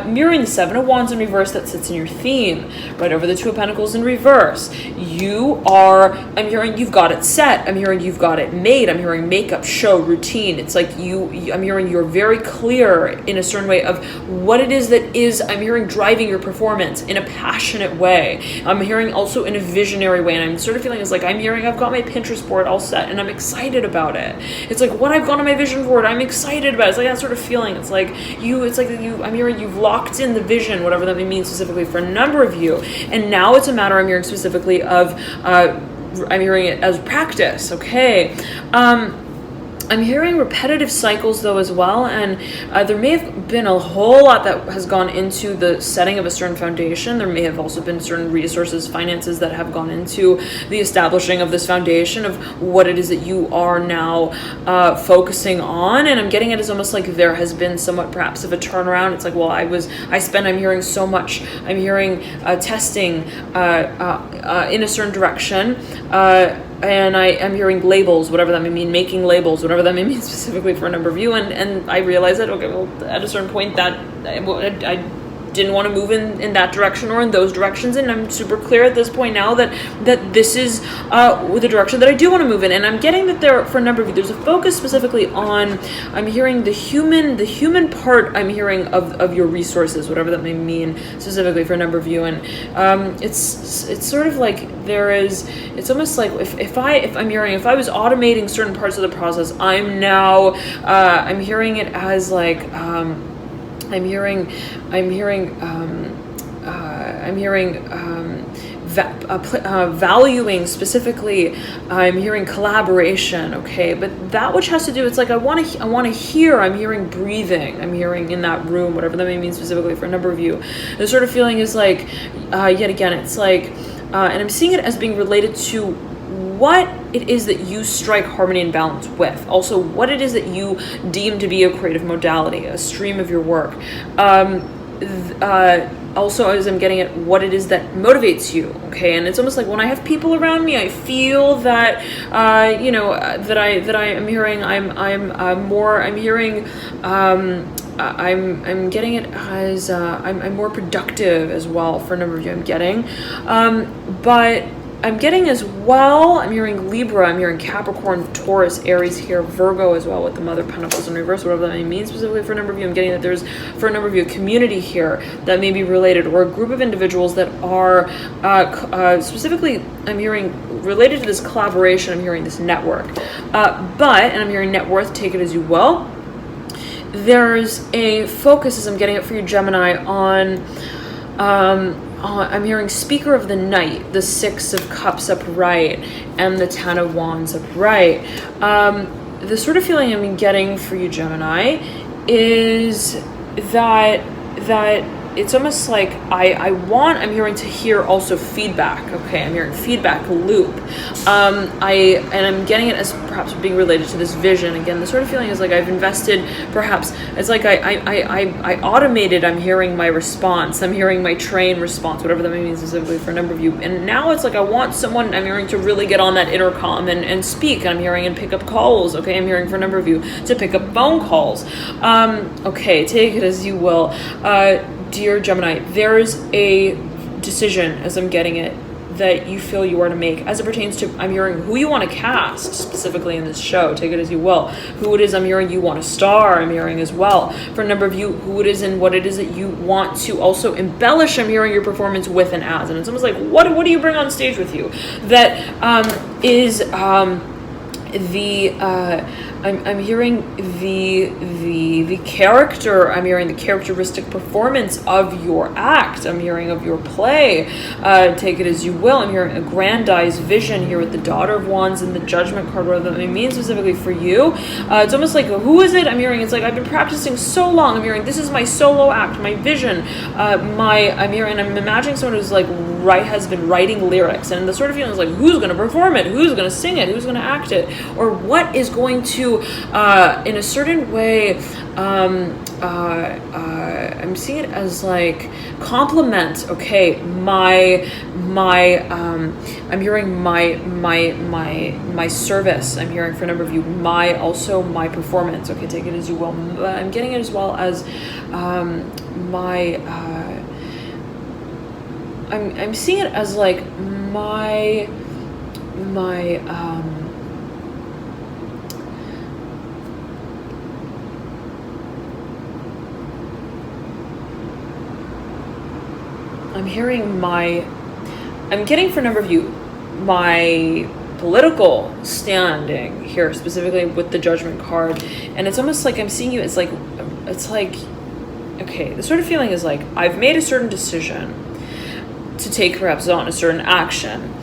Mirroring the Seven of Wands in reverse that sits in your theme, right over the Two of Pentacles in reverse. I'm hearing you've got it set. I'm hearing you've got it made. I'm hearing makeup, show, routine. It's like I'm hearing you're very clear in a certain way of what it is that is, I'm hearing driving your performance in a passionate way. I'm hearing also in a visionary way, and I'm sort of feeling it's like I'm hearing I've got my Pinterest board all set and I'm excited about it. It's like what I've got on my vision board, I'm excited about it. It's like that sort of feeling. It's like I'm hearing you've locked in the vision, whatever that may mean specifically for a number of you. And now it's a matter, I'm hearing specifically of, I'm hearing it as practice, okay? I'm hearing repetitive cycles though as well, and there may have been a whole lot that has gone into the setting of a certain foundation. There may have also been certain resources, finances that have gone into the establishing of this foundation of what it is that you are now focusing on. And I'm getting it as almost like there has been somewhat perhaps of a turnaround. It's like, well, I'm hearing so much. I'm hearing testing in a certain direction. And I am hearing labels, whatever that may mean, making labels, whatever that may mean specifically for a number of you. And I realize that, okay, well, at a certain point that didn't want to move in that direction or in those directions, and I'm super clear at this point now that this is the direction that I do want to move in. And I'm getting that there, for a number of you, there's a focus specifically on, I'm hearing the human part, I'm hearing of your resources, whatever that may mean specifically for a number of you. And it's sort of like it's almost like if I was automating certain parts of the process, I'm now I'm hearing it as like I'm hearing valuing specifically. I'm hearing collaboration, okay, but that which has to do, it's like I want to hear. I'm hearing breathing. I'm hearing in that room, whatever that may mean specifically for a number of you. The sort of feeling is like, yet again, it's like, and I'm seeing it as being related to what it is that you strike harmony and balance with. Also, what it is that you deem to be a creative modality, a stream of your work. Also, as I'm getting at what it is that motivates you, okay? And it's almost like when I have people around me, I feel that, that I am hearing, I'm getting it as, I'm more productive as well for a number of you, I'm getting. But I'm getting as well, I'm hearing Libra, I'm hearing Capricorn, Taurus, Aries here, Virgo as well with the Mother of Pentacles in reverse, whatever that means specifically for a number of you. I'm getting that there's, for a number of you, a community here that may be related, or a group of individuals that are specifically, I'm hearing related to this collaboration, I'm hearing this network. And I'm hearing net worth, take it as you will. There's a focus, as I'm getting it for you, Gemini, on I'm hearing Speaker of the Night, the Six of Cups upright, and the Ten of Wands upright. The sort of feeling I'm getting for you, Gemini, is that it's almost like I'm hearing to hear also feedback. Okay, I'm hearing feedback loop. I'm getting it as perhaps being related to this vision. Again, the sort of feeling is like I've invested, perhaps it's like I automated, I'm hearing my response, I'm hearing my train response, whatever that means specifically for a number of you. And now it's like I want someone, I'm hearing, to really get on that intercom and speak. I'm hearing and pick up calls. Okay, I'm hearing for a number of you to pick up phone calls. Okay, take it as you will. Dear Gemini, there's a decision, as I'm getting it, that you feel you are to make as it pertains to, I'm hearing, who you want to cast specifically in this show, take it as you will. Who it is I'm hearing you want to star, I'm hearing as well. For a number of you, who it is and what it is that you want to also embellish, I'm hearing your performance with and as. And it's almost like, what do you bring on stage with you? That is I'm hearing the character, I'm hearing the characteristic performance of your act, I'm hearing of your play, take it as you will. I'm hearing a grandized vision here with the Daughter of Wands and the Judgment card, what that means specifically for you. It's almost like, who is it? I'm hearing it's like, I've been practicing so long, I'm hearing this is my solo act, my vision, I'm imagining someone who's like, has been writing lyrics, and the sort of feeling is like, who's going to perform it, who's going to sing it, who's going to act it, or what is going to in a certain way, I'm seeing it as like compliment. Okay, I'm hearing my service. I'm hearing for a number of you, my performance. Okay, take it as you will. I'm getting it as well as I'm seeing it as like I'm getting for a number of you, my political standing here, specifically with the Judgment card. And it's almost like I'm seeing you, it's like, okay, the sort of feeling is like, I've made a certain decision to take perhaps on a certain action.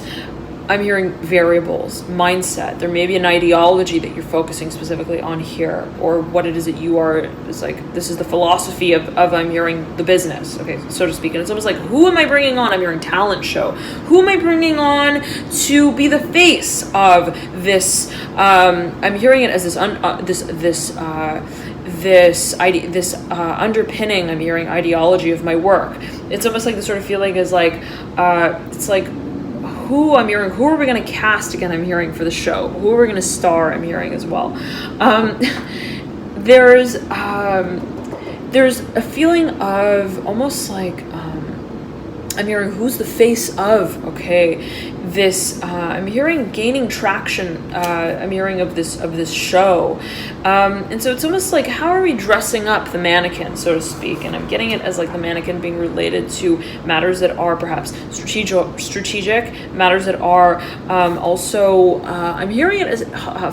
I'm hearing variables, mindset. There may be an ideology that you're focusing specifically on here, or what it is that you are. It's like, this is the philosophy of I'm hearing the business, okay, so to speak. And it's almost like, who am I bringing on? I'm hearing talent show. Who am I bringing on to be the face of this? I'm hearing it as this underpinning. I'm hearing ideology of my work. It's almost like the sort of feeling is like, it's like, who I'm hearing, who are we going to cast again? I'm hearing for the show. Who are we going to star? I'm hearing as well. There's there's a feeling of almost like, I'm hearing who's the face of, okay, this, I'm hearing gaining traction, I'm hearing of this show, and so it's almost like, how are we dressing up the mannequin, so to speak, and I'm getting it as like the mannequin being related to matters that are perhaps strategic, matters that are also, I'm hearing it as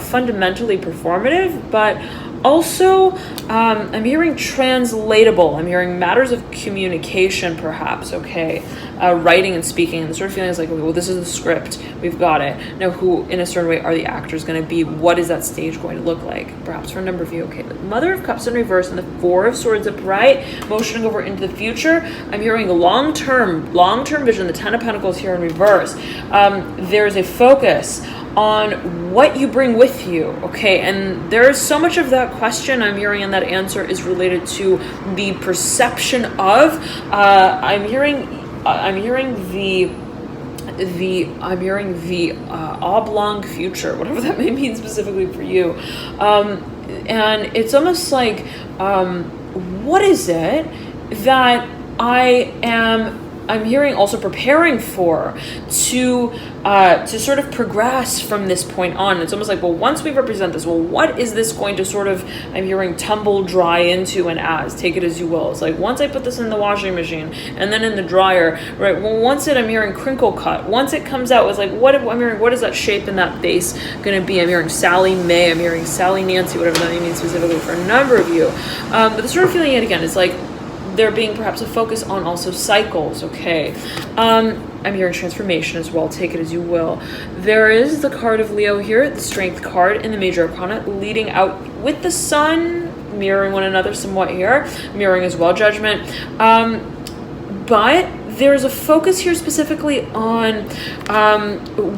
fundamentally performative, but also, I'm hearing translatable. I'm hearing matters of communication, perhaps, okay? Writing and speaking. And the sort of feeling is like, okay, well, this is the script. We've got it. Now, who, in a certain way, are the actors going to be? What is that stage going to look like? Perhaps for a number of you, okay? The Mother of Cups in reverse and the Four of Swords upright, motioning over into the future. I'm hearing long-term vision. The Ten of Pentacles here in reverse. There's a focus on what you bring with you, okay? And there's so much of that question I'm hearing, and that answer is related to the perception of, I'm hearing the oblong future, whatever that may mean specifically for you. And it's almost like, what is it that I'm hearing also preparing for to sort of progress from this point on. It's almost like, well, once we represent this, well, what is this going to sort of, I'm hearing tumble dry into and as, take it as you will. It's like, once I put this in the washing machine and then in the dryer, right? Well, once I'm hearing crinkle cut. Once it comes out, it's like, I'm hearing, what is that shape and that base going to be? I'm hearing Sally Mae, I'm hearing Sally Nancy, whatever that means specifically for a number of you. But the sort of feeling, yet again, is like, there being perhaps a focus on also cycles, okay? I'm hearing transformation as well, take it as you will. There is the card of Leo here, the Strength card in the Major Arcana, leading out with the Sun, mirroring one another somewhat here, mirroring as well Judgment. But there's a focus here specifically on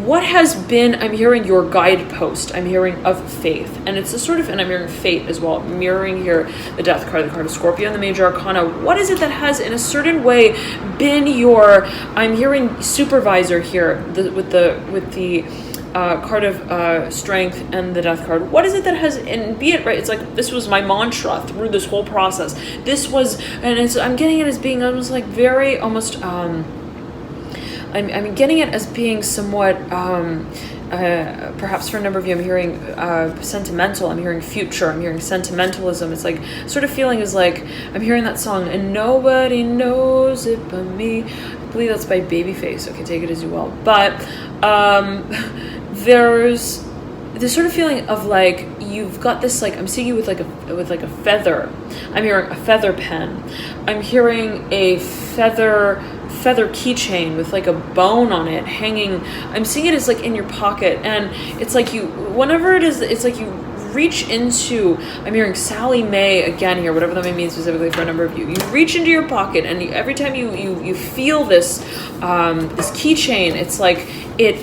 what has been, I'm hearing your guidepost, I'm hearing of faith. And it's a sort of, and I'm hearing fate as well, mirroring here the Death card, the card of Scorpio and the Major Arcana. What is it that has in a certain way been your, I'm hearing supervisor here with the card of Strength and the Death card. What is it that has, and be it right, it's like, this was my mantra through this whole process. This was, and it's, I'm getting it as being almost like very, almost, I'm getting it as being somewhat, perhaps for a number of you, I'm hearing sentimental, I'm hearing future, I'm hearing sentimentalism. It's like, sort of feeling is like, I'm hearing that song, and nobody knows it but me. I believe that's by Babyface. Okay, take it as you will. But there's this sort of feeling of like, you've got this, like, I'm seeing you with like a feather. I'm hearing a feather pen. I'm hearing a feather keychain with like a bone on it hanging. I'm seeing it as like in your pocket, and it's like you, whenever it is, it's like you reach into, I'm hearing Sally Mae again here, whatever that may mean specifically for a number of you. You reach into your pocket, and every time you feel this this keychain, it's like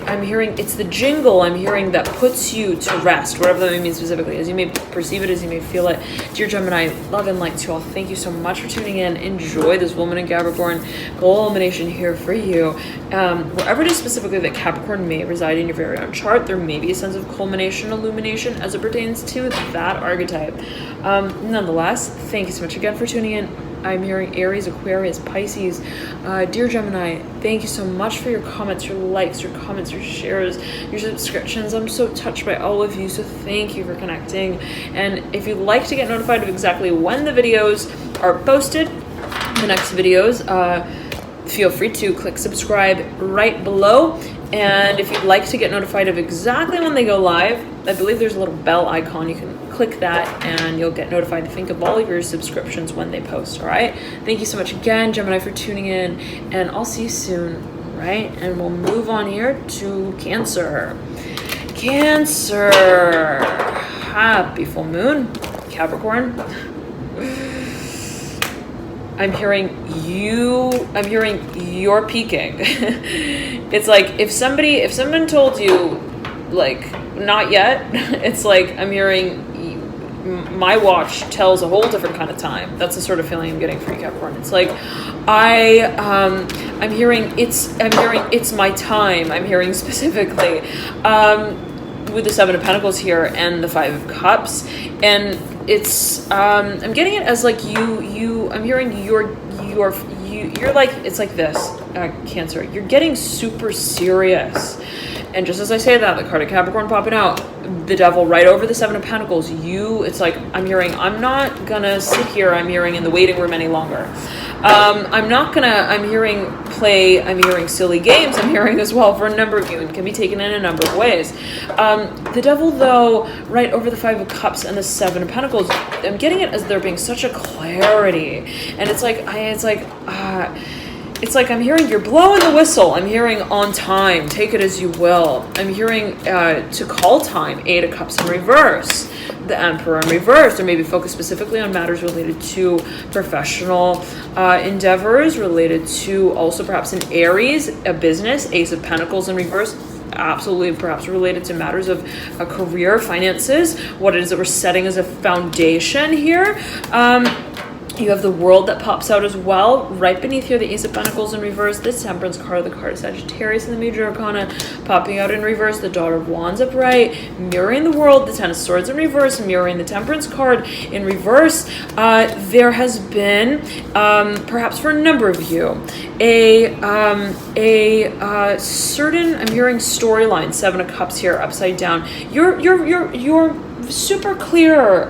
I'm hearing, it's the jingle I'm hearing that puts you to rest, whatever that may mean specifically, as you may perceive it, as you may feel it. Dear Gemini, love and light to you all. Thank you so much for tuning in. Enjoy this Woman in Capricorn goal illumination here for you. Wherever it is specifically that Capricorn may reside in your very own chart, there may be a sense of culmination, illumination as it pertains to that archetype. Nonetheless, thank you so much again for tuning in. I'm hearing Aries, Aquarius, Pisces. Dear Gemini, thank you so much for your comments, your likes, your comments, your shares, your subscriptions. I'm so touched by all of you, so thank you for connecting. And if you'd like to get notified of exactly when the videos are posted, the next videos, feel free to click subscribe right below. And if you'd like to get notified of exactly when they go live, I believe there's a little bell icon. You can click that and you'll get notified, I think, of all of your subscriptions when they post. All right. Thank you so much again, Gemini, for tuning in, and I'll see you soon. All right. And we'll move on here to Cancer. Cancer. Happy full moon, Capricorn. I'm hearing you're peaking. It's like, if someone told you, like, not yet, it's like, I'm hearing my watch tells a whole different kind of time. That's the sort of feeling I'm getting for you, Capricorn. It's like, I'm hearing it's my time. I'm hearing specifically, with the Seven of Pentacles here and the Five of Cups. And I'm getting it as like I'm hearing you're like, it's like this, Cancer, you're getting super serious. And just as I say that, the card of Capricorn popping out, the devil right over the Seven of Pentacles, it's like, I'm hearing, I'm not gonna sit here, I'm hearing, in the waiting room any longer. I'm hearing silly games, I'm hearing as well for a number of you, and can be taken in a number of ways. The devil, though, right over the Five of Cups and the Seven of Pentacles, I'm getting it as there being such a clarity. And it's like I'm hearing you're blowing the whistle. I'm hearing on time, take it as you will. I'm hearing to call time, Eight of Cups in reverse, the Emperor in reverse, or maybe focus specifically on matters related to professional endeavors, related to also perhaps an Aries, a business, Ace of Pentacles in reverse, absolutely perhaps related to matters of a career, finances, what it is that we're setting as a foundation here. You have the World that pops out as well. Right beneath here, the Ace of Pentacles in reverse, the Temperance card, the card of Sagittarius in the Major Arcana popping out in reverse, the Daughter of Wands upright, mirroring the World, the Ten of Swords in reverse, mirroring the Temperance card in reverse. There has been, perhaps for a number of you, a certain, I'm hearing storyline, Seven of Cups here, upside down. You're super clear,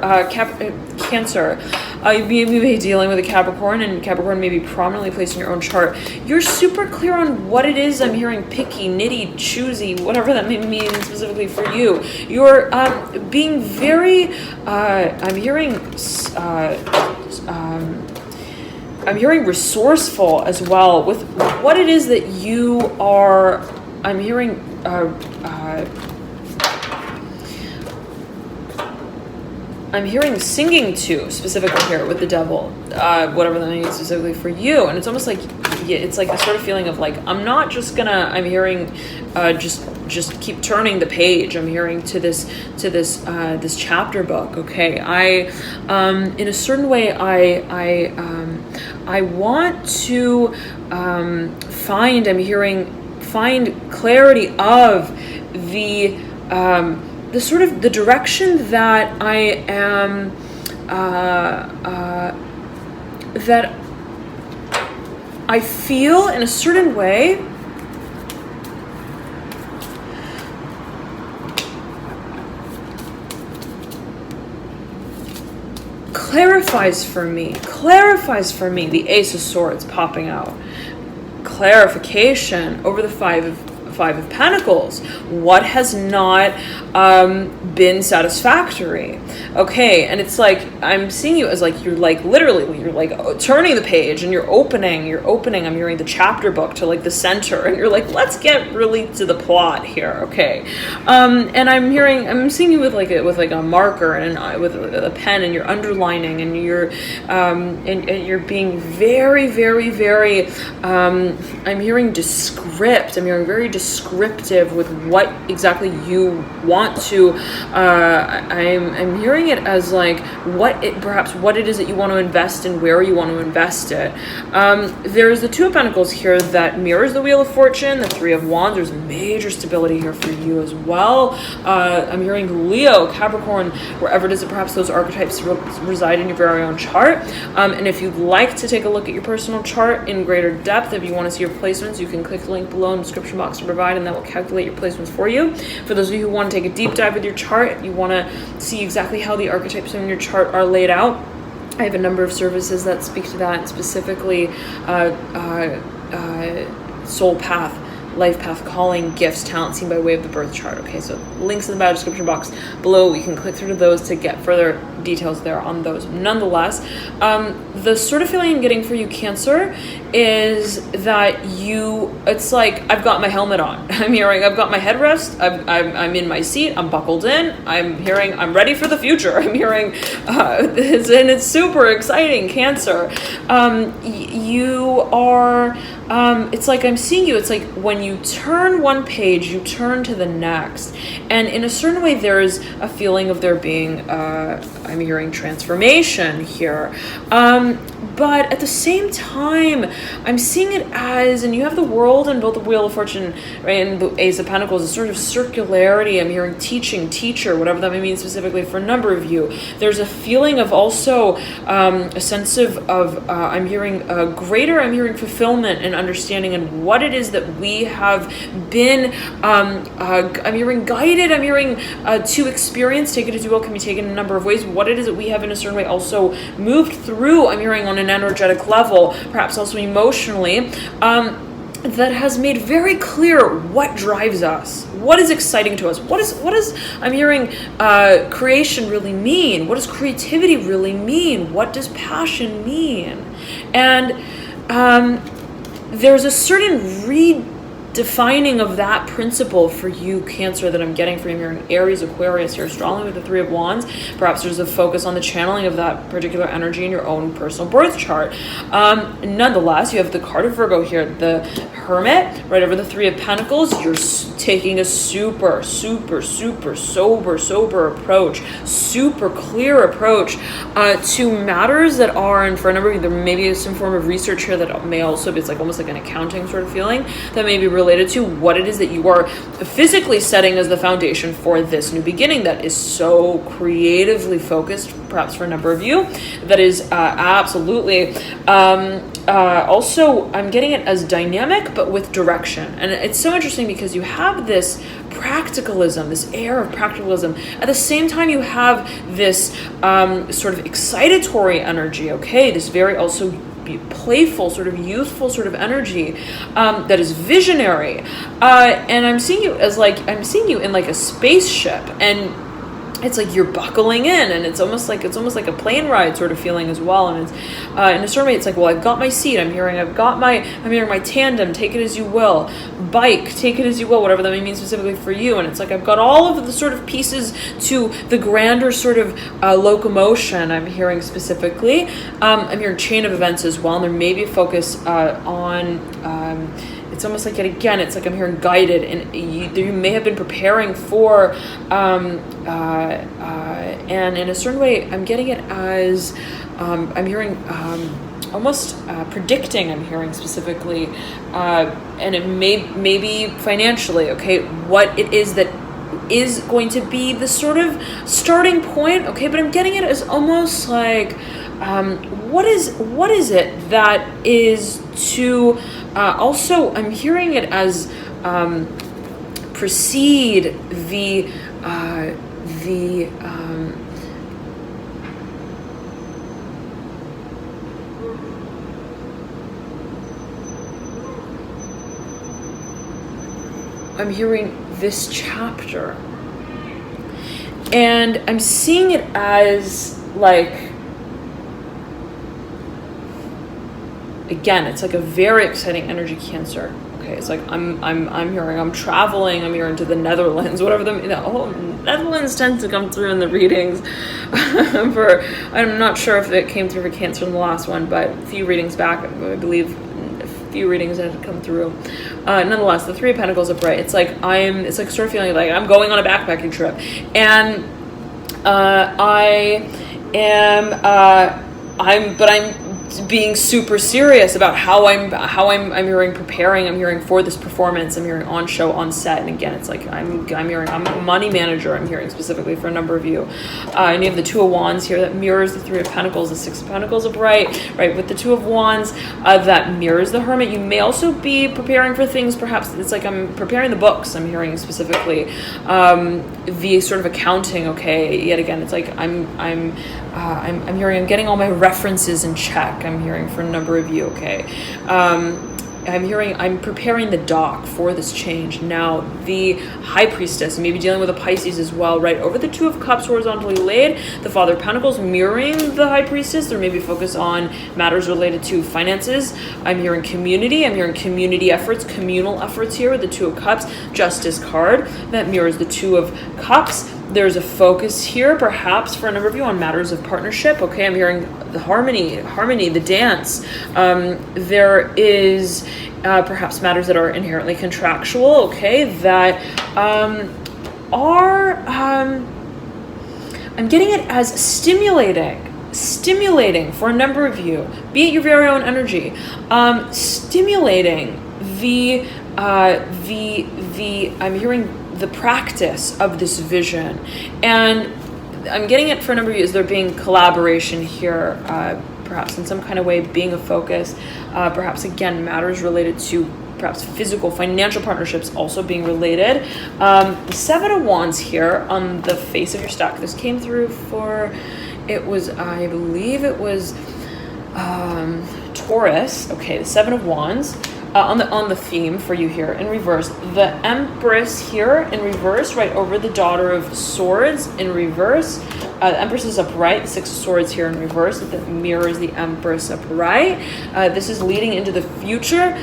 Cancer. You may be dealing with a Capricorn, and Capricorn may be prominently placed in your own chart. You're super clear on what it is. I'm hearing picky, nitty, choosy, whatever that may mean specifically for you. You're being very, I'm hearing resourceful as well with what it is that you are. I'm hearing singing to specifically here with the devil, whatever that means specifically for you. And it's almost like, it's like a sort of feeling of like, I'm not just gonna, I'm hearing just keep turning the page. I'm hearing to this chapter book. Okay. In a certain way, I want to find clarity of the sort of the direction that I am, that I feel in a certain way clarifies for me the Ace of Swords popping out. Clarification over the Five of Pentacles. What has not been satisfactory? Okay, and it's like I'm seeing you as like you're like literally you're like turning the page and you're opening. I'm hearing the chapter book to like the center, and you're like, let's get really to the plot here. Okay, and I'm seeing you with a marker and with a pen, and you're underlining, and you're you're being very, very, very. I'm hearing descript. I'm hearing very descriptive with what exactly you want to. I'm hearing it as like what it is that you want to invest in, where you want to invest it. There's the Two of Pentacles here that mirrors the Wheel of Fortune, the Three of Wands. There's major stability here for you as well. I'm hearing Leo, Capricorn, wherever it is that perhaps those archetypes reside in your very own chart. And if you'd like to take a look at your personal chart in greater depth, if you want to see your placements, you can click the link below in the description box to provide, and that will calculate your placements for you. For those of you who want to take a deep dive with your chart, you want to see exactly how the archetypes in your chart are laid out, I have a number of services that speak to that, specifically soul path, life path, calling, gifts, talent seen by way of the birth chart. Okay, so links in the bio description box below. You can click through to those to get further details there on those. Nonetheless, the sort of feeling I'm getting for you, Cancer, is that it's like I've got my helmet on. I'm hearing I've got my headrest. I'm in my seat. I'm buckled in. I'm hearing I'm ready for the future. I'm hearing this, and it's super exciting, Cancer. You are it's like I'm seeing you, it's like when you turn one page, you turn to the next. And in a certain way, there's a feeling of there being, I'm hearing transformation here. But at the same time, I'm seeing it as, and you have the world and both the Wheel of Fortune, right, and the Ace of Pentacles, a sort of circularity. I'm hearing teaching, teacher, whatever that may mean specifically for a number of you. There's a feeling of also a sense of I'm hearing greater, I'm hearing fulfillment and understanding and what it is that we have been, I'm hearing guided, I'm hearing to experience, take it as you will, can be taken in a number of ways, what it is that we have in a certain way also moved through, I'm hearing on an energetic level, perhaps also emotionally, that has made very clear what drives us, what is exciting to us, what is I'm hearing creation really mean, what does creativity really mean, what does passion mean, and there's a certain redefining of that principle for you, Cancer, that I'm getting from here in Aries, Aquarius here, strongly with the Three of Wands. Perhaps there's a focus on the channeling of that particular energy in your own personal birth chart. Nonetheless, you have the card of Virgo here, the Hermit, right over the Three of Pentacles. You're taking a super sober approach, super clear approach to matters that are, and for a number of you, there may be some form of research here that may also be, it's like almost like an accounting sort of feeling that may be related to what it is that you are physically setting as the foundation for this new beginning that is so creatively focused, perhaps for a number of you, that is absolutely also, I'm getting it as dynamic but with direction. And it's so interesting because you have this practicalism, this air of practicalism. At the same time, you have this sort of excitatory energy, okay, this very also playful, sort of youthful sort of energy that is visionary. And I'm seeing you as like, I'm seeing you in like a spaceship, and it's like you're buckling in, and it's almost like a plane ride sort of feeling as well. And it's in a certain way, it's like, well, I've got my seat, I'm hearing my tandem, take it as you will, bike, take it as you will, whatever that may mean specifically for you. And it's like I've got all of the sort of pieces to the grander sort of locomotion. I'm hearing specifically, I'm hearing chain of events as well, and there may be a focus on it's almost like, yet again, it's like I'm hearing guided, and you may have been preparing for, and in a certain way, I'm getting it as, I'm hearing almost predicting, I'm hearing specifically, and it may be financially, okay, what it is that is going to be the sort of starting point, okay, but I'm getting it as almost like, what is it that is to, also, I'm hearing it as precede the I'm hearing this chapter, and I'm seeing it as like, again, it's like a very exciting energy, Cancer. Okay, it's like I'm hearing, I'm traveling, I'm hearing to the Netherlands, whatever Netherlands tends to come through in the readings. I'm not sure if it came through for Cancer in the last one, but a few readings back, I believe a few readings that had come through. Nonetheless, the Three of Pentacles upright. It's like it's like sort of feeling like I'm going on a backpacking trip, and I'm being super serious about how I'm hearing preparing, I'm hearing for this performance, I'm hearing on show, on set, and again, it's like I'm hearing I'm a money manager, I'm hearing specifically for a number of you. And you have the Two of Wands here that mirrors the Three of Pentacles, the Six of Pentacles upright, right, with the Two of Wands that mirrors the Hermit. You may also be preparing for things, perhaps it's like I'm preparing the books, I'm hearing specifically the sort of accounting, okay, yet again, it's like I'm hearing I'm getting all my references in check, I'm hearing for a number of you, okay. I'm hearing I'm preparing the dock for this change. Now, the High Priestess, maybe dealing with a Pisces as well, right? Over the Two of Cups horizontally laid, the Father of Pentacles mirroring the High Priestess. There may be focus on matters related to finances. I'm hearing community. I'm hearing community efforts, communal efforts here with the Two of Cups. Justice card that mirrors the Two of Cups. There's a focus here, perhaps for a number of you, on matters of partnership. Okay, I'm hearing the harmony, the dance. There is perhaps matters that are inherently contractual, okay, that are, I'm getting it as stimulating for a number of you, be it your very own energy, stimulating the I'm hearing the practice of this vision. And I'm getting it for a number of you as there being collaboration here, perhaps in some kind of way being a focus, perhaps again matters related to perhaps physical, financial partnerships also being related. The Seven of Wands here on the face of your stack. This came through for, it was, I believe it was Taurus. Okay, the Seven of Wands. On the theme for you here in reverse, the Empress here in reverse, right over the Daughter of Swords in reverse. The Empress is upright, the Six of Swords here in reverse that mirrors the Empress upright. This is leading into the future.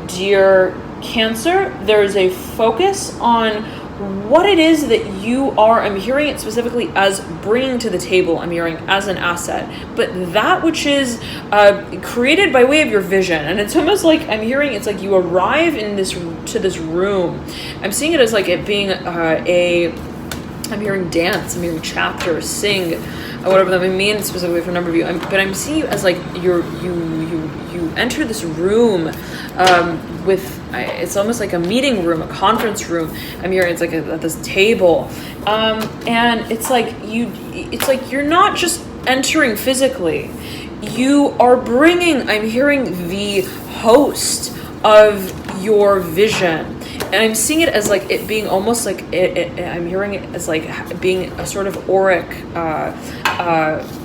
Dear Cancer, there's a focus on what it is that you are, I'm hearing it specifically as bringing to the table, I'm hearing as an asset, but that which is created by way of your vision. And it's almost like I'm hearing it's like you arrive in this room. I'm seeing it as like it being I'm hearing dance, I'm hearing chapter, sing, whatever that may mean specifically for a number of you. But I'm seeing you as like you enter this room with, it's almost like a meeting room, a conference room. I'm hearing it's like at this table, and it's like you're not just entering physically, you are bringing, I'm hearing the host of your vision. And I'm seeing it as like it being almost like I'm hearing it as like being a sort of auric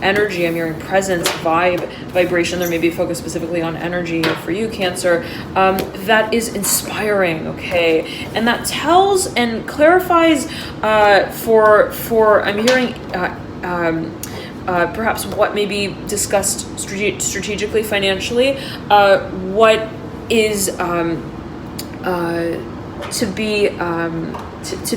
energy. I'm hearing presence, vibration. There may be a focus specifically on energy for you, Cancer, that is inspiring, okay? And that tells and clarifies for I'm hearing perhaps what may be discussed strategically, financially, what is to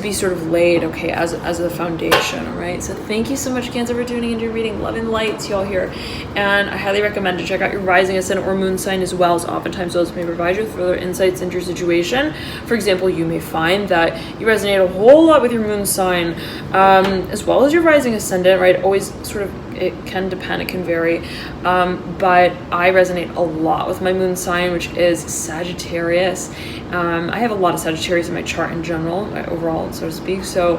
be sort of laid, okay, as the foundation. All right, so thank you so much, Cancer, for tuning into your reading. Love and light to y'all here, and I highly recommend to check out your rising, ascendant, or moon sign, as well as oftentimes those may provide you with further insights into your situation. For example, you may find that you resonate a whole lot with your moon sign, as well as your rising, ascendant, right? Always sort of, it can depend, it can vary, but I resonate a lot with my moon sign, which is Sagittarius. I have a lot of Sagittarius in my chart in general, overall, so to speak. So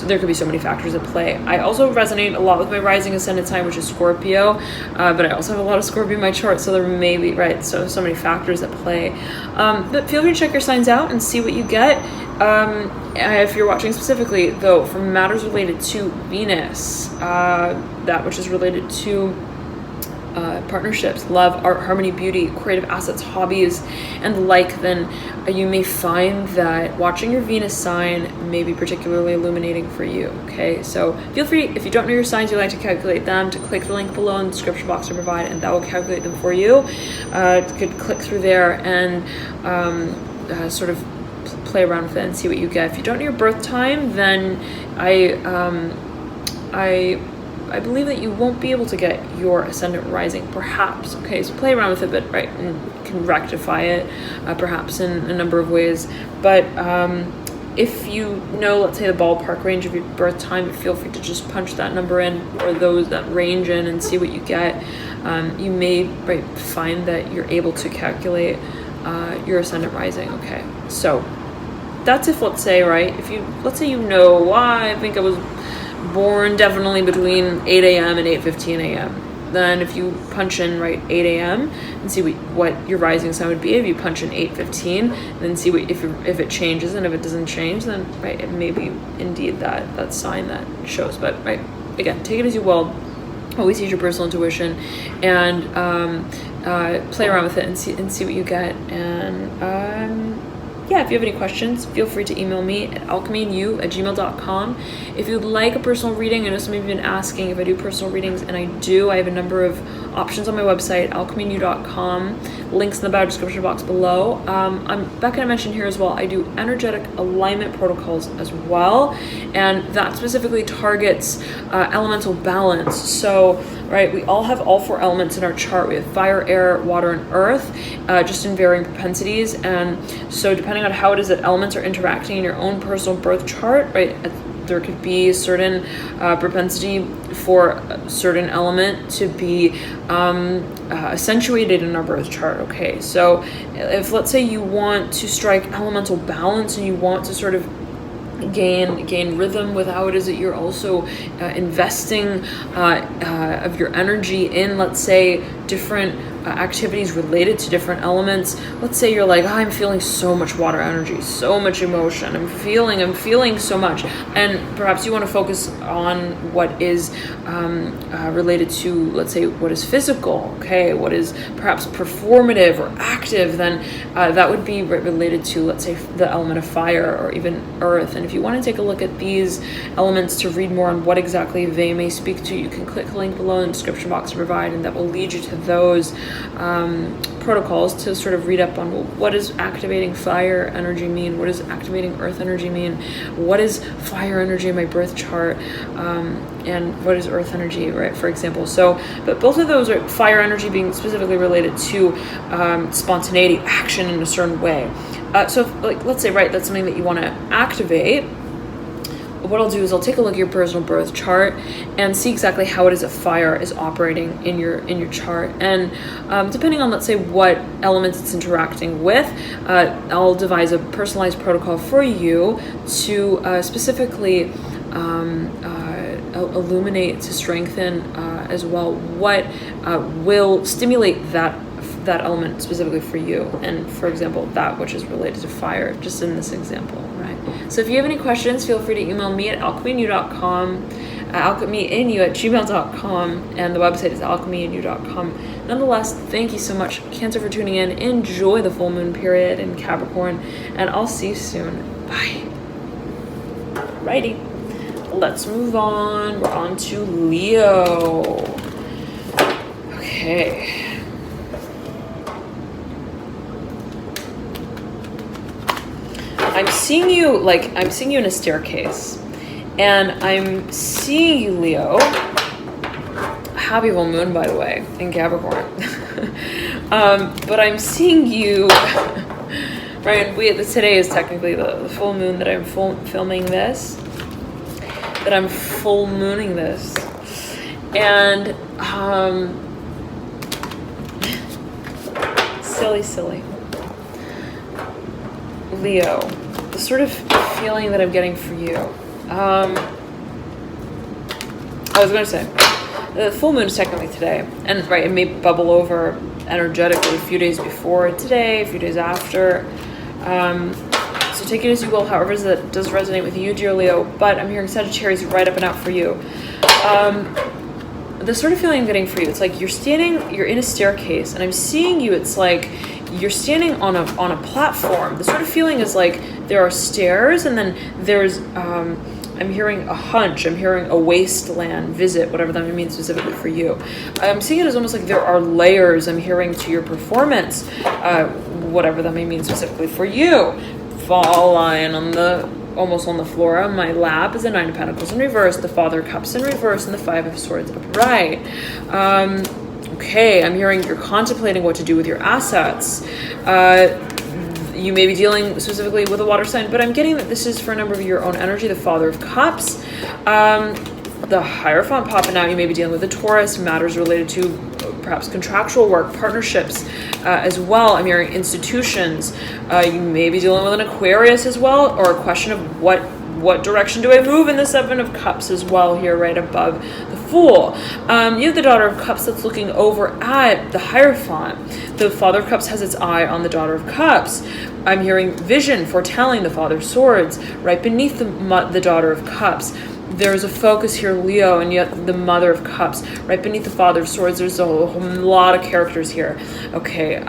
there could be so many factors at play. I also resonate a lot with my rising ascendant sign, which is Scorpio, but I also have a lot of Scorpio in my chart, so there may be, right, so many factors at play. But feel free to check your signs out and see what you get. If you're watching specifically, though, for matters related to Venus, that which is related to partnerships, love, art, harmony, beauty, creative assets, hobbies, and the like, then you may find that watching your Venus sign may be particularly illuminating for you, okay? So feel free, if you don't know your signs, you'd like to calculate them, to click the link below in the description box to provide, and that will calculate them for you. You could click through there and sort of play around with it and see what you get. If you don't know your birth time, then I believe that you won't be able to get your ascendant rising, perhaps. Okay, so play around with it, but right, and can rectify it, perhaps in a number of ways. But if you know, let's say, the ballpark range of your birth time, feel free to just punch that number in, or that range in, and see what you get. You may find that you're able to calculate your ascendant rising. Okay, so that's if, let's say, right, let's say you know, I think I was born definitely between 8 a.m. and 8:15 a.m. Then if you punch in, right, 8 a.m. and see what your rising sign would be. If you punch in 8:15, then see if it changes, and if it doesn't change, then right, it may be indeed that sign that shows. But right, again, take it as you will. Always use your personal intuition, and play around with it and see what you get. And yeah, if you have any questions, feel free to email me at alchemyandyou@gmail.com. If you'd like a personal reading, I know some of you have been asking if I do personal readings, and I do. I have a number of options on my website, alchemynew.com. Links in the bio description box below. I'm back going to mention here as well, I do energetic alignment protocols as well, and that specifically targets elemental balance. So, right, we all have all 4 elements in our chart. We have fire, air, water, and earth, just in varying propensities. And so depending on how it is that elements are interacting in your own personal birth chart, right, there could be a certain propensity for a certain element to be accentuated in our birth chart. Okay, so if, let's say, you want to strike elemental balance and you want to sort of gain rhythm with how it is that you're also investing of your energy in, let's say, different activities related to different elements. Let's say you're like, I'm feeling so much water energy, so much emotion, I'm feeling so much, and perhaps you want to focus on what is related to, let's say, what is physical, okay, what is perhaps performative or active, then that would be related to, let's say, the element of fire or even earth. And if you want to take a look at these elements to read more on what exactly they may speak to, you can click the link below in the description box to provide, and that will lead you to those protocols to sort of read up on, well, what does activating fire energy mean? What does activating earth energy mean? What is fire energy in my birth chart? And what is earth energy, right, for example? So, but both of those are fire energy being specifically related to spontaneity, action in a certain way. So if, like, let's say, right, that's something that you want to activate. What I'll do is I'll take a look at your personal birth chart and see exactly how it is that fire is operating in your chart. And depending on, let's say, what elements it's interacting with, I'll devise a personalized protocol for you to specifically illuminate, to strengthen as well what will stimulate that element specifically for you, and, for example, that which is related to fire, just in this example, right? So if you have any questions, feel free to email me at alchemynew.com, alchemynew@gmail.com, and the website is alchemynew.com. Nonetheless, thank you so much, Cancer, for tuning in. Enjoy the full moon period in Capricorn, and I'll see you soon. Bye. Alrighty, let's move on. We're on to Leo. Okay. I'm seeing you in a staircase, and I'm seeing you, Leo. Happy full moon, by the way, in Capricorn. But I'm seeing you, right, today is technically the full moon that I'm filming this, that I'm full mooning this, and silly. Leo, the sort of feeling that I'm getting for you. I was going to say, the full moon is technically today, and right, it may bubble over energetically a few days before today, a few days after. So take it as you will, however that does resonate with you, dear Leo. But I'm hearing Sagittarius right up and out for you. The sort of feeling I'm getting for you, it's like you're in a staircase, and I'm seeing you, it's like you're standing on a platform. The sort of feeling is like there are stairs, and then there's I'm hearing a hunch, I'm hearing a wasteland visit, whatever that means specifically for you. I'm seeing it as almost like there are layers, I'm hearing, to your performance, whatever that may mean specifically for you. Fall lying almost on the floor. On my lap is the 9 of Pentacles in reverse, the Father of Cups in reverse, and the 5 of Swords upright. Okay, I'm hearing you're contemplating what to do with your assets. You may be dealing specifically with a water sign, but I'm getting that this is for a number of your own energy, the Father of Cups. The Hierophant popping out, you may be dealing with a Taurus, matters related to perhaps contractual work, partnerships as well. I'm hearing institutions. You may be dealing with an Aquarius as well, or a question of what direction do I move in the 7 of Cups as well, here right above the Fool. You have the Daughter of Cups that's looking over at the Hierophant. The Father of Cups has its eye on the Daughter of Cups. I'm hearing vision, foretelling the Father of Swords right beneath the Daughter of Cups. There's a focus here, Leo, and yet the Mother of Cups right beneath the Father of Swords. There's a lot of characters here. Okay,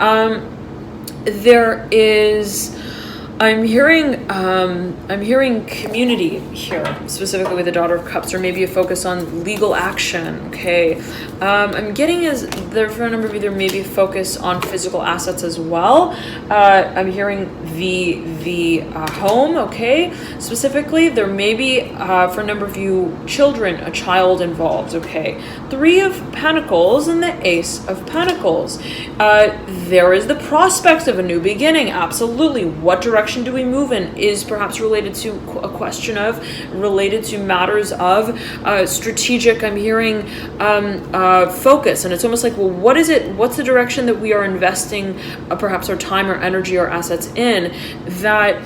there is I'm hearing community here, specifically with the Daughter of Cups, or maybe a focus on legal action. Okay, I'm getting is there for a number of you there may be a focus on physical assets as well. I'm hearing the home. Okay, specifically there may be for a number of you children, a child involved. Okay, Three of Pentacles and the Ace of Pentacles. There is the prospect of a new beginning. Absolutely. What direction do we move in is perhaps related to a question of, related to matters of strategic, I'm hearing focus. And it's almost like, well, what is it? What's the direction that we are investing perhaps our time or energy or assets in that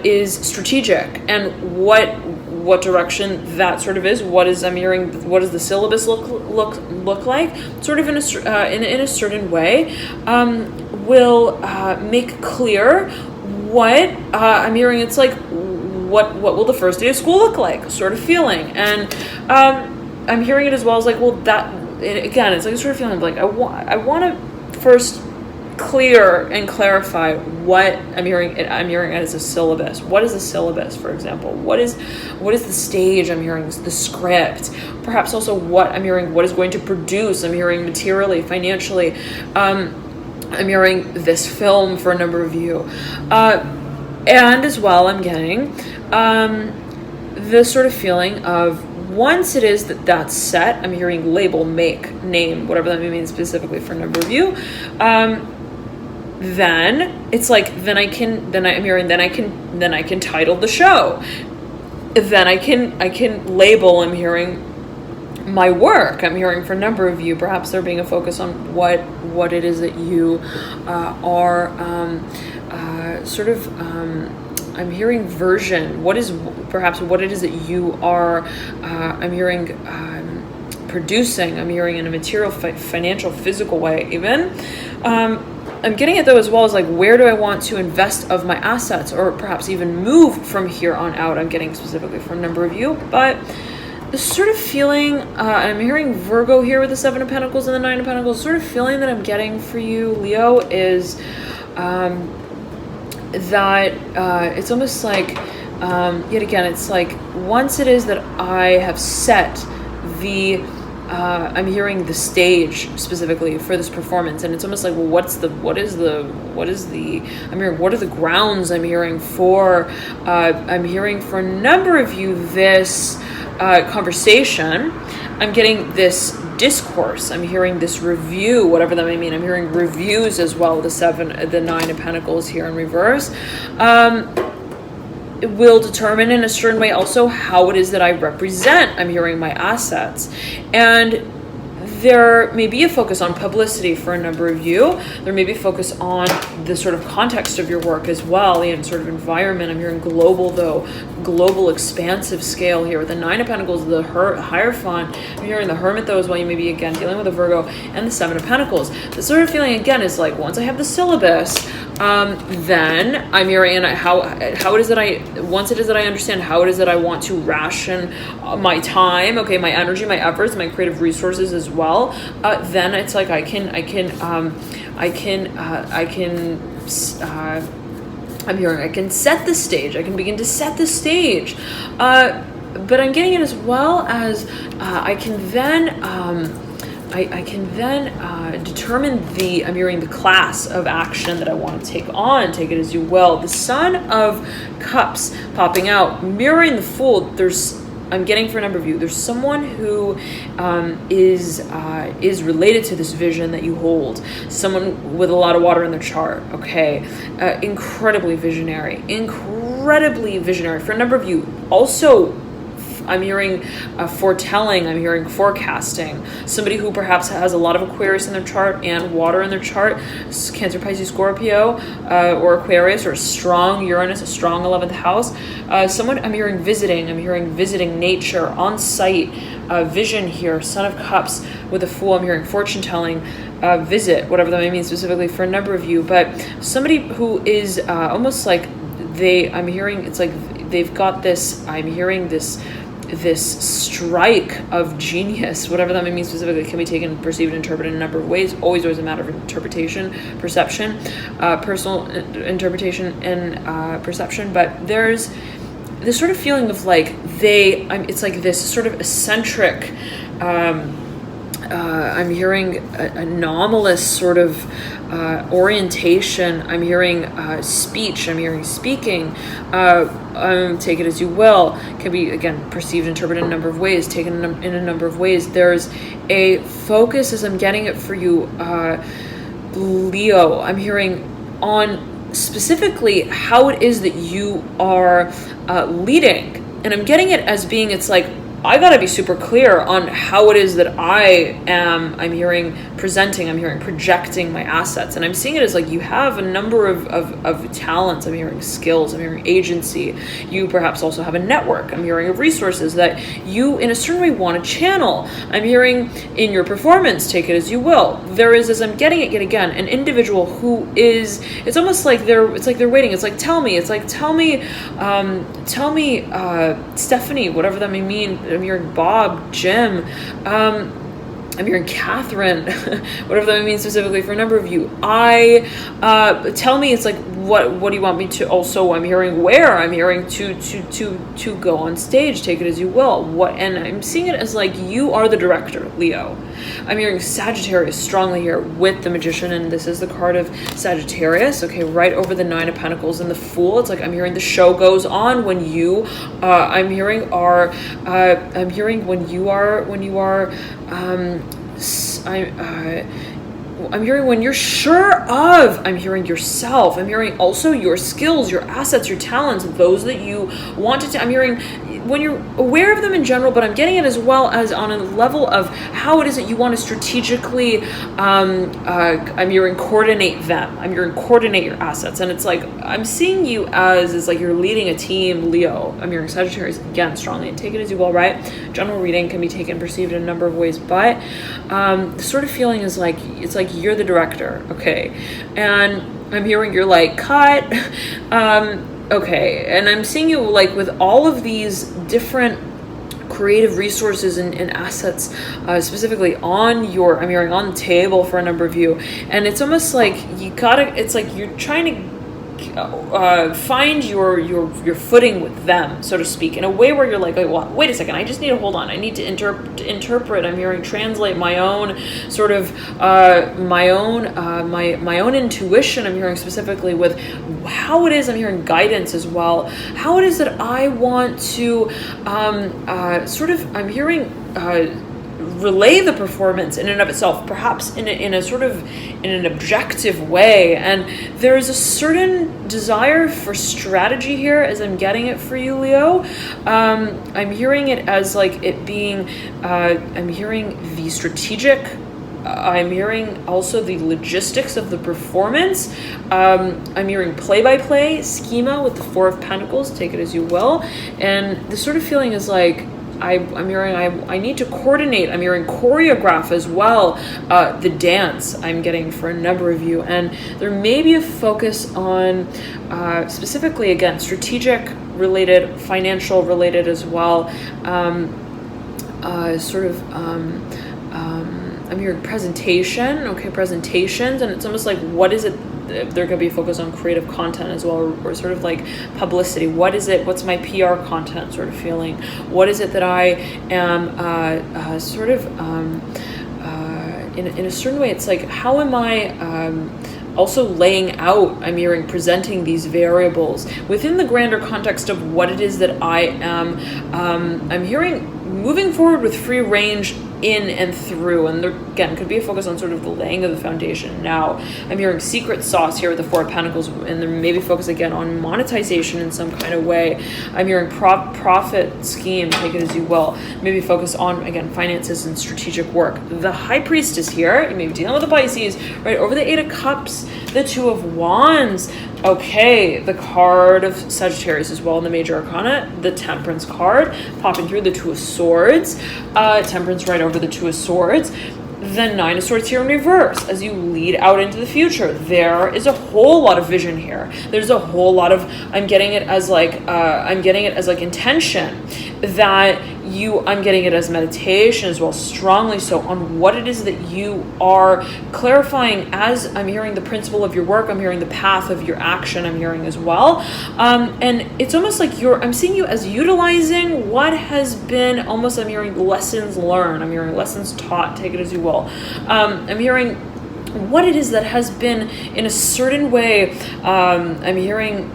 is strategic, and what direction that sort of is. What is, I'm hearing, what does the syllabus look like? Sort of in a certain way, will make clear what I'm hearing. It's like what will the first day of school look like? Sort of feeling, and I'm hearing it as well as like, well, that again, it's like a sort of feeling of like I want to first clear and clarify what I'm hearing it as a syllabus. What is the syllabus, for example? What is the stage? I'm hearing the script. Perhaps also what I'm hearing, what is going to produce. I'm hearing materially, financially. I'm hearing this film for a number of you. And as well, I'm getting this sort of feeling of once it is that's set, I'm hearing label, make, name, whatever that means specifically for a number of you. Then it's like, then I can title the show. Then I can label, I'm hearing my work. I'm hearing for a number of you, perhaps there being a focus on what it is that you are I'm hearing version. What is perhaps what it is that you are I'm hearing producing. I'm hearing in a material, financial, physical way even. I'm getting it though as well as like, where do I want to invest of my assets, or perhaps even move from here on out? I'm getting specifically for a number of you, but the sort of feeling, I'm hearing Virgo here with the Seven of Pentacles and the Nine of Pentacles, sort of feeling that I'm getting for you, Leo, is that it's almost like, yet again, it's like once it is that I have set the I'm hearing the stage specifically for this performance, and it's almost like, well, what are the grounds I'm hearing for, I'm hearing for a number of you this conversation. I'm getting this discourse. I'm hearing this review, whatever that may mean. I'm hearing reviews as well. The Nine of Pentacles here in reverse. It will determine in a certain way also how it is that I represent, I'm hearing, my assets. And there may be a focus on publicity for a number of you. There may be a focus on the sort of context of your work as well, and sort of environment. I'm hearing global expansive scale here with the Nine of Pentacles, the Hierophant. I'm hearing the Hermit though as well. You may be again dealing with a Virgo, and the Seven of Pentacles. The sort of feeling again is like, once I have the syllabus, then I'm hearing, and how it is that once it is that I understand how it is that I want to ration my time, okay, my energy, my efforts, my creative resources as well. Then it's like I'm hearing I can set the stage. I can begin to set the stage. But I'm getting it as well as I can then determine I'm hearing the class of action that I want to take on. Take it as you will. The Sun of Cups popping out, mirroring the Fool. I'm getting for a number of you, there's someone who is related to this vision that you hold. Someone with a lot of water in their chart, okay? Incredibly visionary for a number of you. Also, I'm hearing foretelling, I'm hearing forecasting. Somebody who perhaps has a lot of Aquarius in their chart and water in their chart, Cancer, Pisces, Scorpio, or Aquarius, or strong Uranus, a strong 11th house. Someone I'm hearing visiting nature, on site, vision here, Son of Cups with a Fool. I'm hearing fortune telling, visit, whatever that may mean specifically for a number of you. But somebody who is almost like I'm hearing, it's like they've got this, I'm hearing this this strike of genius, whatever that may mean specifically, can be taken, perceived, and interpreted in a number of ways. Always a matter of interpretation, perception, personal interpretation, and perception. But there's this sort of feeling of like it's like this sort of eccentric, I'm hearing anomalous sort of orientation. I'm hearing speech. I'm hearing speaking. Take it as you will. Can be, again, perceived, interpreted in a number of ways, taken in a number of ways. There's a focus, as I'm getting it for you, Leo. I'm hearing on specifically how it is that you are leading. And I'm getting it as being, it's like, I gotta be super clear on how it is that I'm hearing presenting, I'm hearing projecting my assets. And I'm seeing it as like you have a number of talents. I'm hearing skills, I'm hearing agency. You perhaps also have a network. I'm hearing of resources that you in a certain way want to channel. I'm hearing in your performance, take it as you will. There is, as I'm getting it yet again, an individual who is, it's almost like they're waiting. It's like, tell me, Stephanie, whatever that may mean. I'm hearing Bob, Jim, I'm hearing Catherine, whatever that means specifically for a number of you. Tell me, it's like, what do you want me to also, I'm hearing where, I'm hearing to go on stage, take it as you will. And I'm seeing it as like, you are the director, Leo. I'm hearing Sagittarius strongly here with the Magician, and this is the card of Sagittarius, okay, right over the Nine of Pentacles and the Fool. It's like, I'm hearing the show goes on when you, I'm hearing when you're sure of, I'm hearing yourself, I'm hearing also your skills, your assets, your talents, those that you wanted to, I'm hearing when you're aware of them in general, but I'm getting it as well as on a level of how it is that you want to strategically, I'm hearing coordinate them, I'm hearing coordinate your assets. And it's like, I'm seeing you as like you're leading a team, Leo. I'm hearing Sagittarius again strongly, and take it as you will, right? General reading can be taken, perceived in a number of ways, but the sort of feeling is like, it's like you're the director, okay? And I'm hearing you're like, cut, okay, and I'm seeing you like with all of these different creative resources and assets, specifically on your, I'm hearing on the table for a number of you, and it's almost like it's like you're trying to find your footing with them, so to speak, in a way where you're like, wait a second, I just need to hold on. I need to interpret. I'm hearing translate my own sort of my own intuition. I'm hearing specifically with how it is. I'm hearing guidance as well. How it is that I want to I'm hearing relay the performance in and of itself, perhaps in an objective way. And there is a certain desire for strategy here, as I'm getting it for you, Leo. I'm hearing it as like it being, I'm hearing the strategic, I'm hearing also the logistics of the performance. I'm hearing play-by-play schema with the Four of Pentacles, take it as you will. And the sort of feeling is like, I'm hearing I need to coordinate. I'm hearing choreograph as well. The dance I'm getting for a number of you. And there may be a focus on specifically, again, strategic related, financial related as well. I'm hearing presentation, okay, presentations. And it's almost like, what is it? There could be a focus on creative content as well, or sort of like publicity. What is it? What's my PR content sort of feeling? What is it that I am in a certain way? It's like, how am I also laying out, I'm hearing presenting these variables within the grander context of what it is that I am, I'm hearing moving forward with free range in and through. And there, again, could be a focus on sort of the laying of the foundation. Now, I'm hearing secret sauce here with the Four of Pentacles, and there may be focus again on monetization in some kind of way. I'm hearing profit scheme, take it as you will. Maybe focus on, again, finances and strategic work. The High Priestess here, you may be dealing with the Pisces, right over the Eight of Cups, the Two of Wands. Okay, the card of Sagittarius as well in the Major Arcana, the Temperance card, popping through the Two of Swords, Temperance right over the Two of Swords, the Nine of Swords here in reverse. As you lead out into the future, there is a whole lot of vision here. There's a whole lot of, I'm getting it as like intention that I'm getting it as meditation as well, strongly so, on what it is that you are clarifying, as I'm hearing the principle of your work, I'm hearing the path of your action, I'm hearing as well. And it's almost like I'm seeing you as utilizing what has been almost, I'm hearing lessons learned, I'm hearing lessons taught, take it as you will. I'm hearing what it is that has been in a certain way. I'm hearing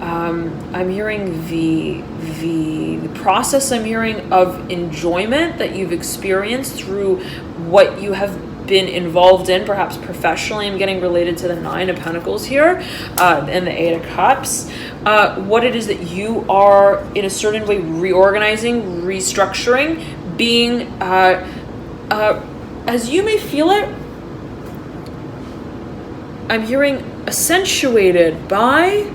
I'm hearing the process, I'm hearing, of enjoyment that you've experienced through what you have been involved in, perhaps professionally. I'm getting related to the Nine of Pentacles here, and the Eight of Cups. What it is that you are in a certain way reorganizing, restructuring, being as you may feel it, I'm hearing accentuated by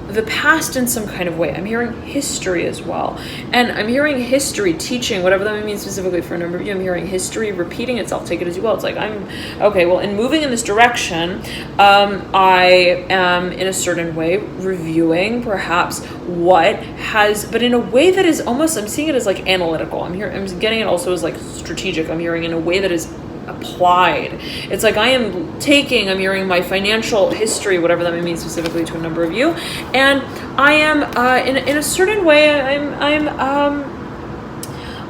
the past in some kind of way. I'm hearing history as well. And I'm hearing history, teaching, whatever that means specifically for a number of you. I'm hearing history repeating itself. Take it as you will. It's like, in moving in this direction, I am in a certain way reviewing perhaps what has, but in a way that is almost, I'm seeing it as like analytical. I'm getting it also as like strategic. I'm hearing in a way that is applied. It's like I'm hearing my financial history, whatever that may mean specifically to a number of you, and I am in a certain way,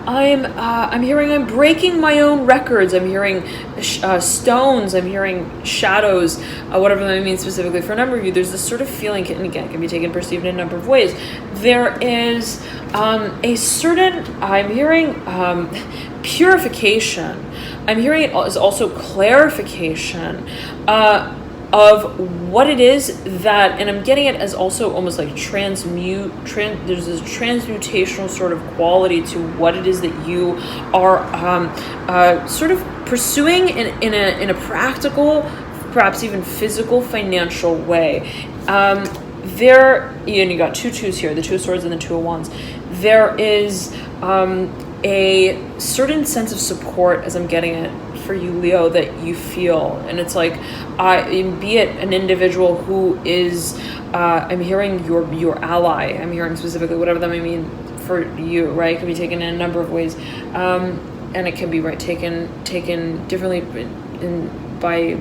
I'm hearing I'm breaking my own records. I'm hearing stones. I'm hearing shadows, whatever that means specifically for a number of you. There's this sort of feeling, and again, can be taken, perceived in a number of ways. There is a certain, I'm hearing purification. I'm hearing it is also clarification of what it is that, and I'm getting it as also almost like there's this transmutational sort of quality to what it is that you are sort of pursuing in a practical, perhaps even physical, financial way. You got two twos here, the Two of Swords and the Two of Wands. There is a certain sense of support, as I'm getting it for you, Leo, that you feel, and it's like, be it an individual who is, I'm hearing your ally. I'm hearing specifically whatever that may mean for you, right? It can be taken in a number of ways, and it can be taken differently by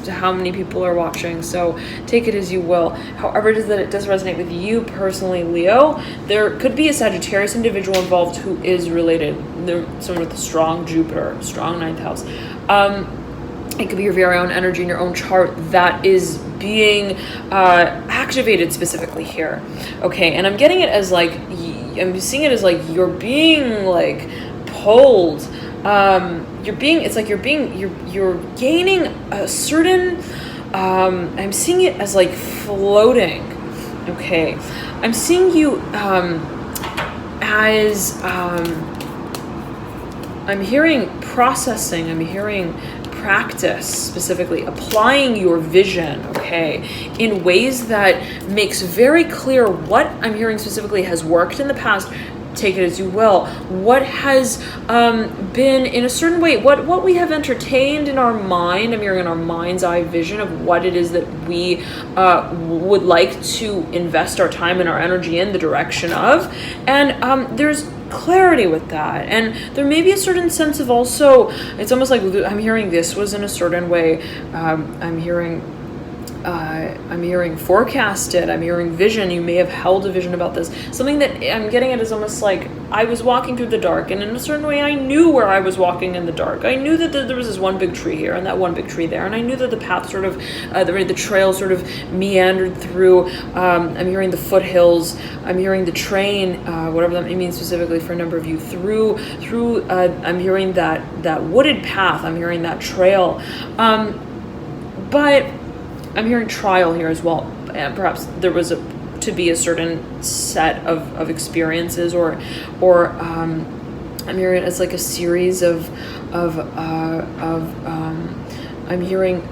how many people are watching, so take it as you will. However it is that it does resonate with you personally, Leo, there could be a Sagittarius individual involved who is related. They're someone with a strong Jupiter, strong ninth house. It could be your very own energy in your own chart that is being activated specifically here. Okay, and I'm getting it as like, I'm seeing it as like you're being like pulled. You're gaining a certain, I'm seeing it as like floating. Okay. I'm seeing you, as, I'm hearing processing, I'm hearing practice, specifically applying your vision, okay, in ways that makes very clear what I'm hearing specifically has worked in the past. Take it as you will. What has been in a certain way, what we have entertained in our mind, I'm hearing in our mind's eye vision of what it is that we would like to invest our time and our energy in the direction of. And there's clarity with that. And there may be a certain sense of also, it's almost like I'm hearing this was in a certain way, I'm hearing forecasted, I'm hearing vision. You may have held a vision about this. Something that I'm getting at is almost like I was walking through the dark, and in a certain way I knew where I was walking in the dark. I knew that there was this one big tree here and that one big tree there, and I knew that the path sort of, the trail sort of meandered through. I'm hearing the foothills. I'm hearing the train, whatever that means specifically for a number of you, through. I'm hearing that wooded path. I'm hearing that trail. But I'm hearing trial here as well, and perhaps there was to be a certain set of experiences, or I'm hearing it as like a series of I'm hearing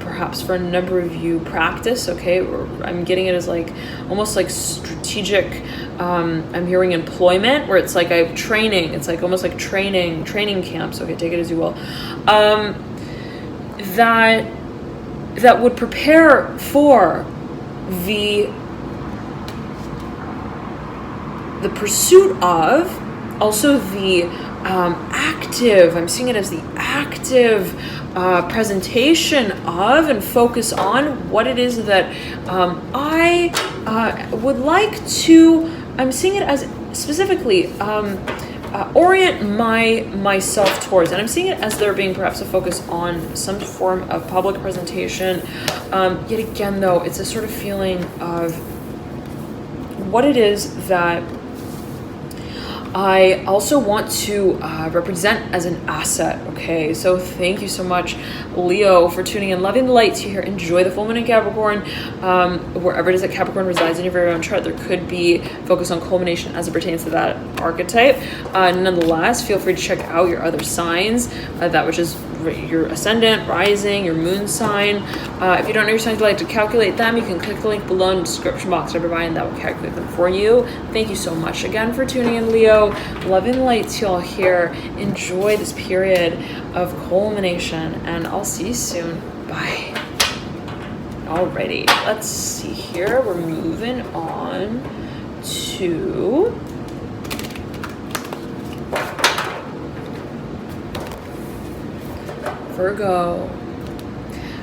perhaps for a number of you practice, okay, or I'm getting it as like almost like strategic. I'm hearing employment, where it's like I have training. It's like almost like training camps. Okay, take it as you will. That would prepare for the the pursuit of, also the active, I'm seeing it as the active presentation of and focus on what it is that I would like to, I'm seeing it as specifically orient myself towards, and I'm seeing it as there being perhaps a focus on some form of public presentation. Yet again, though, it's a sort of feeling of what it is that I also want to represent as an asset, okay? So thank you so much, Leo, for tuning in. Loving the light to you here. Enjoy the full moon in Capricorn. Wherever it is that Capricorn resides in your very own chart, there could be focus on culmination as it pertains to that archetype. Nonetheless, feel free to check out your other signs, that which is your ascendant, rising, your moon sign. If you don't know your signs, you'd like to calculate them, you can click the link below in the description box I provide, and that will calculate them for you. Thank you so much again for tuning in, Leo. Love and light to y'all here. Enjoy this period of culmination, and I'll see you soon. Bye. Alrighty, let's see here. We're moving on to Virgo.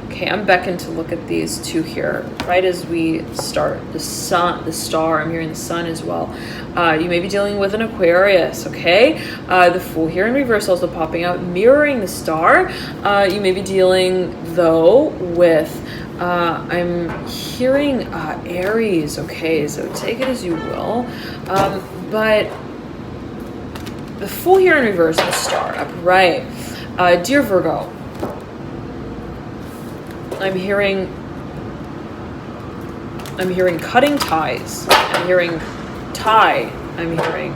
Okay, I'm beckoned to look at these two here. Right as we start, the sun, the star, I'm hearing the sun as well. You may be dealing with an Aquarius, okay? The Fool here in reverse also popping out, mirroring the star. You may be dealing, though, with, I'm hearing Aries, okay? So take it as you will. But the Fool here in reverse, the star, upright. Dear Virgo, I'm hearing cutting ties. I'm hearing tie. I'm hearing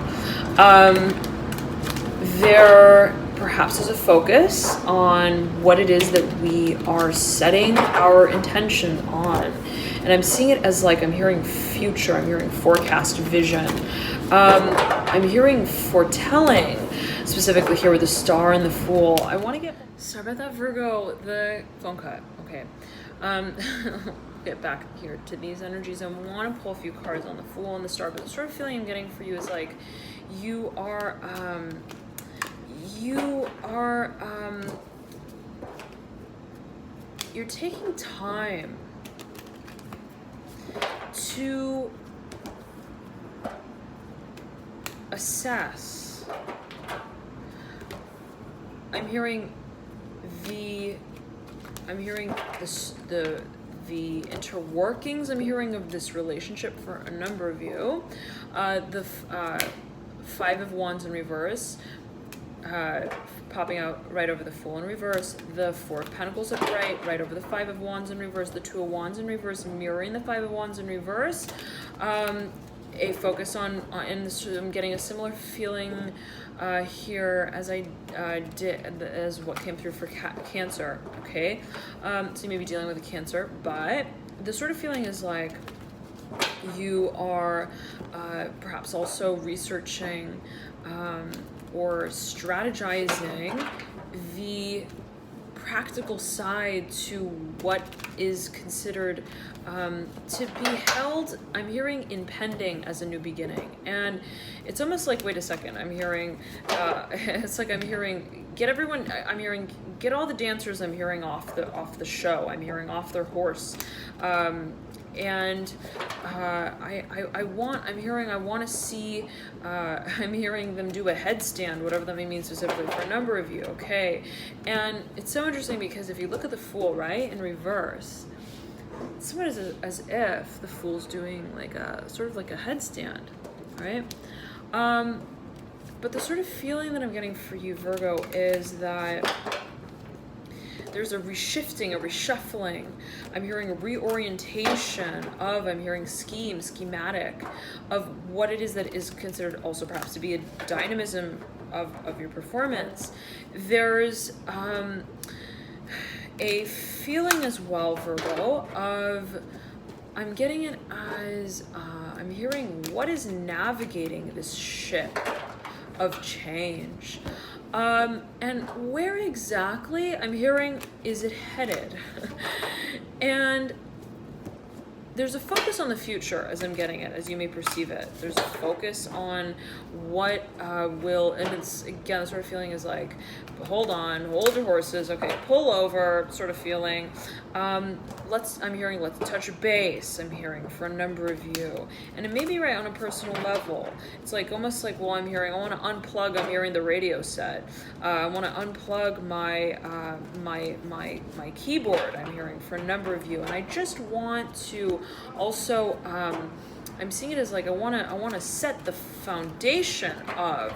there perhaps is a focus on what it is that we are setting our intention on. And I'm seeing it as like, I'm hearing future, I'm hearing forecast vision. I'm hearing foretelling, specifically here with the star and the Fool. I want to get, sorry about that, Virgo, the phone cut, okay. Get back here to these energies. I want to pull a few cards on the Fool and the star, but the sort of feeling I'm getting for you is like, you're taking time to assess. I'm hearing the interworkings, I'm hearing, of this relationship for a number of you. The Five of Wands in reverse, popping out right over the Fool in reverse, the Four of Pentacles upright, right over the Five of Wands in reverse, the Two of Wands in reverse, mirroring the Five of Wands in reverse. A focus on in this, I'm getting a similar feeling here as I did as what came through for Cancer, okay? So you may be dealing with a Cancer, but the sort of feeling is like you are perhaps also researching or strategizing the practical side to what is considered to be held, I'm hearing impending as a new beginning. And it's almost like, wait a second, I'm hearing, it's like I'm hearing, get everyone, I'm hearing, get all the dancers, I'm hearing off the show, I'm hearing off their horse. And I want to see, I'm hearing them do a headstand, whatever that may mean specifically for a number of you, okay? And it's so interesting because if you look at the Fool, right, in reverse, it's somewhat as if the Fool's doing like a, sort of like a headstand, right? But the sort of feeling that I'm getting for you, Virgo, is that there's a reshifting, a reshuffling. I'm hearing a reorientation of, I'm hearing schematic of what it is that is considered also perhaps to be a dynamism of your performance. There's a feeling as well, Virgo, of, I'm getting it as, I'm hearing what is navigating this ship of change. And where exactly, I'm hearing, is it headed? And there's a focus on the future as I'm getting it, as you may perceive it. There's a focus on what will, and it's, again, the sort of feeling is like, hold on, hold your horses, okay, pull over, sort of feeling. I'm hearing let's touch base, I'm hearing, for a number of you. And it may be right on a personal level. It's like, almost like, well, I'm hearing, I want to unplug, I'm hearing the radio set. I want to unplug my keyboard, I'm hearing, for a number of you. And I just want to also, I'm seeing it as like, I want to set the foundation of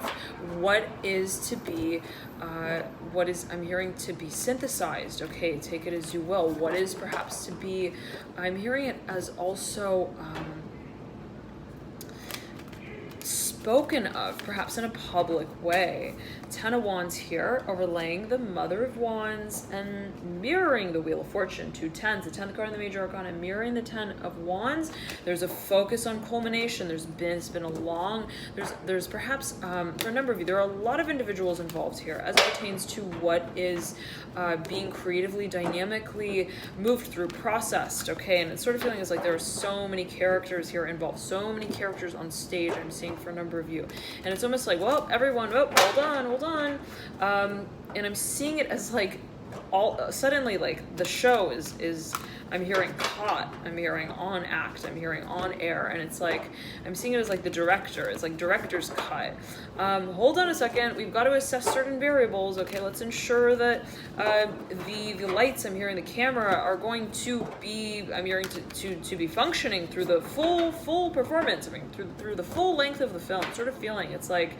what is to be, I'm hearing to be synthesized. Okay, take it as you will. What is perhaps to be, I'm hearing it as also spoken of, perhaps in a public way. Ten of Wands here, overlaying the Mother of Wands and mirroring the Wheel of Fortune. 2 10s, the 10th card in the Major Arcana, mirroring the 10 of Wands. There's a focus on culmination. It's been a long, there's perhaps, for a number of you, there are a lot of individuals involved here as it pertains to what is being creatively, dynamically moved through, processed, okay? And it's sort of feeling as like there are so many characters here involved, so many characters on stage, I'm seeing, for a number of you. And it's almost like, well, everyone, oh, hold on. And I'm seeing it as like, all suddenly, like, the show is I'm hearing caught, I'm hearing on act, I'm hearing on air, and it's like, I'm seeing it as like the director, it's like director's cut. Hold on a second, we've got to assess certain variables, okay, let's ensure that the lights, I'm hearing, the camera are going to be, I'm hearing, to be functioning through the full performance, I mean, through the full length of the film, sort of feeling, it's like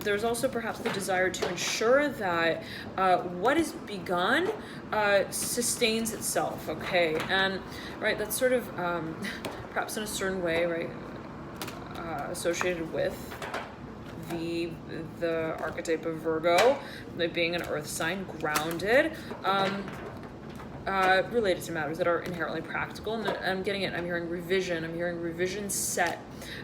there's also perhaps the desire to ensure that what is begun sustains itself, okay? And, right, that's sort of perhaps in a certain way, right, associated with the archetype of Virgo, like being an earth sign, grounded, related to matters that are inherently practical. And I'm getting it, I'm hearing revision set.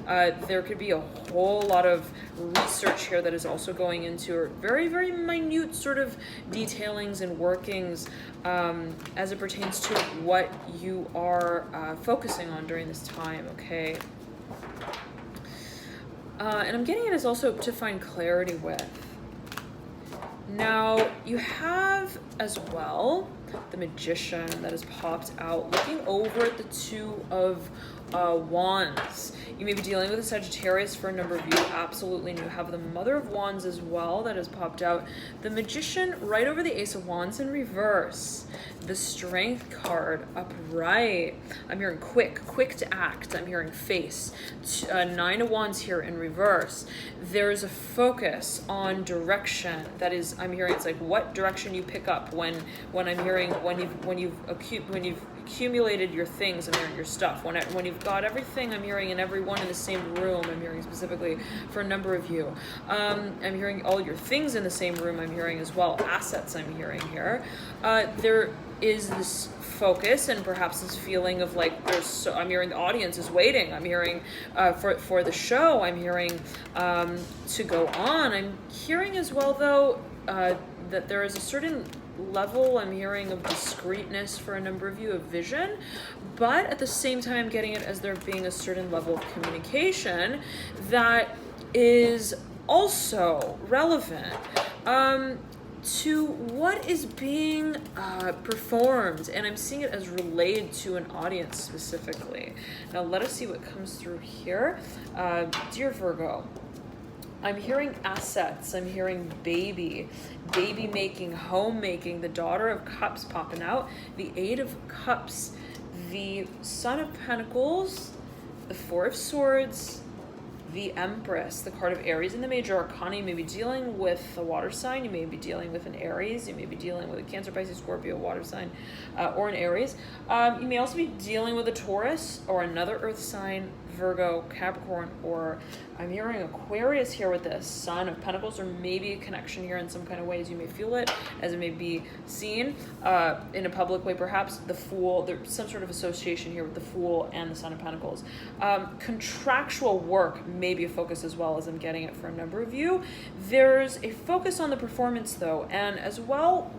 There could be a whole lot of research here that is also going into very, very minute sort of detailings and workings as it pertains to what you are focusing on during this time, okay? And I'm getting it as also to find clarity with. Now, you have as well the Magician that has popped out, looking over at the Two of Wands. You may be dealing with a Sagittarius for a number of you, absolutely, and you have the Mother of Wands as well that has popped out. The Magician right over the Ace of Wands in reverse. The Strength card upright. I'm hearing quick to act. I'm hearing face. 9 of Wands here in reverse. There's a focus on direction. That is, I'm hearing, it's like what direction you pick up when I'm hearing, when you've accumulated your things, I'm hearing your stuff. When you've got everything, I'm hearing, and everyone in the same room, I'm hearing specifically for a number of you. I'm hearing all your things in the same room, I'm hearing as well. Assets, I'm hearing here. There is this focus and perhaps this feeling of like I'm hearing the audience is waiting. I'm hearing for the show. I'm hearing to go on. I'm hearing as well though that there is a certain level, I'm hearing, of discreetness for a number of you, of vision, but at the same time I'm getting it as there being a certain level of communication that is also relevant to what is being performed, and I'm seeing it as related to an audience specifically. Now let us see what comes through here. Dear Virgo, I'm hearing assets, I'm hearing baby making, homemaking, the Daughter of Cups popping out, the Eight of Cups, the Son of Pentacles, the Four of Swords, the Empress, the card of Aries in the Major Arcana. You may be dealing with a water sign, you may be dealing with an Aries, you may be dealing with a Cancer, Pisces, Scorpio, water sign, or an Aries. You may also be dealing with a Taurus or another earth sign Virgo, Capricorn, or I'm hearing Aquarius here with this Sun of Pentacles, or maybe a connection here in some kind of ways. You may feel it as it may be seen in a public way, perhaps. The Fool, there's some sort of association here with the Fool and the Sun of Pentacles. Contractual work may be a focus as well, as I'm getting it for a number of you. There's a focus on the performance though, and as well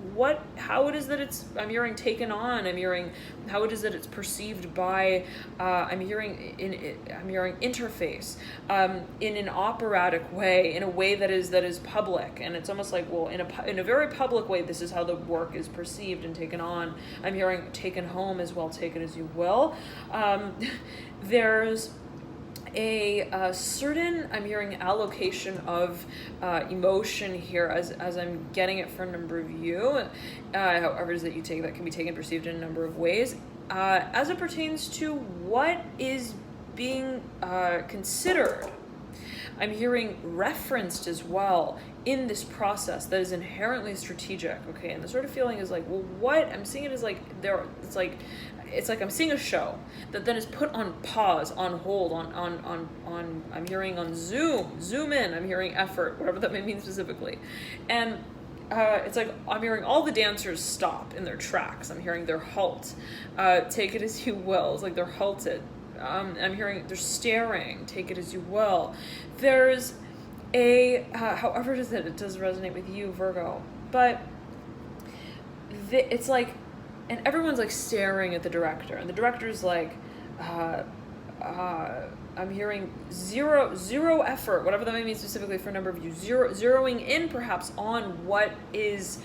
how it is that I'm hearing taken on. I'm hearing how it is that it's perceived by. I'm hearing interface in an operatic way, in a way that is public, and it's almost like, well, in a very public way, this is how the work is perceived and taken on. I'm hearing taken home as well, take it as you will. There's a certain, I'm hearing allocation of emotion here as I'm getting it for a number of you, however it is that you take that can be taken, perceived in a number of ways, as it pertains to what is being considered. I'm hearing referenced as well in this process that is inherently strategic, okay? And the sort of feeling is like, well, what I'm seeing it as like it's like I'm seeing a show that then is put on pause, on hold, on I'm hearing on zoom in, I'm hearing effort, whatever that may mean specifically. And it's like I'm hearing all the dancers stop in their tracks. I'm hearing their halt. Take it as you will. It's like they're halted. I'm hearing they're staring. Take it as you will. There's a, however it is that it does resonate with you, Virgo, but it's like, and everyone's like staring at the director, and the director's like, I'm hearing zero effort, whatever that may mean specifically for a number of you, zeroing in perhaps on what is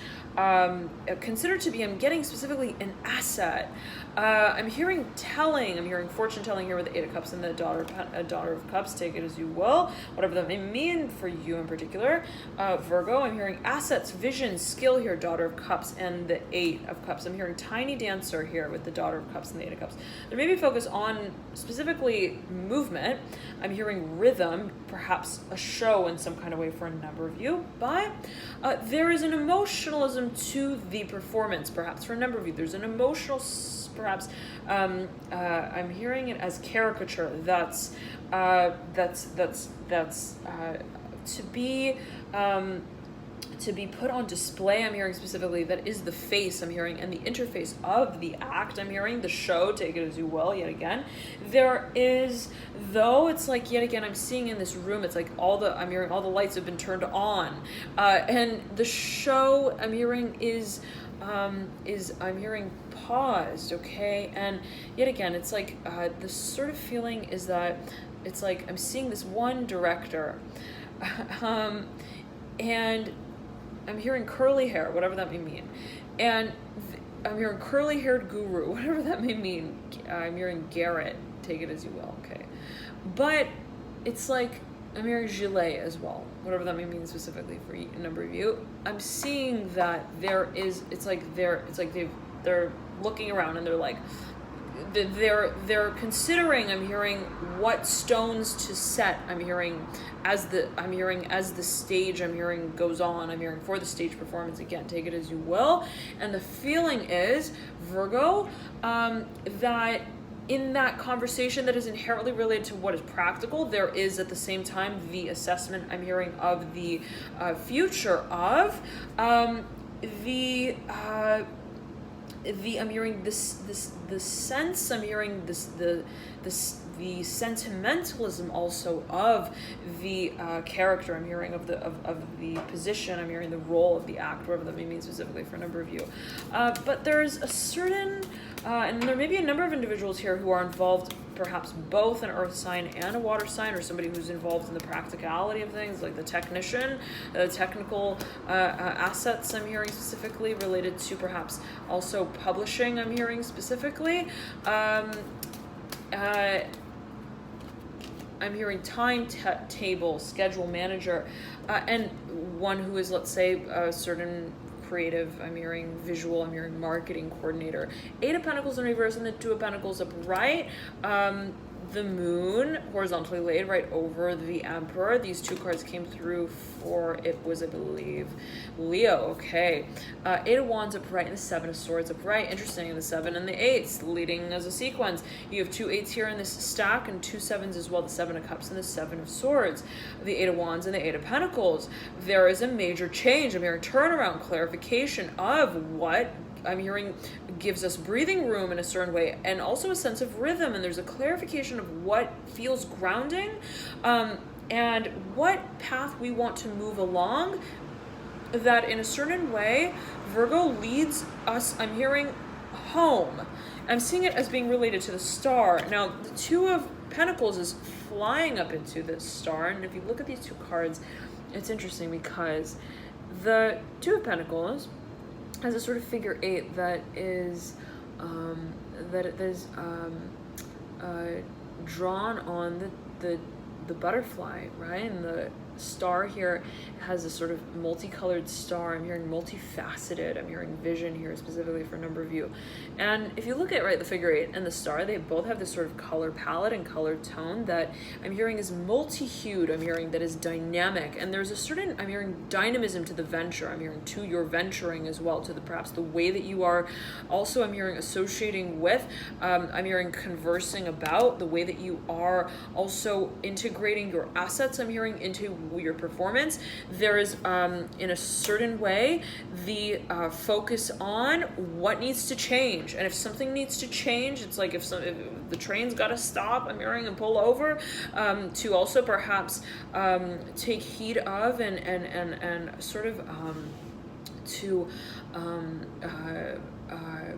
considered to be, I'm getting specifically an asset. I'm hearing telling, I'm hearing fortune telling here with the Eight of Cups and the Daughter of Cups, take it as you will, whatever that may mean for you in particular. Virgo, I'm hearing assets, vision, skill here, Daughter of Cups and the Eight of Cups. I'm hearing tiny dancer here with the Daughter of Cups and the Eight of Cups. There may be focus on specifically movement. I'm hearing rhythm, perhaps a show in some kind of way for a number of you, but there is an emotionalism to the performance, perhaps for a number of you. There's an emotional, perhaps I'm hearing it as caricature. That's to be put on display. I'm hearing specifically that is the face, I'm hearing, and the interface of the act. I'm hearing the show, take it as you will, yet again. There is, though, it's like, yet again, I'm seeing in this room, it's like I'm hearing all the lights have been turned on. And the show I'm hearing is I'm hearing paused, okay? And yet again, it's like the sort of feeling is that it's like I'm seeing this one director, and I'm hearing curly hair, whatever that may mean. And I'm hearing curly-haired guru, whatever that may mean. I'm hearing Garrett, take it as you will, okay? But it's like I'm hearing gilet as well, whatever that may mean specifically for a number of you. I'm seeing that there is, they're looking around and they're like, they're considering, I'm hearing what stones to set. I'm hearing as the stage, I'm hearing goes on, I'm hearing for the stage performance, again, take it as you will. And the feeling is, Virgo, that in that conversation that is inherently related to what is practical, there is at the same time the assessment I'm hearing of the future of I'm hearing the sense, I'm hearing the sentimentalism also of the character, I'm hearing of the position, I'm hearing the role of the act, whatever that may mean specifically for a number of you. But there's a certain, and there may be a number of individuals here who are involved, perhaps both an earth sign and a water sign, or somebody who's involved in the practicality of things, like the technician, the technical assets I'm hearing specifically related to perhaps also publishing I'm hearing specifically. I'm hearing timetable, schedule manager, and one who is, let's say, a certain creative, I'm hearing visual, I'm hearing marketing coordinator. Eight of Pentacles in reverse and the Two of Pentacles upright. the moon horizontally laid right over the Emperor. These two cards came through for, it was, I believe, Leo. Okay. Eight of Wands upright and the Seven of Swords upright. Interesting. And the Seven and the Eights leading as a sequence. You have two eights here in this stack and two sevens as well. The Seven of Cups and the Seven of Swords. The Eight of Wands and the Eight of Pentacles. There is a major change. I'm hearing turnaround, clarification of what I'm hearing gives us breathing room in a certain way, and also a sense of rhythm, and there's a clarification of what feels grounding, and what path we want to move along, that in a certain way Virgo leads us, I'm hearing, home. I'm seeing it as being related to the star. Now the Two of Pentacles is flying up into this star, and if you look at these two cards, it's interesting because the Two of Pentacles has a sort of figure eight that is drawn on the butterfly, right? And the star here has a sort of multicolored star. I'm hearing multifaceted. I'm hearing vision here specifically for a number of you. And if you look at, right, the figure eight and the star, they both have this sort of color palette and color tone that I'm hearing is multi-hued. I'm hearing that is dynamic. And there's a certain, I'm hearing dynamism to the venture. I'm hearing to your venturing as well, to the perhaps the way that you are also, I'm hearing associating with, I'm hearing conversing about, the way that you are also integrating your assets, I'm hearing, into your performance. There is in a certain way the focus on what needs to change, and if something needs to change, it's like if the train's got to stop, I'm hearing, and pull over, to also perhaps take heed of and sort of to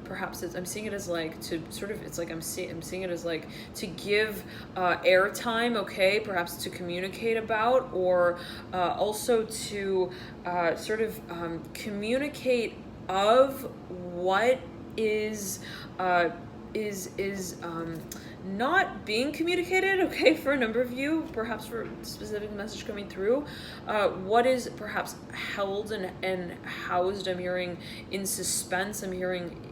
perhaps I'm seeing it as like to sort of, it's like I'm seeing it as like to give airtime, okay, perhaps to communicate about, or also to sort of communicate of what is not being communicated, okay, for a number of you, perhaps for a specific message coming through, what is perhaps held and housed, I'm hearing, in suspense, I'm hearing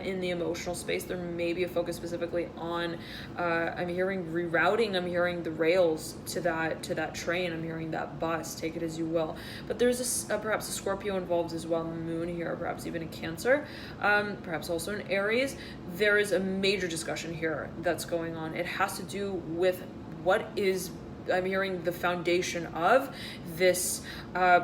in the emotional space. There may be a focus specifically on, I'm hearing rerouting, I'm hearing the rails to that train, I'm hearing that bus, take it as you will. But there's perhaps a Scorpio involved as well, the moon here, perhaps even a Cancer, perhaps also an Aries. There is a major discussion here that's going on. It has to do with what is, I'm hearing, the foundation of this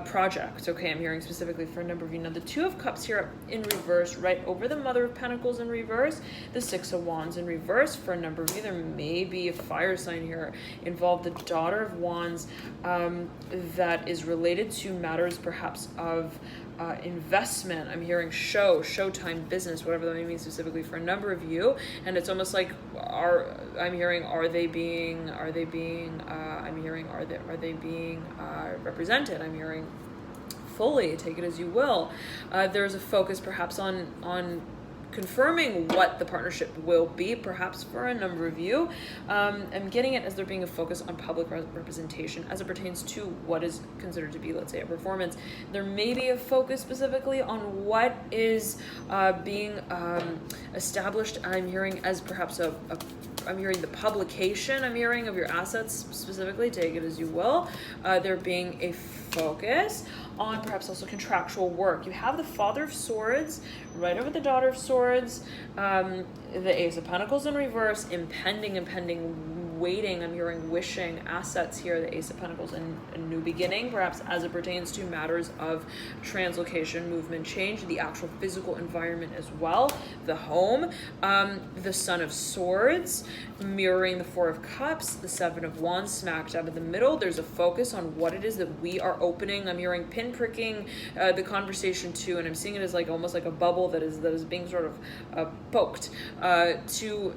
project. Okay, I'm hearing specifically for a number of you. Now the Two of Cups here in reverse, right over the Mother of Pentacles in reverse, the Six of Wands in reverse. For a number of you, there may be a fire sign here involved, the Daughter of Wands, that is related to matters perhaps of investment. I'm hearing showtime, business, whatever that may mean specifically for a number of you. And it's almost like, I'm hearing, are they being represented? I'm hearing fully, take it as you will. There's a focus perhaps on confirming what the partnership will be, perhaps for a number of you. I'm getting it as there being a focus on public representation as it pertains to what is considered to be, let's say, a performance. There may be a focus specifically on what is being established, I'm hearing, as perhaps I'm hearing the publication, I'm hearing, of your assets specifically, take it as you will. There being a focus on perhaps also contractual work. You have the Father of Swords right over the Daughter of Swords, the Ace of Pentacles in reverse, impending, waiting, I'm hearing wishing assets here, the Ace of Pentacles, and a new beginning, perhaps as it pertains to matters of translocation, movement, change, the actual physical environment as well, the home, the Son of Swords, mirroring the Four of Cups, the Seven of Wands smacked out of the middle. There's a focus on what it is that we are opening. I'm hearing pinpricking the conversation to, and I'm seeing it as like almost like a bubble that is being sort of poked to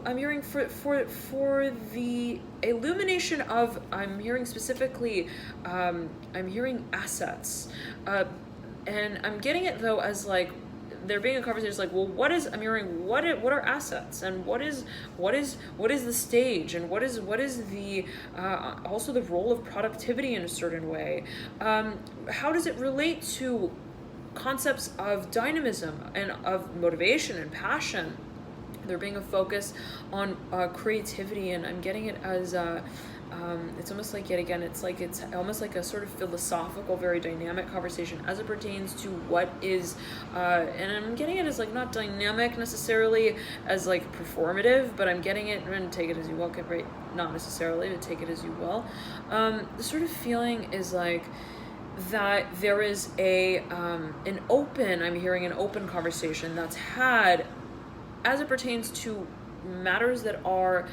I'm hearing for the illumination of, I'm hearing specifically, I'm hearing assets, and I'm getting it though as like there being a conversation like, well, what is, I'm hearing, what are assets, and what is the stage, and what is the also the role of productivity in a certain way. How does it relate to concepts of dynamism and of motivation and passion? There being a focus on creativity, and I'm getting it as it's almost like, yet again, it's almost like a sort of philosophical, very dynamic conversation as it pertains to what is, and I'm getting it as like not dynamic necessarily as like performative, but I'm getting it, and take it as you will, right? Not necessarily, but take it as you will. The sort of feeling is like that there is I'm hearing an open conversation that's had as it pertains to matters that are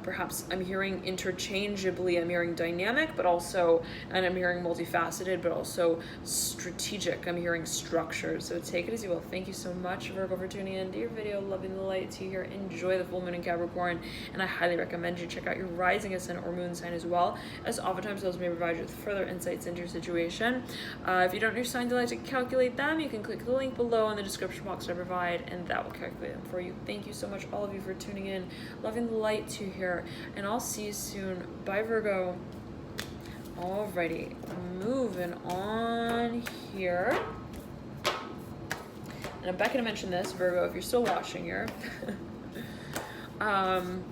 perhaps I'm hearing interchangeably, I'm hearing dynamic, but also, and I'm hearing multifaceted, but also strategic. I'm hearing structured. So take it as you will. Thank you so much, Virgo, for tuning in to your video. Loving the light to you here. Enjoy the full moon in Capricorn, and I highly recommend you check out your rising, ascendant, or moon sign as well, as oftentimes those may provide you with further insights into your situation. If you don't know your sign, to like to calculate them, you can click the link below in the description box that I provide, and that will calculate them for you. Thank you so much, all of you, for tuning in. Loving the light to you here, and I'll see you soon. Bye, Virgo. Alrighty, moving on here. And I'm back to mention this, Virgo, if you're still watching here. I'm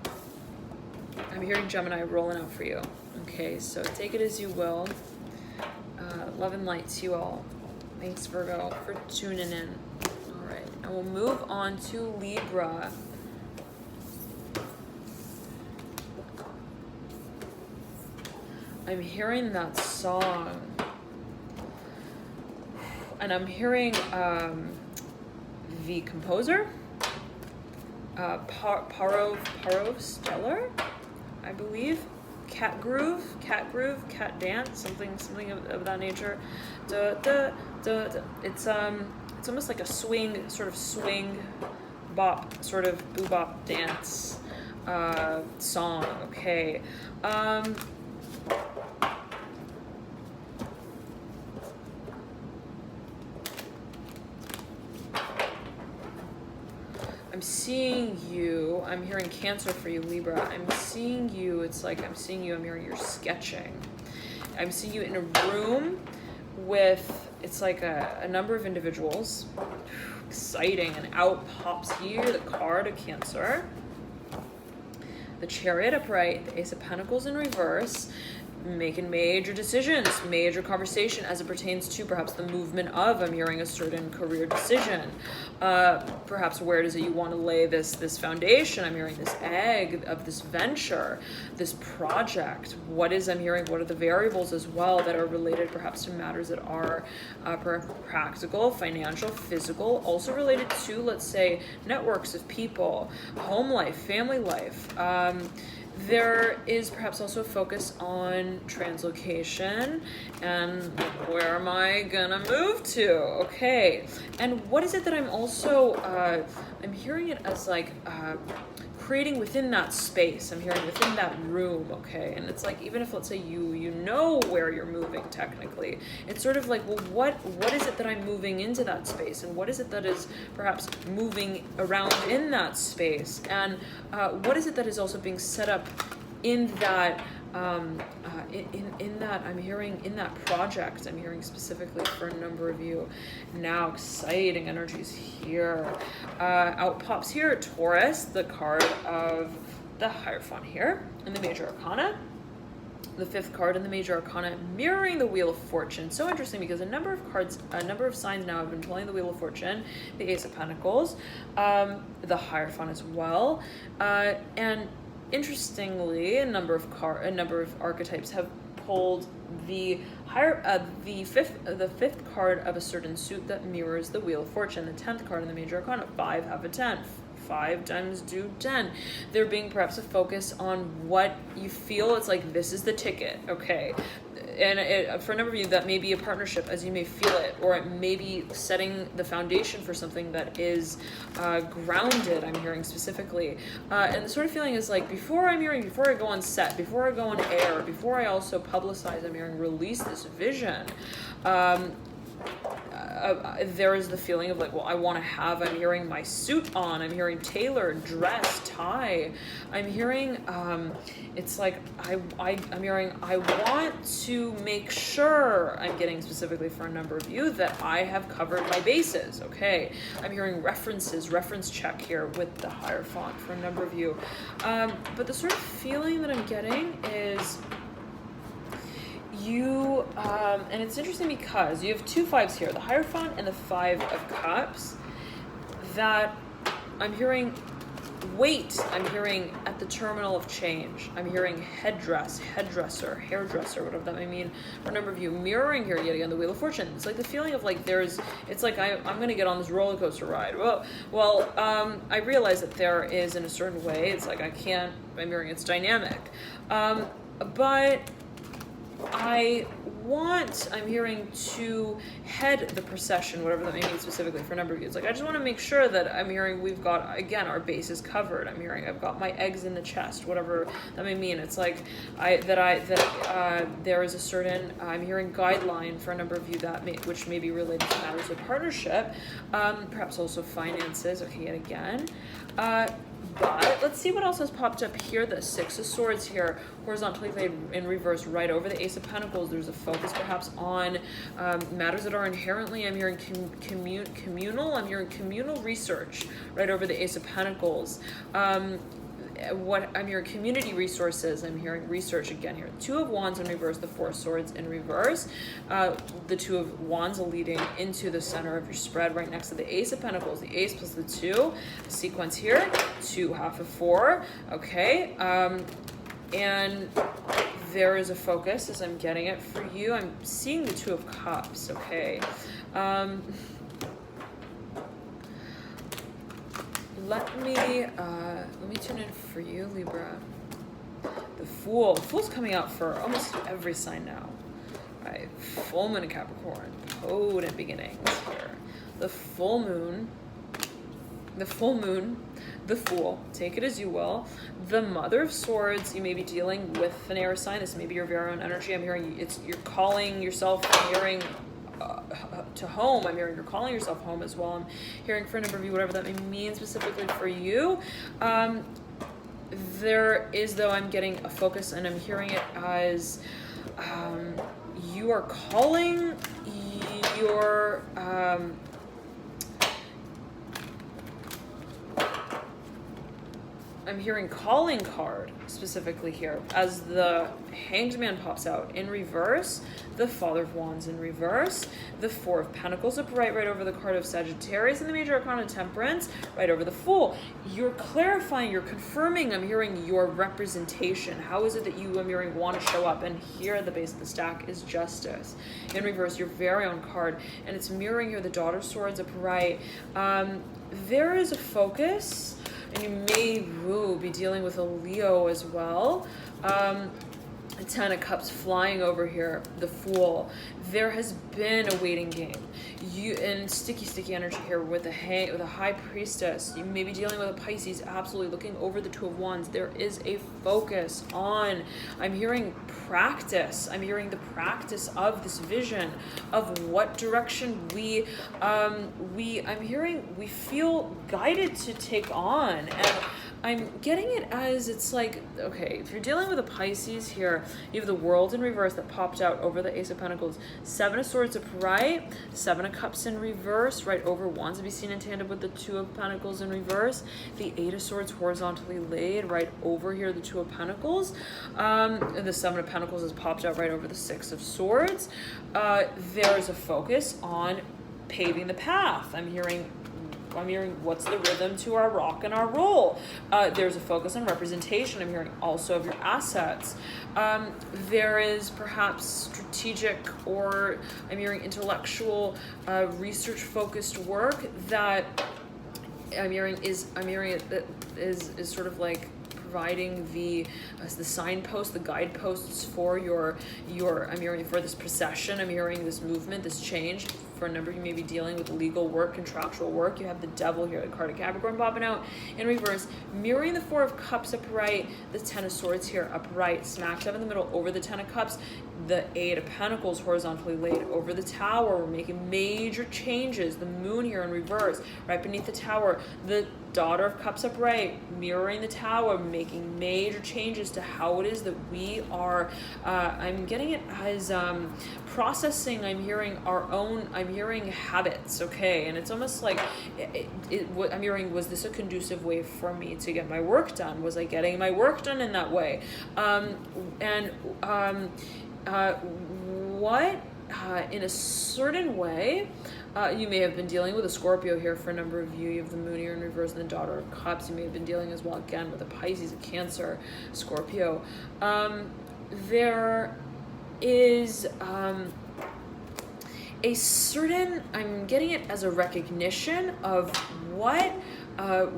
hearing Gemini rolling out for you. Okay, so take it as you will. Love and light to you all. Thanks, Virgo, for tuning in. All right, and we'll move on to Libra. I'm hearing that song, and I'm hearing the composer, Paro Stellar, I believe, cat groove, cat dance, something of that nature. It's almost like a swing bop, sort of boo-bop dance song. Okay. I'm seeing you. I'm hearing Cancer for you, Libra. I'm seeing you. It's like I'm seeing you. I'm hearing you're sketching. I'm seeing you in a room with, it's like a number of individuals. Exciting. And out pops here the card of Cancer, the Chariot upright, the Ace of Pentacles in reverse, making major decisions, major conversation as it pertains to perhaps the movement of, I'm hearing a certain career decision. Perhaps where does it you want to lay this foundation? I'm hearing this egg of this venture, this project. What is, I'm hearing, what are the variables as well that are related perhaps to matters that are practical, financial, physical, also related to, let's say, networks of people, home life, family life. There is perhaps also a focus on translocation and where am I gonna move to? Okay, and what is it that I'm also, I'm hearing it as like creating within that space. I'm hearing within that room, okay? And it's like, even if, let's say, you know where you're moving technically, it's sort of like, well, what is it that I'm moving into that space? And what is it that is perhaps moving around in that space? And what is it that is also being set up in that, in that, I'm hearing, in that project, I'm hearing specifically for a number of you now, exciting energies here. Out pops here, Taurus, the card of the Hierophant here in the Major Arcana. The fifth card in the Major Arcana, mirroring the Wheel of Fortune. So interesting, because a number of signs now have been pulling the Wheel of Fortune, the Ace of Pentacles, the Hierophant as well, and interestingly, a number of archetypes have pulled the fifth card of a certain suit that mirrors the Wheel of Fortune. The 10th card in the Major Arcana, 5 have a 10. 5 times do 10. There being perhaps a focus on what you feel. It's like, this is the ticket, okay? And for a number of you, that may be a partnership as you may feel it, or it may be setting the foundation for something that is grounded, I'm hearing specifically. And the sort of feeling is like, before I go on set, before I go on air, before I also publicize, I'm hearing release this vision. there is the feeling of like, well, I want to have, I'm hearing my suit on, I'm hearing tailored dress, tie, I'm hearing, it's like, I'm hearing, I want to make sure, I'm getting specifically for a number of you, that I have covered my bases, okay? I'm hearing reference check here with the Hierophant for a number of you. But the sort of feeling that I'm getting is, you, and it's interesting because you have 2 5s here, the Hierophant and the 5 of Cups, that I'm hearing weight, I'm hearing at the terminal of change, I'm hearing headdress, hairdresser, whatever that may mean for a number of you, mirroring here yet again the Wheel of Fortune. It's like the feeling of like it's like I'm going to get on this roller coaster ride. Well, I realize that there is in a certain way, it's like I'm hearing it's dynamic, but I'm hearing to head the procession, whatever that may mean specifically for a number of you. It's like, I just want to make sure that I'm hearing we've got, again, our bases covered. I'm hearing I've got my eggs in the chest, whatever that may mean. It's like there is a certain, I'm hearing guideline for a number of you which may be related to matters of partnership, perhaps also finances, okay, yet again. But let's see what else has popped up here. The 6 of Swords here, horizontally laid in reverse right over the Ace of Pentacles. There's a focus perhaps on matters that are inherently, I'm hearing communal. I'm hearing communal research right over the Ace of Pentacles. What I'm hearing, community resources, I'm hearing research again here. 2 of Wands in reverse, the 4 of Swords in reverse. The 2 of Wands leading into the center of your spread right next to the Ace of Pentacles. The Ace plus the 2, sequence here, 2 half of 4, okay. And there is a focus as I'm getting it for you. I'm seeing the 2 of Cups, okay. Let me tune in for you, Libra. The Fool. The Fool's coming out for almost every sign now. Right, full moon in Capricorn. Potent beginnings here. The full moon. The Fool. Take it as you will. The Mother of Swords. You may be dealing with an air sign. This may be your very own energy. I'm hearing you're calling yourself. I'm hearing to home. I'm hearing you're calling yourself home as well. I'm hearing for a number of you, whatever that may mean specifically for you. There is, though, I'm getting a focus, and I'm hearing it as you are calling your I'm hearing calling card specifically here as the Hanged Man pops out in reverse, the Father of Wands in reverse, the 4 of Pentacles upright right over the card of Sagittarius, and the Major Arcana Temperance right over the Fool. You're clarifying, you're confirming, I'm hearing your representation. How is it that you, I'm hearing, want to show up? And here at the base of the stack is Justice. In reverse, your very own card, and it's mirroring here the Daughter of Swords upright. There is a focus, and you may be dealing with a Leo as well. The 10 of Cups flying over here, the Fool. There has been a waiting game. And sticky energy here with the High Priestess. You may be dealing with a Pisces, absolutely looking over the 2 of Wands. There is a focus on, I'm hearing practice. I'm hearing the practice of this vision of what direction I'm hearing we feel guided to take on. And I'm getting it as it's like, okay, if you're dealing with a Pisces here, you have the World in reverse that popped out over the Ace of Pentacles, 7 of Swords upright, 7 of Cups in reverse, right over Wands to be seen in tandem with the 2 of Pentacles in reverse, the 8 of Swords horizontally laid right over here, the 2 of Pentacles, and the 7 of Pentacles has popped out right over the 6 of Swords. There's a focus on paving the path. I'm hearing what's the rhythm to our rock and our roll. There's a focus on representation. I'm hearing also of your assets. There is perhaps strategic, or I'm hearing intellectual, research-focused work that I'm hearing is sort of like providing the signposts, the guideposts for your I'm hearing for this procession. I'm hearing this movement, this change. for a number of you may be dealing with legal work, contractual work. You have the devil here, the card of Capricorn popping out in reverse, mirroring the Four of Cups upright, the Ten of Swords here upright, smack dab in the middle over the Ten of Cups, the Eight of Pentacles horizontally laid over the Tower. We're making major changes. The Moon here in reverse, right beneath the Tower, the Daughter of Cups upright, mirroring the Tower, making major changes to how it is that we are, I'm getting it as processing, I'm hearing I'm hearing habits, okay? And it's almost like, what I'm hearing, was this a conducive way for me to get my work done? Was I getting my work done in that way? In a certain way, you may have been dealing with a Scorpio here for a number of you. You have the Moon here in reverse and the Daughter of Cups. You may have been dealing as well, again, with a Pisces, a Cancer, Scorpio. There is a certain, I'm getting it as a recognition of what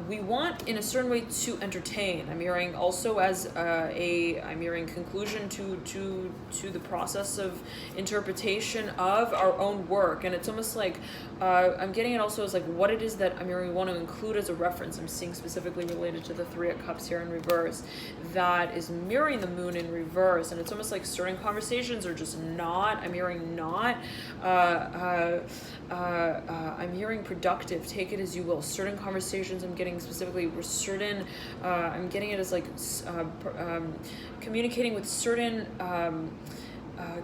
we want in a certain way to entertain. I'm hearing also as I'm hearing conclusion to the process of interpretation of our own work. And it's almost like I'm getting it also as like what it is that I'm hearing we want to include as a reference. I'm seeing specifically related to the Three of Cups here in reverse that is mirroring the Moon in reverse. And it's almost like certain conversations are just not, I'm hearing not I'm hearing productive, take it as you will. Certain conversations I'm getting specifically were certain, I'm getting it as like communicating with certain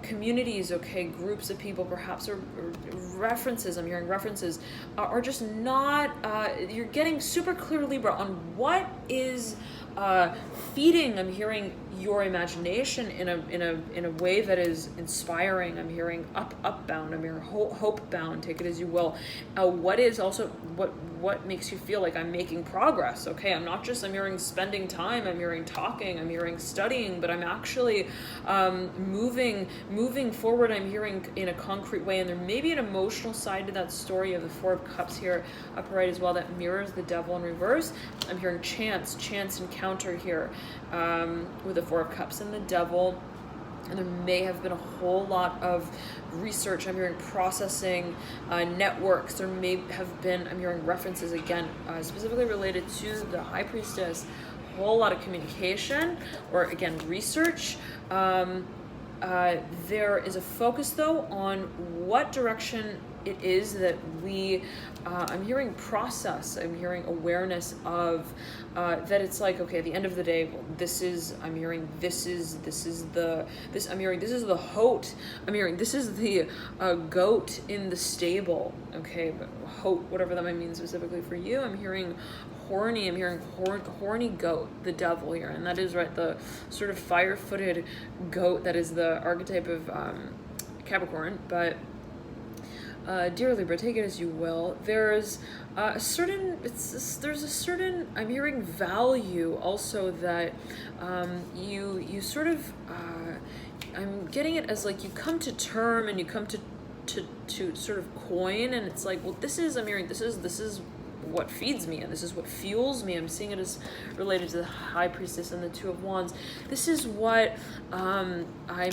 communities, okay, groups of people perhaps, or references, I'm hearing references, are just not, you're getting super clear, Libra, on what is feeding, I'm hearing, your imagination in a way that is inspiring. I'm hearing upbound, I'm hearing hope bound, take it as you will. What is also what makes you feel like I'm making progress? Okay, I'm not just, I'm hearing spending time, I'm hearing talking, I'm hearing studying, but I'm actually moving forward. I'm hearing in a concrete way, and there may be an emotional side to that story of the Four of Cups here upright as well that mirrors the Devil in reverse. I'm hearing chance encounter here with the Four of Cups and the Devil. And there may have been a whole lot of research. I'm hearing processing, networks. There may have been, I'm hearing references again, specifically related to the High Priestess. A whole lot of communication, or again, research. There is a focus though on what direction it is that we, I'm hearing process, I'm hearing awareness of, that it's like, okay, at the end of the day, well, I'm hearing this is the hoat, I'm hearing this is the goat in the stable, okay, but hoat, whatever that might mean specifically for you, I'm hearing horny, I'm hearing horny goat, the Devil here, and that is right, the sort of fire-footed goat that is the archetype of Capricorn, but dear Libra, take it as you will. There's a certain, I'm hearing value also that you sort of, I'm getting it as like you come to term and you come to sort of coin, and it's like, well, I'm hearing this is what feeds me, and this is what fuels me. I'm seeing it as related to the High Priestess and the Two of Wands. This is what I'm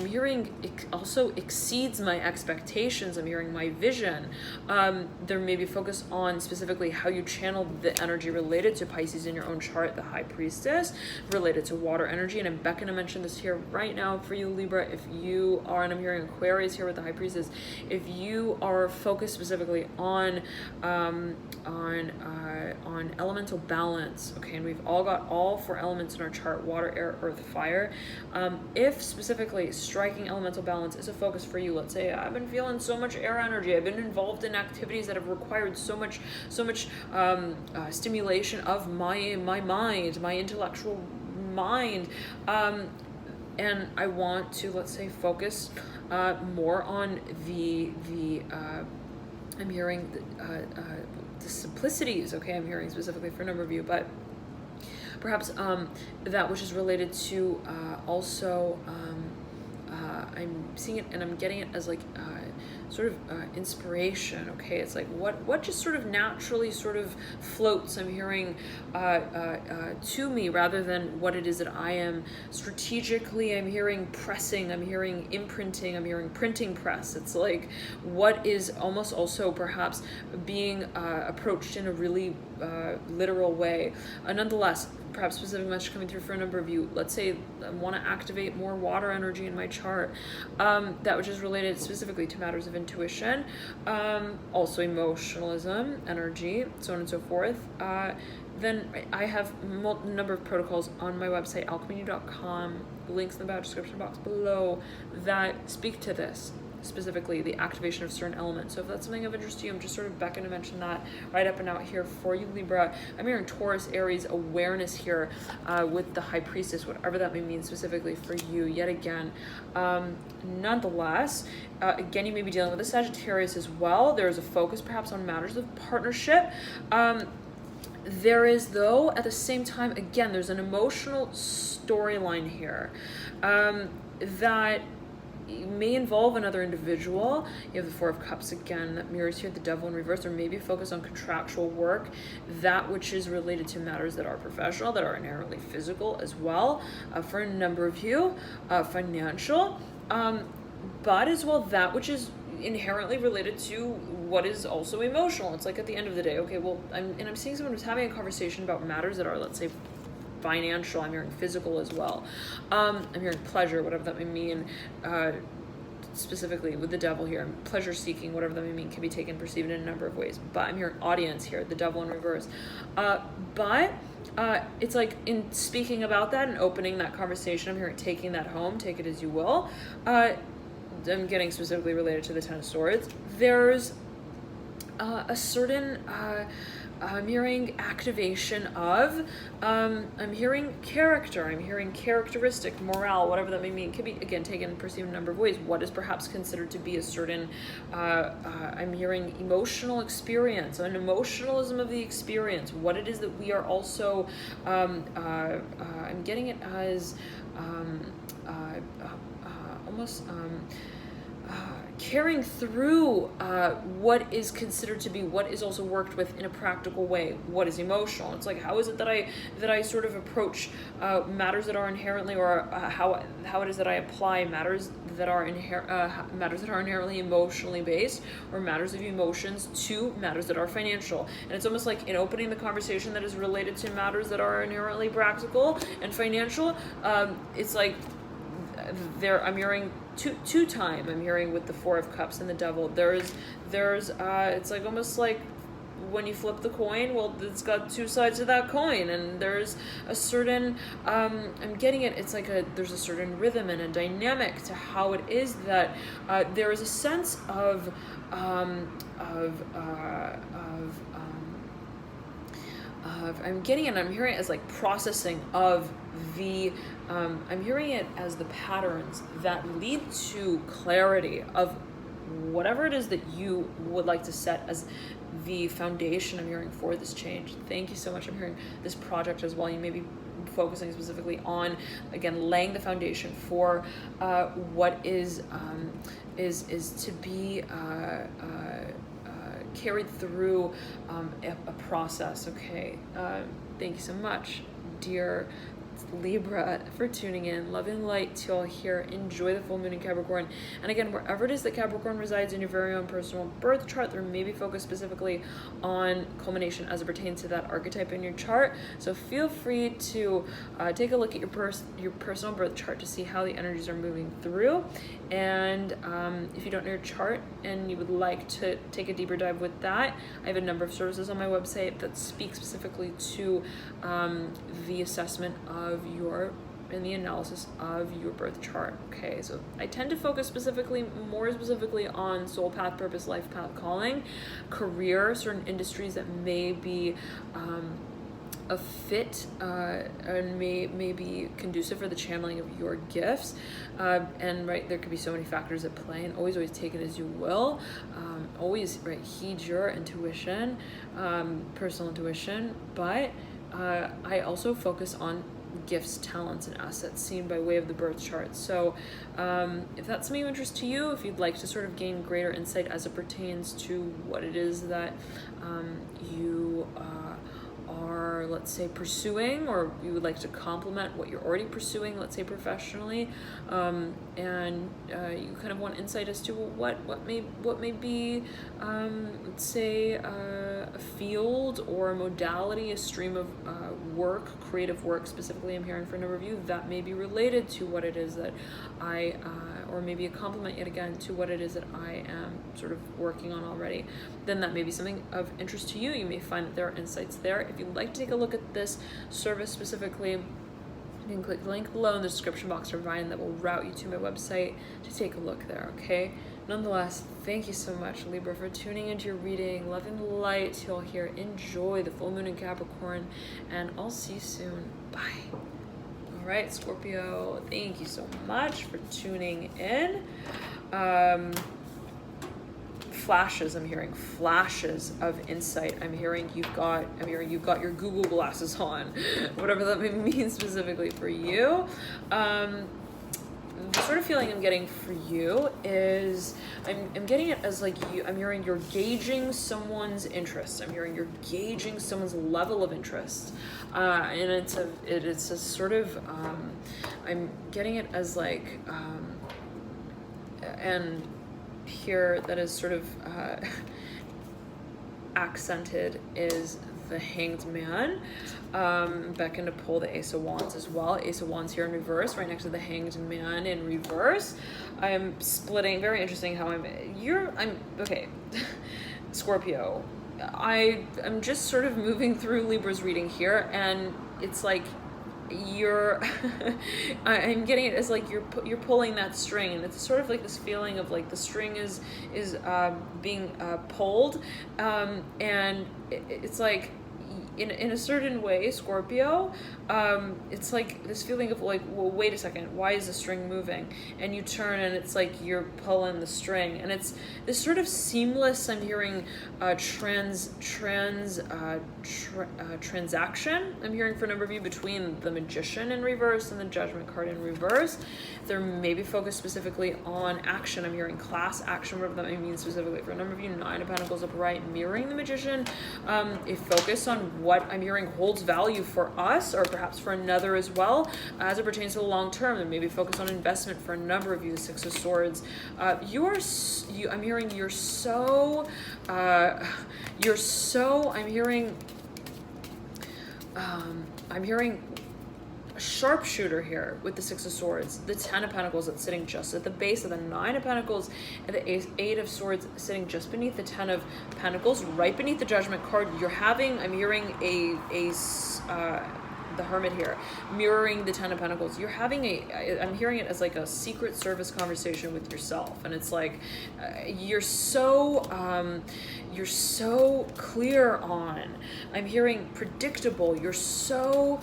hearing also exceeds my expectations. I'm hearing my vision. There may be focus on specifically how you channel the energy related to Pisces in your own chart, the High Priestess, related to water energy. And I'm beckoning to mention this here right now for you, Libra. If you are, and I'm hearing Aquarius here with the High Priestess, if you are focused specifically on elemental balance, okay, and we've all got all four elements in our chart: water, air, earth, fire. If specifically striking elemental balance is a focus for you, let's say I've been feeling so much air energy, I've been involved in activities that have required so much stimulation of my mind, my intellectual mind, and I want to, let's say, focus more on the I'm hearing the simplicities, okay, I'm hearing specifically for a number of you, but perhaps that which is related to also, I'm seeing it and I'm getting it as like sort of inspiration. Okay, it's like what just sort of naturally sort of floats. I'm hearing to me, rather than what it is that I am strategically. I'm hearing pressing, I'm hearing imprinting, I'm hearing printing press. It's like what is almost also perhaps being approached in a really literal way. Nonetheless, perhaps specific message coming through for a number of you. Let's say I want to activate more water energy in my chart, that which is related specifically to matters of intuition, also emotionalism, energy, so on and so forth. Then I have a number of protocols on my website, alchemy.com, links in the bio description box below, that speak to this, specifically the activation of certain elements. So if that's something of interest to you, I'm just sort of beckoning to mention that right up and out here for you, Libra. I'm hearing Taurus, Aries awareness here with the High Priestess, whatever that may mean specifically for you, yet again. Nonetheless, again, you may be dealing with a Sagittarius as well. There is a focus perhaps on matters of partnership. There is, though, at the same time, again, there's an emotional storyline here that may involve another individual. You have the Four of Cups again, that mirrors here the Devil in reverse, or maybe focus on contractual work, that which is related to matters that are professional, that are inherently physical as well, for a number of you, financial, but as well that which is inherently related to what is also emotional. It's like at the end of the day, okay, well, I'm seeing someone who's having a conversation about matters that are, let's say, financial. I'm hearing physical as well. I'm hearing pleasure, whatever that may mean, specifically with the Devil here. Pleasure seeking, whatever that may mean, can be taken, perceived in a number of ways. But I'm hearing audience here, the Devil in reverse. But it's like in speaking about that and opening that conversation, I'm hearing taking that home, take it as you will. I'm getting specifically related to the Ten of Swords. There's a certain I'm hearing activation of, I'm hearing character, I'm hearing characteristic, morale, whatever that may mean. Could be, again, taken and perceived in a number of ways. What is perhaps considered to be a certain, I'm hearing emotional experience, an emotionalism of the experience, what it is that we are also, I'm getting it as almost carrying through what is considered to be, what is also worked with in a practical way, what is emotional. It's like, how is it that I sort of approach matters that are inherently, or how it is that I apply matters that are inherently emotionally based, or matters of emotions, to matters that are financial. And it's almost like in opening the conversation that is related to matters that are inherently practical and financial, it's like I'm hearing two time. I'm hearing with the Four of Cups and the Devil. There's it's like almost like when you flip the coin, well, it's got two sides to that coin, and there's a certain I'm getting it. It's like there's a certain rhythm and a dynamic to how it is that there is a sense of I'm getting it. I'm hearing it as like processing of the. I'm hearing it as the patterns that lead to clarity of whatever it is that you would like to set as the foundation. I'm hearing for this change. Thank you so much. I'm hearing this project as well. You may be focusing specifically on, again, laying the foundation for what is to be carried through a process. Okay. Thank you so much, dear Libra, for tuning in. Love and light to all here. Enjoy the full moon in Capricorn. And again, wherever it is that Capricorn resides in your very own personal birth chart, there may be focused specifically on culmination as it pertains to that archetype in your chart. So feel free to take a look at your personal birth chart to see how the energies are moving through. And if you don't know your chart and you would like to take a deeper dive with that, I have a number of services on my website that speak specifically to the assessment of and the analysis of your birth chart. Okay, so I tend to focus more specifically on soul path, purpose, life path, calling, career, certain industries that may be a fit and may be conducive for the channeling of your gifts. And right, there could be so many factors at play, and always take it as you will. Always heed your intuition, personal intuition, but I also focus on gifts, talents, and assets seen by way of the birth chart. So if that's something of interest to you, if you'd like to sort of gain greater insight as it pertains to what it is that you are, let's say, pursuing, or you would like to complement what you're already pursuing, let's say professionally, and you kind of want insight as to what may be, let's say, a field or a modality, a stream of work, creative work specifically, I'm hearing for a number of you, that may be related to what it is that I, or maybe a complement yet again to what it is that I am sort of working on already, then that may be something of interest to you. You may find that there are insights there. If you'd like to take a look at this service specifically, you can click the link below in the description box or Vine that will route you to my website to take a look there, okay? Nonetheless, thank you so much, Libra, for tuning into your reading, loving the light you'll hear. Enjoy the full moon in Capricorn, and I'll see you soon. Bye. All right, Scorpio, thank you so much for tuning in. Flashes, I'm hearing flashes of insight. I'm hearing you've got your Google glasses on, whatever that may mean specifically for you. The sort of feeling I'm getting for you is I'm getting it as like I'm hearing you're gauging someone's interest. I'm hearing you're gauging someone's level of interest, and it's a sort of I'm getting it as like and here that is sort of accented is the Hanged Man. Beckoned to pull the Ace of Wands as well. Ace of Wands here in reverse, right next to the Hanged Man in reverse. I'm splitting. Very interesting how I'm okay. Scorpio. I'm just sort of moving through Libra's reading here, and it's like you're I'm getting it as like you're pulling that string, and it's sort of like this feeling of like the string is being pulled, and it's like in a certain way, Scorpio, it's like this feeling of like, well, wait a second, why is the string moving? And you turn and it's like you're pulling the string, and it's this sort of seamless, I'm hearing transaction, I'm hearing for a number of you, between the Magician in reverse and the Judgment card in reverse. They're maybe focused specifically on action. I'm hearing class action, whatever that may mean specifically. For a number of you, Nine of Pentacles upright, mirroring the Magician. A focus on what I'm hearing holds value for us, or perhaps for another as well, as it pertains to the long term. There may be focus on investment for a number of you, the Six of Swords. I'm hearing you're so, I'm hearing sharpshooter here with the Six of Swords, the Ten of Pentacles that's sitting just at the base of the Nine of Pentacles, and the Eight of Swords sitting just beneath the Ten of Pentacles, right beneath the Judgment card. You're having, I'm hearing the Hermit here, mirroring the Ten of Pentacles. You're having I'm hearing it as like a Secret Service conversation with yourself, and it's like you're so clear on, I'm hearing predictable, you're so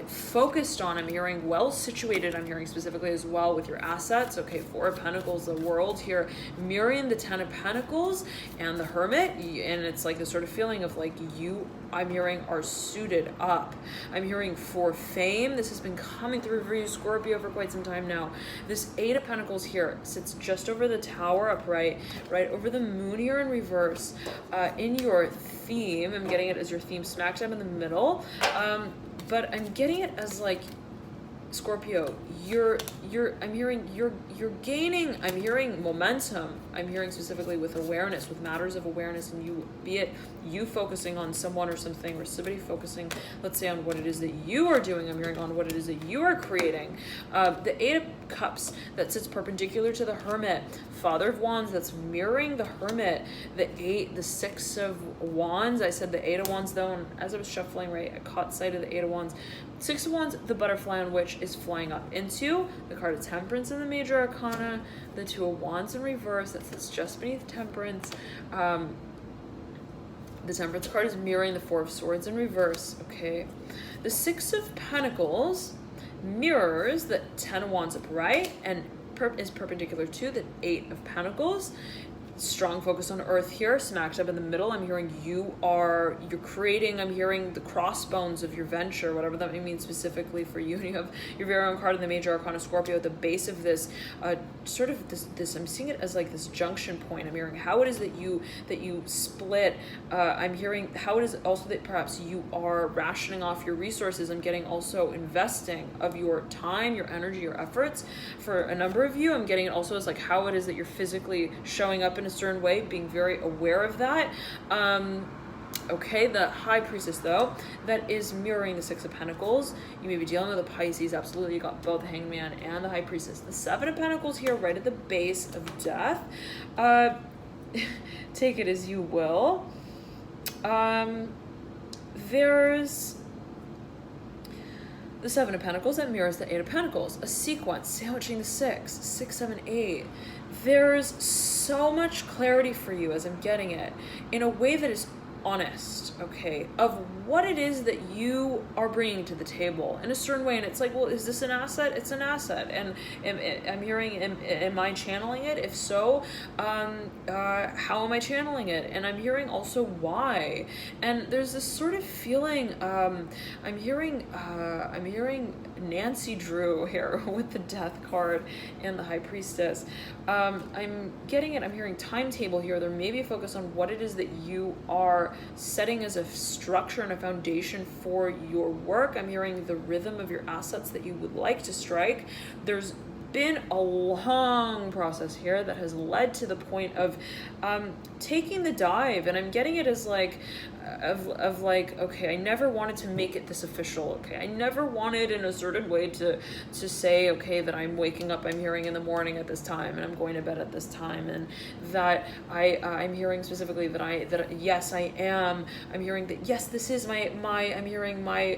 focused on, I'm hearing well situated, I'm hearing specifically as well with your assets. Okay, Four of Pentacles, the World here, mirroring the Ten of Pentacles and the Hermit, and it's like this sort of feeling of like you, I'm hearing, are suited up. I'm hearing for fame. This has been coming through for you, Scorpio, for quite some time now. This Eight of Pentacles here sits just over the Tower upright, right over the Moon here in reverse. In your theme, I'm getting it as your theme smack dab in the middle. But I'm getting it as like, Scorpio, I'm hearing you're gaining, I'm hearing momentum. I'm hearing specifically with awareness, with matters of awareness, and you, be it you focusing on someone or something, or somebody focusing, let's say, on what it is that you are doing. I'm hearing on what it is that you are creating. The Eight of Cups that sits perpendicular to the Hermit, Father of Wands that's mirroring the Hermit, the Six of Wands. I said the Eight of Wands though, and as I was shuffling, right, I caught sight of the Eight of Wands. Six of Wands, the butterfly on which is flying up into the card of Temperance in the Major Arcana, the Two of Wands in reverse that sits just beneath Temperance. The Temperance card is mirroring the Four of Swords in reverse, okay? The Six of Pentacles mirrors the Ten of Wands upright and is perpendicular to the Eight of Pentacles. strong focus on earth here, smacked up in the middle. I'm hearing you're creating, I'm hearing the crossbones of your venture, whatever that may mean specifically for you. And you have your very own card in the major arcana Scorpio at the base of this, sort of this, I'm seeing it as like this junction point. I'm hearing how it is that you split. I'm hearing how it is also that perhaps you are rationing off your resources. I'm getting also investing of your time, your energy, your efforts. For a number of you, I'm getting it also as like how it is that you're physically showing up in a certain way, being very aware of that. Okay, the High Priestess, though, that is mirroring the Six of Pentacles. You may be dealing with a Pisces, absolutely. You got both the Hangman and the High Priestess. The Seven of Pentacles here, right at the base of death. Take it as you will. There's the Seven of Pentacles that mirrors the Eight of Pentacles. A sequence, sandwiching the 6, 6, 7, 8. There's so much clarity for you as I'm getting it in a way that is honest, okay, of what it is that you are bringing to the table in a certain way. And it's like, well, is this an asset? It's an asset. And I'm hearing, am I channeling it? If so, how am I channeling it? And I'm hearing also why. And there's this sort of feeling, I'm hearing Nancy Drew here with the Death card and the High Priestess. I'm getting it. I'm hearing timetable here. There may be a focus on what it is that you are setting as a structure and a foundation for your work. I'm hearing the rhythm of your assets that you would like to strike. There's been a long process here that has led to the point of taking the dive, and I'm getting it as like of like, okay, I never wanted to make it this official. Okay, I never wanted in a certain way to say, okay, that I'm waking up, I'm hearing in the morning at this time, and I'm going to bed at this time, and that I'm hearing specifically that yes, I am. I'm hearing that yes, this is my I'm hearing my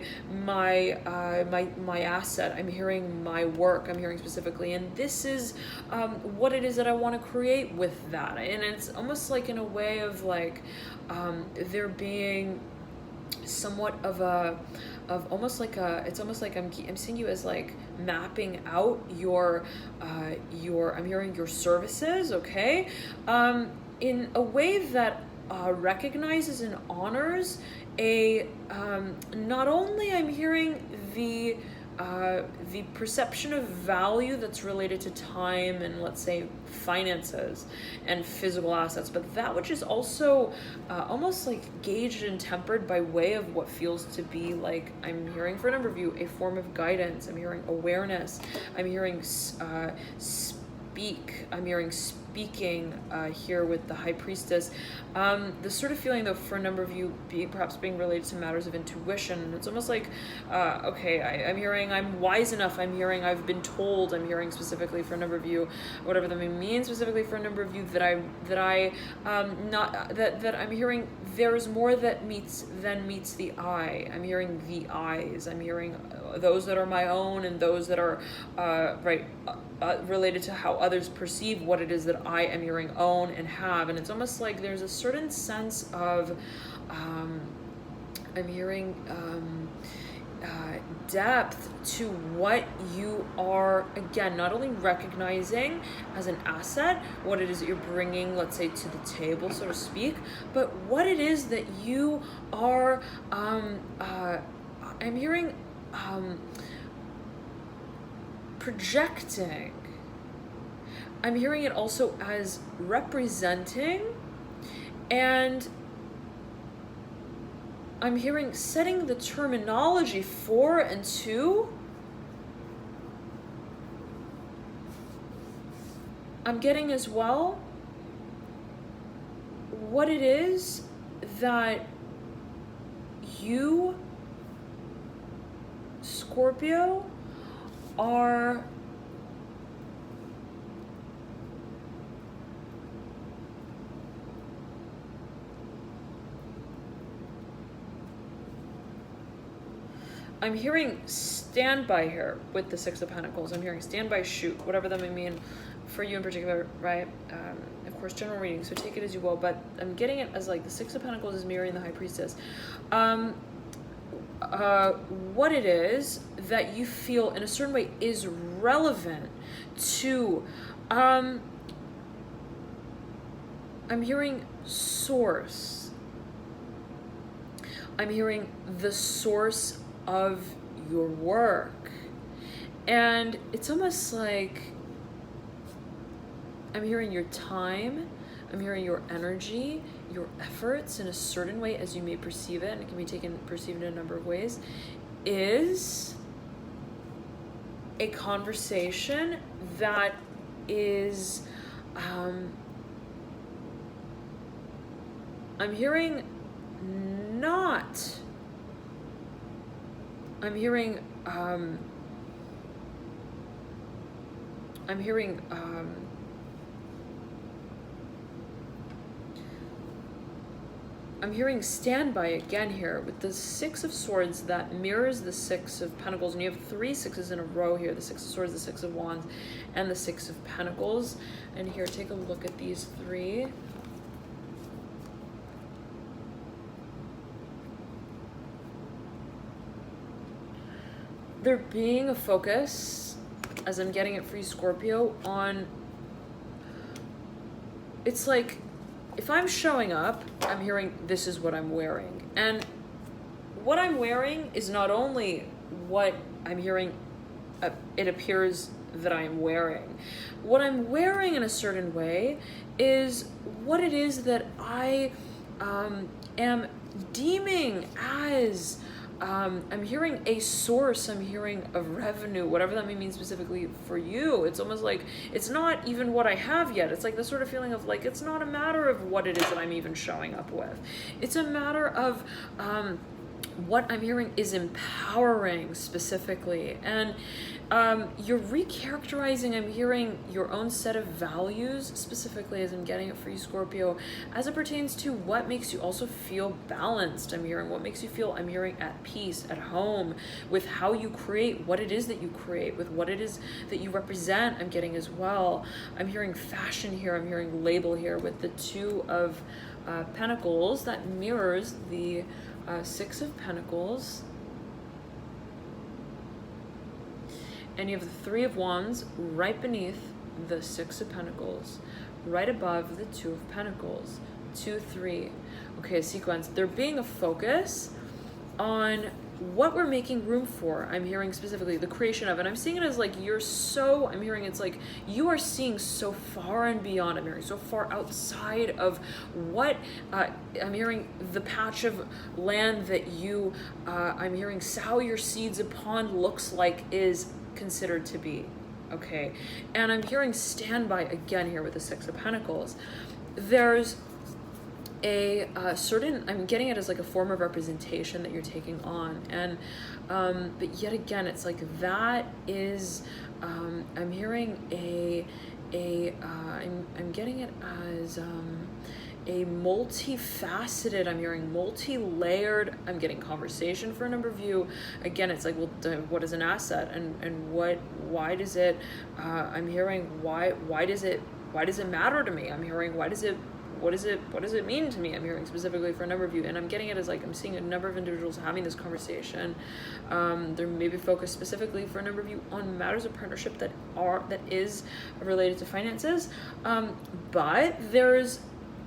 asset. I'm hearing my work. I'm hearing specifically, and this is what it is that I want to create with that. And it's almost like in a way of like there being somewhat of almost like it's almost like I'm seeing you as like mapping out your I'm hearing your services, okay, in a way that recognizes and honors a not only I'm hearing the perception of value that's related to time and, let's say, finances and physical assets, but that which is also almost like gauged and tempered by way of what feels to be like, I'm hearing for a number of you, a form of guidance. I'm hearing awareness. I'm hearing I'm hearing speaking here with the High Priestess. The sort of feeling, though, for a number of you, perhaps being related to matters of intuition. It's almost like, okay, I'm hearing I'm wise enough. I'm hearing I've been told. I'm hearing specifically for a number of you, whatever that may mean, specifically for a number of you, that I'm hearing there's more than meets the eye. I'm hearing the eyes. I'm hearing those that are my own and those that are related to how others perceive what it is that I am hearing own and have. And it's almost like there's a certain sense of I'm hearing depth to what you are, again, not only recognizing as an asset what it is that you're bringing, let's say, to the table, so to speak, but what it is that you are I'm hearing projecting. I'm hearing it also as representing, and I'm hearing setting the terminology for and to. I'm getting as well what it is that you, Scorpio, are I'm hearing standby here with the Six of Pentacles. I'm hearing standby, shoot, whatever that may mean for you in particular, right? Of course, general reading, so take it as you will, but I'm getting it as like the Six of Pentacles is mirroring the High Priestess. What it is that you feel in a certain way is relevant to I'm hearing source. I'm hearing the source of your work. And it's almost like I'm hearing your time, I'm hearing your energy, your efforts in a certain way as you may perceive it, and it can be perceived in a number of ways, is a conversation that is, I'm hearing not, I'm hearing standby again here with the Six of Swords that mirrors the Six of Pentacles, and you have 3 sixes in a row here, the Six of Swords, the Six of Wands, and the Six of Pentacles. And here, take a look at these 3. There being a focus, as I'm getting it for you, Scorpio, on, it's like, if I'm showing up, I'm hearing this is what I'm wearing. And what I'm wearing is not only what I'm hearing, it appears that I am wearing. What I'm wearing in a certain way is what it is that I am deeming as, I'm hearing a source, I'm hearing a revenue, whatever that may mean specifically for you. It's almost like it's not even what I have yet. It's like the sort of feeling of like, it's not a matter of what it is that I'm even showing up with. It's a matter of what I'm hearing is empowering specifically. And you're recharacterizing, I'm hearing your own set of values specifically as I'm getting it for you, Scorpio, as it pertains to what makes you also feel balanced. I'm hearing what makes you feel, I'm hearing at peace, at home, with how you create, what it is that you create, with what it is that you represent. I'm getting as well. I'm hearing fashion here, I'm hearing label here with the Two of Pentacles that mirrors the Six of Pentacles. And you have the Three of Wands right beneath the Six of Pentacles, right above the Two of Pentacles. 2, 3. Okay, a sequence. There being a focus on what we're making room for. I'm hearing specifically the creation of, and I'm seeing it as like you're so, I'm hearing it's like you are seeing so far and beyond. I'm hearing so far outside of what, I'm hearing the patch of land that you, I'm hearing sow your seeds upon looks like is considered to be. Okay, and I'm hearing standby again here with the Six of Pentacles. There's a certain, I'm getting it as like a form of representation that you're taking on, and but yet again it's like that is I'm hearing I'm getting it as a multifaceted, I'm hearing multi-layered, I'm getting conversation for a number of you. Again, it's like, well, what is an asset, and why does it, I'm hearing why does it matter to me? I'm hearing what does it mean to me? I'm hearing specifically for a number of you, and I'm getting it as like I'm seeing a number of individuals having this conversation. There may be focused specifically for a number of you on matters of partnership that is related to finances, but there's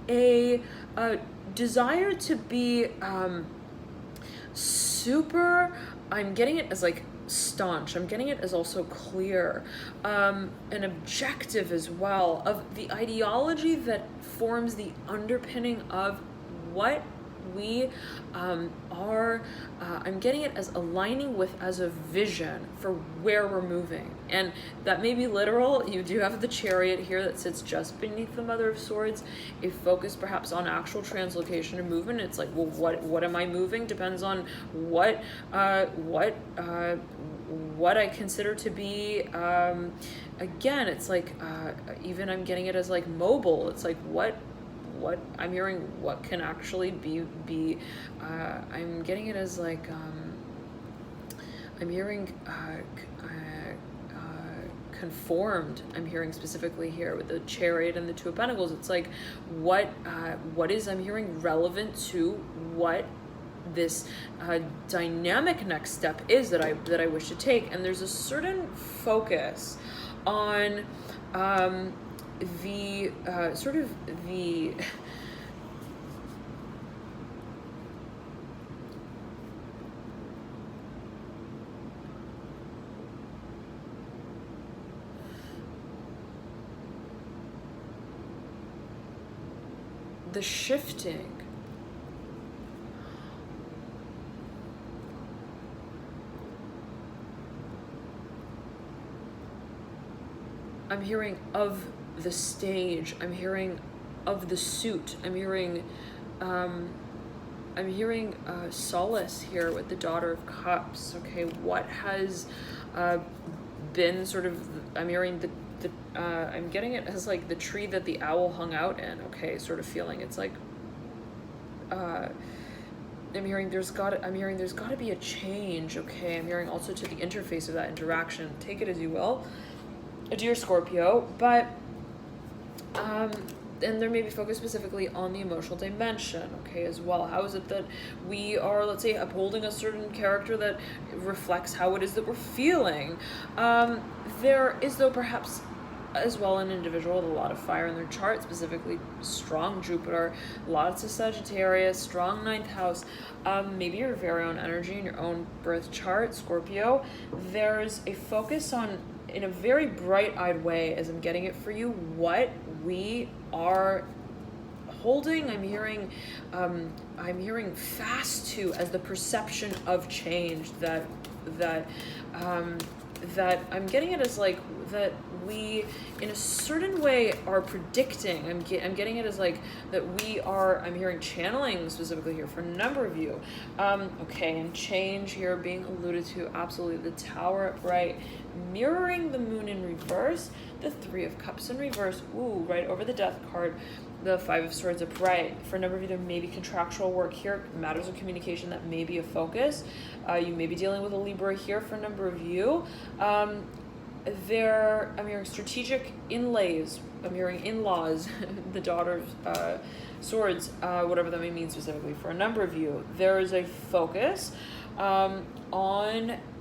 a desire to be super, I'm getting it as like staunch, I'm getting it as also clear, an objective as well of the ideology that forms the underpinning of what we are, I'm getting it as aligning with as a vision for where we're moving. And that may be literal. You do have the Chariot here that sits just beneath the Mother of Swords, a focus perhaps on actual translocation and movement. It's like, well, what am I moving depends on what I consider to be, again, it's like, even I'm getting it as like mobile. It's like what I'm hearing, what can actually be I'm getting it as like, I'm hearing conformed. I'm hearing specifically here with the Chariot and the Two of Pentacles. It's like what is, I'm hearing, relevant to what this dynamic next step is that I wish to take. And there's a certain focus on the shifting. I'm hearing of the stage. I'm hearing of the suit. I'm hearing solace here with the Daughter of Cups. Okay, what has been sort of, I'm hearing I'm getting it as like the tree that the owl hung out in. Okay, sort of feeling it's like I'm hearing there's got to be a change. Okay, I'm hearing also to the interface of that interaction. Take it as you will, dear Scorpio, but and there may be focus specifically on the emotional dimension, okay, as well. How is it that we are, let's say, upholding a certain character that reflects how it is that we're feeling? There is, though, perhaps as well an individual with a lot of fire in their chart, specifically strong Jupiter, lots of Sagittarius, strong 9th house, maybe your very own energy in your own birth chart, Scorpio. There's a focus on, in a very bright-eyed way, as I'm getting it for you, what we are holding. I'm hearing fast to as the perception of change, that I'm getting it as like that we in a certain way are predicting. I'm getting it as like that we are, I'm hearing channeling specifically here for a number of you. Okay, and change here being alluded to, absolutely. The Tower upright, mirroring the Moon in reverse, the Three of Cups in reverse, ooh, right over the Death card, the Five of Swords upright. For a number of you, there may be contractual work here, matters of communication that may be a focus. You may be dealing with a Libra here for a number of you. I'm hearing strategic inlays. I'm hearing in-laws, the Daughter of Swords, whatever that may mean specifically for a number of you. There is a focus on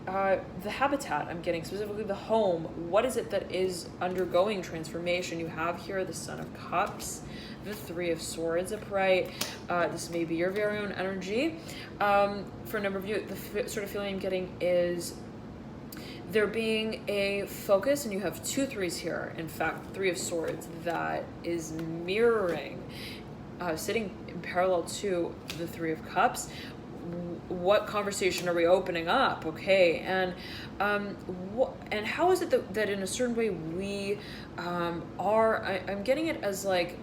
the habitat. I'm getting specifically the home. What is it that is undergoing transformation? You have here the Son of Cups, the Three of Swords upright. This may be your very own energy. For a number of you, the sort of feeling I'm getting is there being a focus, and you have two threes here. In fact, Three of Swords that is mirroring, sitting in parallel to the Three of Cups. What conversation are we opening up? Okay, and how is it that in a certain way we are? I'm getting it as like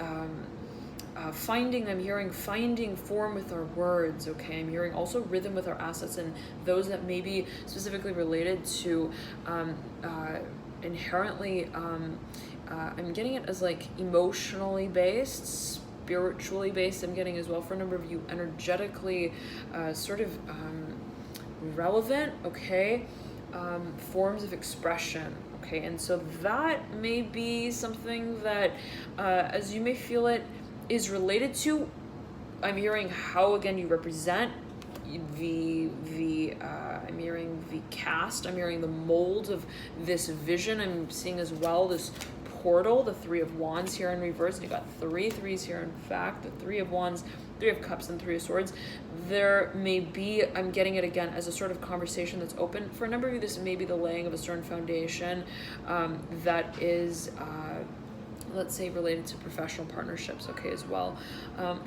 finding. I'm hearing finding form with our words. Okay, I'm hearing also rhythm with our assets, and those that may be specifically related to inherently. I'm getting it as like emotionally based, spiritually based. I'm getting as well for a number of you energetically sort of relevant, okay, forms of expression, okay. And so that may be something that as you may feel it is related to, I'm hearing how again you represent the I'm hearing the cast, I'm hearing the mold of this vision. I'm seeing as well this portal, the Three of Wands here in reverse. You got three threes here. In fact, the Three of Wands, Three of Cups, and Three of Swords. There may be, I'm getting it again as a sort of conversation that's open. For a number of you, this may be the laying of a certain foundation that is let's say related to professional partnerships, okay, as well.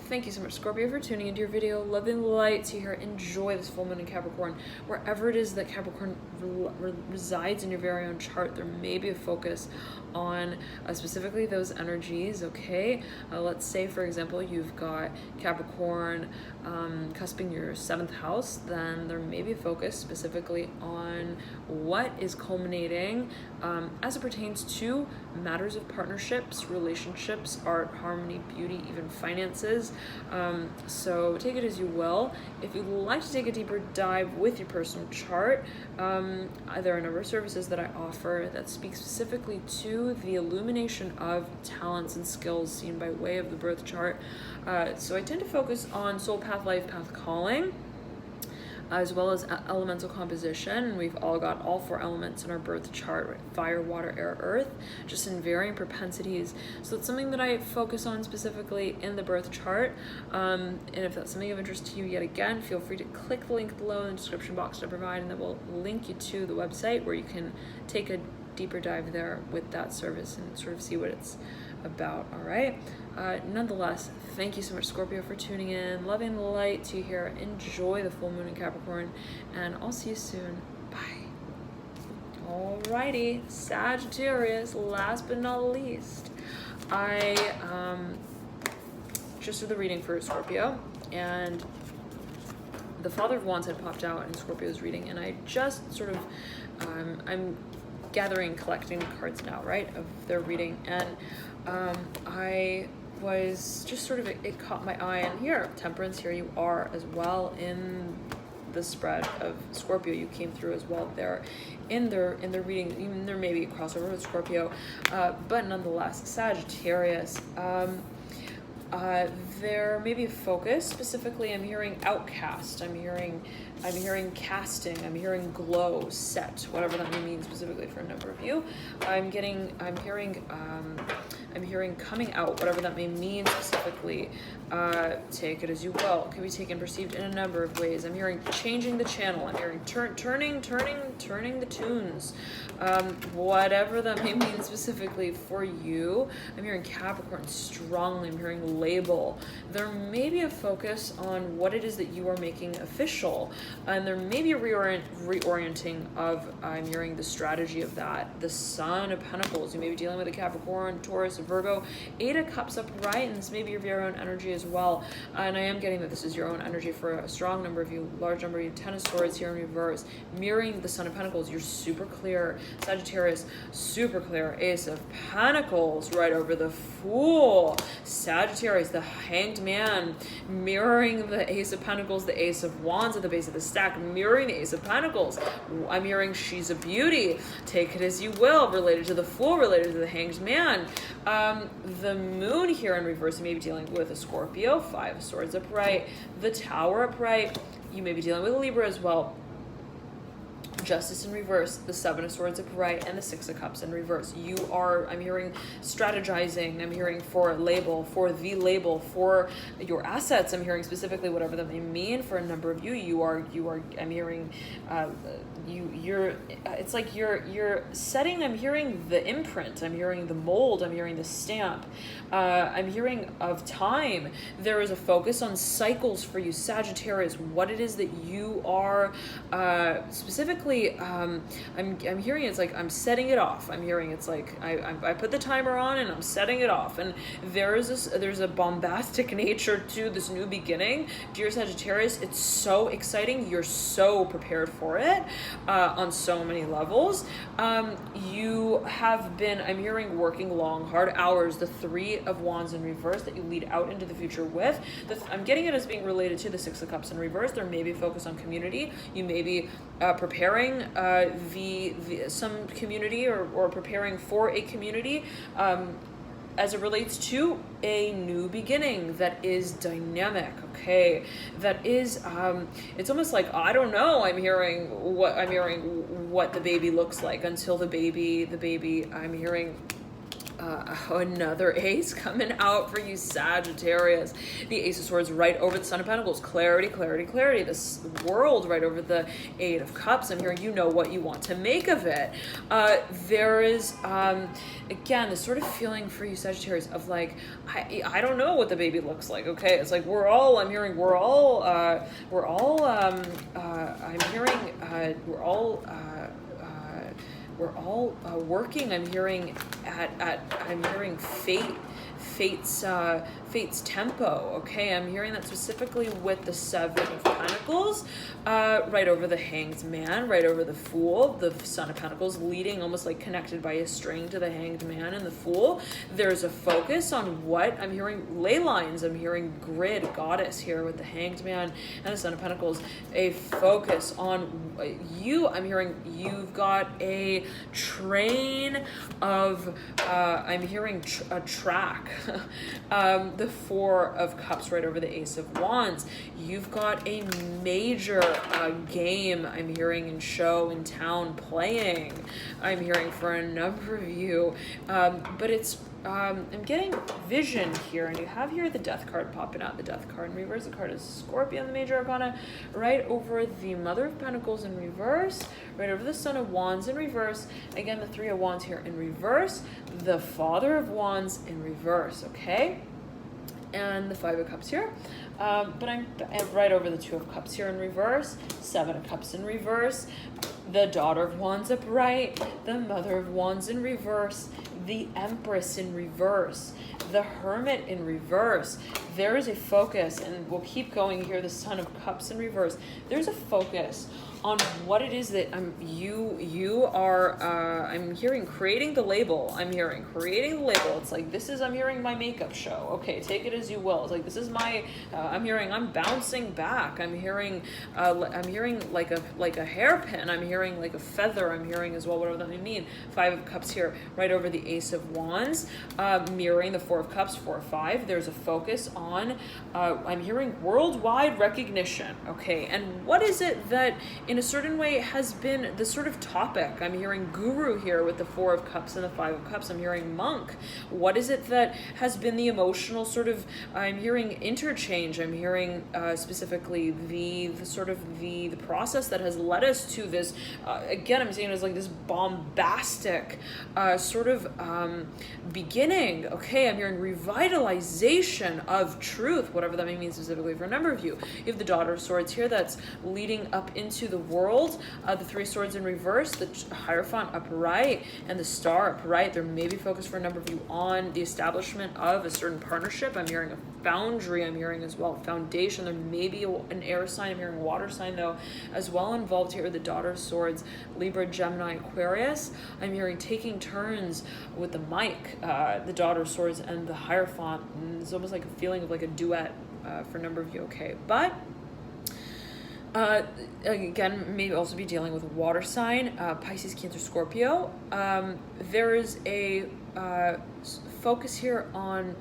Thank you so much, Scorpio, for tuning into your video. Love and light to here. Enjoy this full moon in Capricorn. Wherever it is that Capricorn resides in your very own chart, there may be a focus on specifically those energies, okay? Let's say, for example, you've got Capricorn cusping your 7th house, then there may be a focus specifically on what is culminating as it pertains to matters of partnerships, relationships, art, harmony, beauty, even finances. So take it as you will. If you'd like to take a deeper dive with your personal chart, there are a number of services that I offer that speak specifically to the illumination of talents and skills seen by way of the birth chart. So I tend to focus on soul path, life path, calling. as well as elemental composition. We've all got all 4 elements in our birth chart, right? Fire, water, air, earth, just in varying propensities. So it's something that I focus on specifically in the birth chart. And if that's something of interest to you, yet again, feel free to click the link below in the description box to provide, and that will link you to the website where you can take a deeper dive there with that service and sort of see what it's about. All right. Nonetheless, thank you so much, Scorpio, for tuning in. Loving the light to you here. Enjoy the full moon in Capricorn, and I'll see you soon. Bye. Alrighty, Sagittarius, last but not least, I just did the reading for Scorpio, and the Father of Wands had popped out in Scorpio's reading, and I just sort of, I'm collecting cards now, right, of their reading, and I was just sort of, it caught my eye, and here, Temperance, here you are as well in the spread of Scorpio. You came through as well there in their reading. Even there may be a crossover with Scorpio, but nonetheless, Sagittarius, there may be a focus. Specifically, I'm hearing outcast, I'm hearing casting, I'm hearing glow, set, whatever that may mean specifically for a number of you. I'm hearing coming out, whatever that may mean specifically. Take it as you will. It can be taken, perceived in a number of ways. I'm hearing changing the channel. I'm hearing turning the tunes. Whatever that may mean specifically for you. I'm hearing Capricorn strongly. I'm hearing label. There may be a focus on what it is that you are making official, and there may be a reorienting of, I'm hearing the strategy of that. The Sun of Pentacles. You may be dealing with a Capricorn, Taurus, Virgo, 8 of Cups upright, and this may be your own energy as well. And I am getting that this is your own energy for a strong number of you, large number of you. 10 of Swords here in reverse, mirroring the Sun of Pentacles. You're super clear, Sagittarius, super clear. Ace of Pentacles right over the Fool. Sagittarius, the Hanged Man, mirroring the Ace of Pentacles, the Ace of Wands at the base of the stack, mirroring the Ace of Pentacles. I'm hearing she's a beauty. Take it as you will, related to the Fool, related to the Hanged Man. The Moon here in reverse, you may be dealing with a Scorpio, 5 of Swords upright, the Tower upright. You may be dealing with a Libra as well. Justice in reverse, the 7 of Swords upright, and the 6 of Cups in reverse. You are, I'm hearing strategizing, I'm hearing for label, for the label, for your assets. I'm hearing specifically whatever that may mean for a number of you. You are, I'm hearing, it's like you're setting, I'm hearing the imprint, I'm hearing the mold, I'm hearing the stamp, I'm hearing of time. There is a focus on cycles for you, Sagittarius, what it is that you are, specifically, I'm hearing it's like I'm setting it off. I'm hearing it's like I put the timer on and I'm setting it off. And there's a bombastic nature to this new beginning, dear Sagittarius. It's so exciting. You're so prepared for it on so many levels. You have been, I'm hearing, working long, hard hours. The 3 of Wands in reverse that you lead out into the future with. I'm getting it as being related to the 6 of Cups in reverse. There may be a focus on community. You may be preparing some community or preparing for a community as it relates to a new beginning that is dynamic, okay? That is, it's almost like, I don't know, I'm hearing what the baby looks like until the baby, I'm hearing another ace coming out for you, Sagittarius. The Ace of Swords right over the Sun of Pentacles. Clarity, clarity, clarity. This World right over the 8 of Cups. I'm hearing you know what you want to make of it. There is, again, this sort of feeling for you, Sagittarius, of like, I don't know what the baby looks like, okay? It's like we're all working. I'm hearing I'm hearing fate's tempo, okay? I'm hearing that specifically with the 7 of Pentacles, right over the Hanged Man, right over the Fool, the Son of Pentacles leading, almost like connected by a string to the Hanged Man and the Fool. There's a focus on what I'm hearing, ley lines. I'm hearing grid, goddess here with the Hanged Man and the Son of Pentacles. A focus on you. I'm hearing you've got a train of, I'm hearing a track, the Four of Cups right over the Ace of Wands. You've got a major game I'm hearing in show in town playing. I'm hearing for a number of you, but it's I'm getting vision here, and you have here the Death card popping out. The Death card in reverse. The card is Scorpio in the Major Arcana, right over the Mother of Pentacles in reverse, right over the Son of Wands in reverse. Again, the Three of Wands here in reverse. The Father of Wands in reverse, okay? And the Five of Cups here. But I'm right over the Two of Cups here in reverse. Seven of Cups in reverse. The Daughter of Wands upright. The Mother of Wands in reverse. The Empress in reverse, the Hermit in reverse. There is a focus, and we'll keep going here, the Son of Cups in reverse. There's a focus on what it is that you are, I'm hearing creating the label. I'm hearing creating the label. It's like, this is, I'm hearing my makeup show. Okay, take it as you will. It's like, this is my, I'm hearing, I'm bouncing back. I'm hearing like a hairpin. I'm hearing like a feather. I'm hearing as well, whatever that may mean. Five of Cups here, right over the Ace of Wands, mirroring the Four of Cups, 4 of 5. There's a focus on, I'm hearing worldwide recognition. Okay, and what is it that in a certain way has been the sort of topic? I'm hearing guru here with the Four of Cups and the Five of Cups. I'm hearing monk. What is it that has been the emotional sort of, I'm hearing interchange. I'm hearing specifically the sort of the process that has led us to this, again, I'm saying it as like this bombastic sort of beginning. Okay, I'm hearing revitalization of truth, whatever that may mean specifically for a number of you. You have the Daughter of Swords here that's leading up into the world, the Three of Swords in reverse, the Hierophant upright, and the Star upright. There may be focus for a number of you on the establishment of a certain partnership. I'm hearing a boundary. I'm hearing as well foundation. There may be an air sign. I'm hearing water sign though as well involved here. The Daughter of Swords, Libra, Gemini, Aquarius. I'm hearing taking turns with the mic, the Daughter of Swords and the Hierophant. It's almost like a feeling of like a duet for a number of you. Okay, but again, maybe also be dealing with a water sign, Pisces, Cancer, Scorpio. There is a focus here on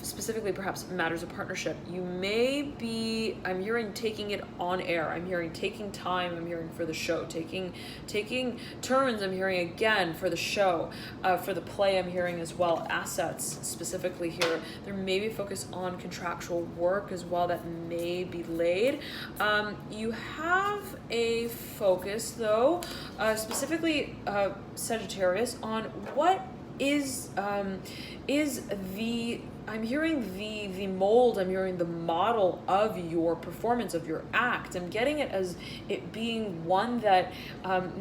specifically perhaps matters of partnership. You may be, I'm hearing taking it on air. I'm hearing taking time. I'm hearing for the show, taking turns. I'm hearing again for the show, for the play. I'm hearing as well assets specifically here. There may be focus on contractual work as well that may be laid. You have a focus though, specifically Sagittarius, on what is the, I'm hearing the mold, I'm hearing the model of your performance, of your act. I'm getting it as it being one that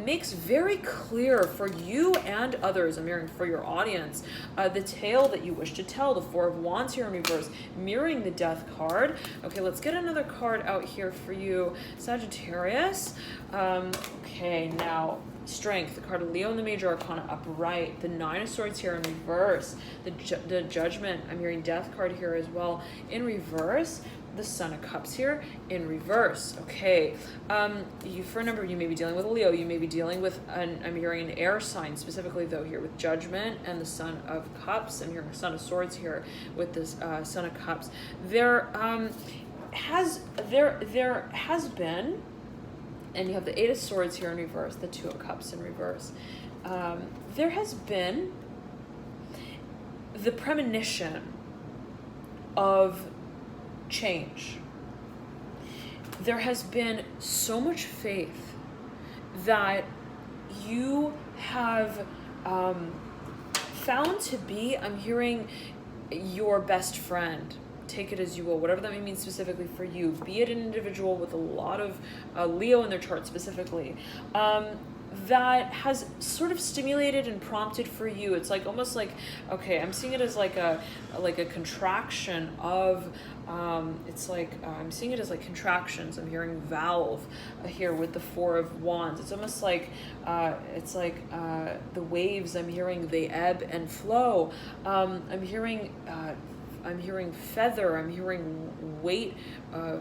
makes very clear for you and others, I'm hearing for your audience, the tale that you wish to tell. The Four of Wands here in reverse, mirroring the Death card. Okay, let's get another card out here for you, Sagittarius. Okay, now Strength, the card of Leo in the Major Arcana upright, the Nine of Swords here in reverse, the Judgment, I'm hearing Death card here as well in reverse, the Son of Cups here in reverse. Okay, you, for a number of you may be dealing with a Leo, you may be dealing with I'm hearing an air sign specifically though here with Judgment and the Son of Cups. I'm hearing the Son of Swords here with this Son of Cups. There has been, and you have the Eight of Swords here in reverse, the Two of Cups in reverse. There has been the premonition of change. There has been so much faith that you have found to be, I'm hearing, your best friend. Take it as you will, whatever that may mean specifically for you, be it an individual with a lot of Leo in their chart specifically, that has sort of stimulated and prompted for you. It's like almost like, okay, I'm seeing it as like a contraction of, it's like, I'm seeing it as like contractions. I'm hearing valve here with the Four of Wands. It's almost like, the waves, I'm hearing they ebb and flow. I'm hearing feather, I'm hearing weight,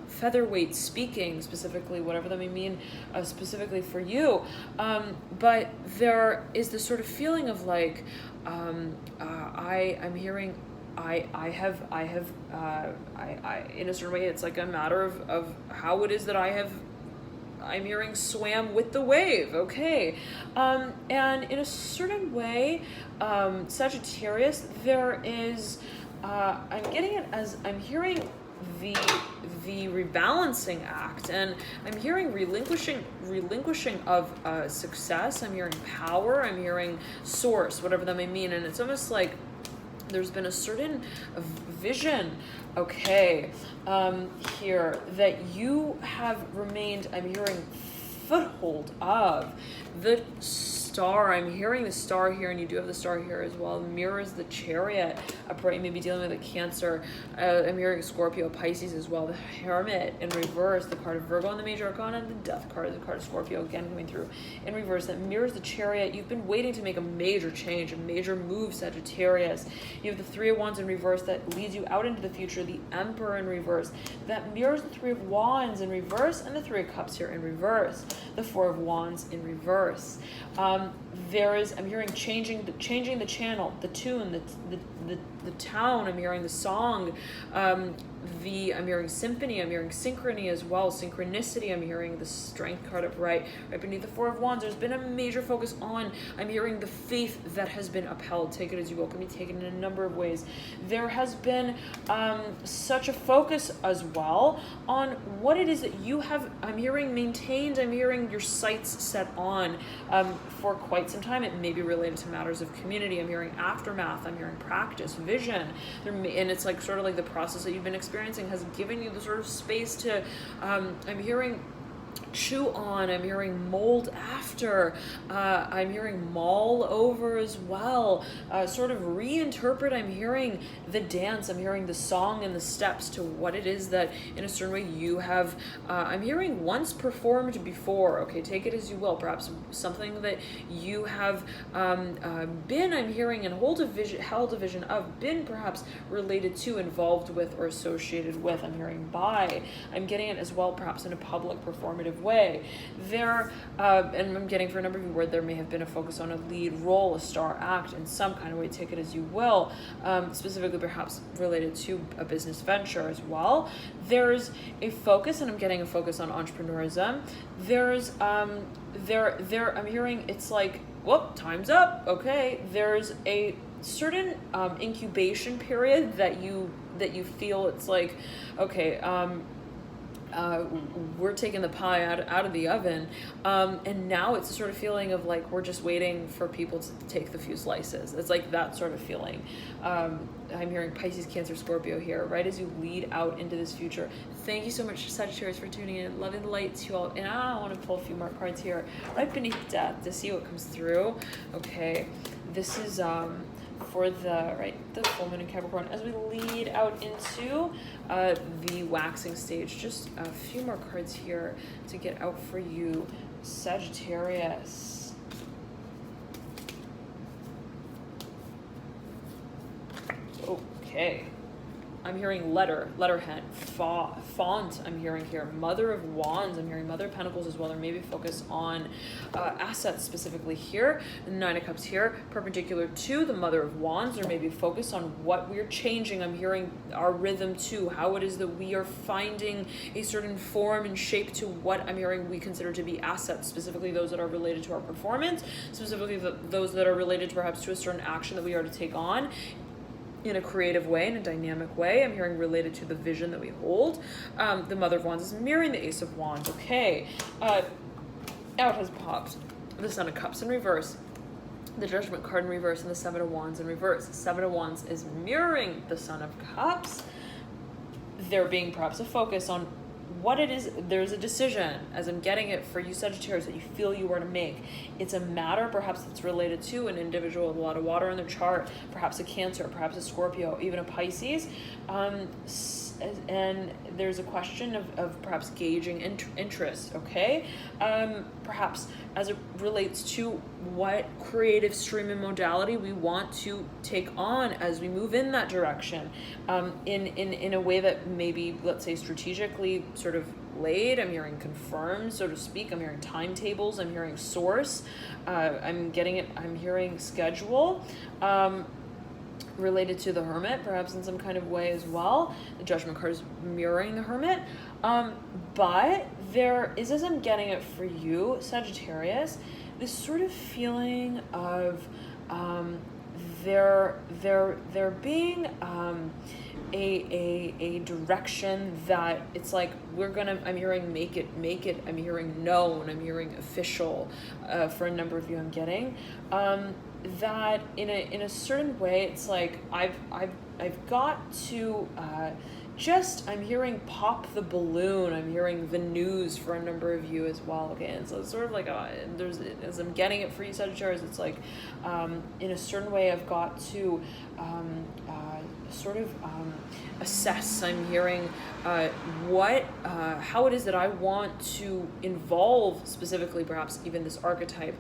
featherweight speaking specifically, whatever that may mean specifically for you. But there is this sort of feeling of like, I'm hearing I in a certain way, it's like a matter of how it is that I'm hearing swam with the wave, okay? And in a certain way, Sagittarius, there is, I'm getting it as, I'm hearing the rebalancing act, and I'm hearing relinquishing of success, I'm hearing power, I'm hearing source, whatever that may mean, and it's almost like there's been a certain vision, okay, here that you have remained, I'm hearing foothold of the star. I'm hearing the star here, and you do have the star here as well. Mirrors the Chariot, upright, maybe dealing with a Cancer. I'm hearing Scorpio, Pisces as well. The Hermit in reverse, the card of Virgo in the major arcana, and the Death card, the card of Scorpio, again coming through in reverse. That mirrors the Chariot. You've been waiting to make a major change, a major move, Sagittarius. You have the Three of Wands in reverse that leads you out into the future. The Emperor in reverse that mirrors the Three of Wands in reverse, and the Three of Cups here in reverse. The Four of Wands in reverse. There is, I'm hearing changing the channel, the tune, the tone. I'm hearing the song. I'm hearing symphony. I'm hearing synchrony as well. Synchronicity. I'm hearing the Strength card upright, right beneath the Four of Wands. There's been a major focus on, I'm hearing the faith that has been upheld. Take it as you will. Can be taken in a number of ways. There has been such a focus as well on what it is that you have, I'm hearing maintained. I'm hearing your sights set on for quite some time. It may be related to matters of community. I'm hearing aftermath. I'm hearing practice, vision. And it's like sort of like the process that you've been experiencing has given you the sort of space to, I'm hearing chew on, I'm hearing mold after, I'm hearing mull over as well, sort of reinterpret. I'm hearing the dance, I'm hearing the song and the steps to what it is that in a certain way you have, I'm hearing once performed before, okay, take it as you will, perhaps something that you have been, I'm hearing, and held a vision of, been perhaps related to, involved with, or associated with, I'm hearing by, I'm getting it as well, perhaps in a public performative way. There, and I'm getting for a number of you where there may have been a focus on a lead role, a star act in some kind of way, take it as you will, specifically perhaps related to a business venture as well. There's a focus, and I'm getting a focus on entrepreneurism. There's, I'm hearing it's like, whoop, time's up, okay. There's a certain incubation period that you feel it's like, okay, we're taking the pie out of the oven, and now it's a sort of feeling of like we're just waiting for people to take the few slices. It's like that sort of feeling. I'm hearing Pisces, Cancer, Scorpio here, right as you lead out into this future. Thank you so much, Sagittarius, for tuning in. Loving the light to you all. And I want to pull a few more cards here, right beneath Death, to see what comes through. Okay, this is for the full moon in Capricorn as we lead out into the waxing stage. Just a few more cards here to get out for you, Sagittarius. Okay. I'm hearing letterhead, font, I'm hearing here, Mother of Wands, I'm hearing Mother of Pentacles as well. There may be focus on assets specifically here, Nine of Cups here, perpendicular to the Mother of Wands. There may be focus on what we're changing. I'm hearing our rhythm too, how it is that we are finding a certain form and shape to what I'm hearing we consider to be assets, specifically those that are related to our performance, specifically those that are related to perhaps to a certain action that we are to take on in a creative way, in a dynamic way. I'm hearing related to the vision that we hold. The Mother of Wands is mirroring the Ace of Wands. Okay, out has popped the Son of Cups in reverse, the Judgment card in reverse, and the Seven of Wands in reverse. The Seven of Wands is mirroring the Son of Cups. There being perhaps a focus on what it is. There's a decision, as I'm getting it for you Sagittarius, that you feel you are to make. It's a matter perhaps that's related to an individual with a lot of water in their chart, perhaps a Cancer, perhaps a Scorpio, even a Pisces, and there's a question of perhaps gauging interest, okay? Perhaps as it relates to what creative stream and modality we want to take on as we move in that direction, in a way that maybe, let's say, strategically sort of laid. I'm hearing confirmed, so to speak. I'm hearing timetables. I'm hearing source. I'm getting it. I'm hearing schedule. related to the Hermit, perhaps in some kind of way as well. The Judgment card is mirroring the Hermit. But there is, as I'm getting it for you, Sagittarius, this sort of feeling of there being a direction that it's like I'm hearing make it, I'm hearing known, I'm hearing official, for a number of you I'm getting, that in a certain way it's like I've got to I'm hearing pop the balloon, I'm hearing the news for a number of you as well. Okay, and so it's sort of like as I'm getting it for you, Sagittarius, it's like in a certain way I've got to assess. I'm hearing how it is that I want to involve, specifically perhaps even this archetype,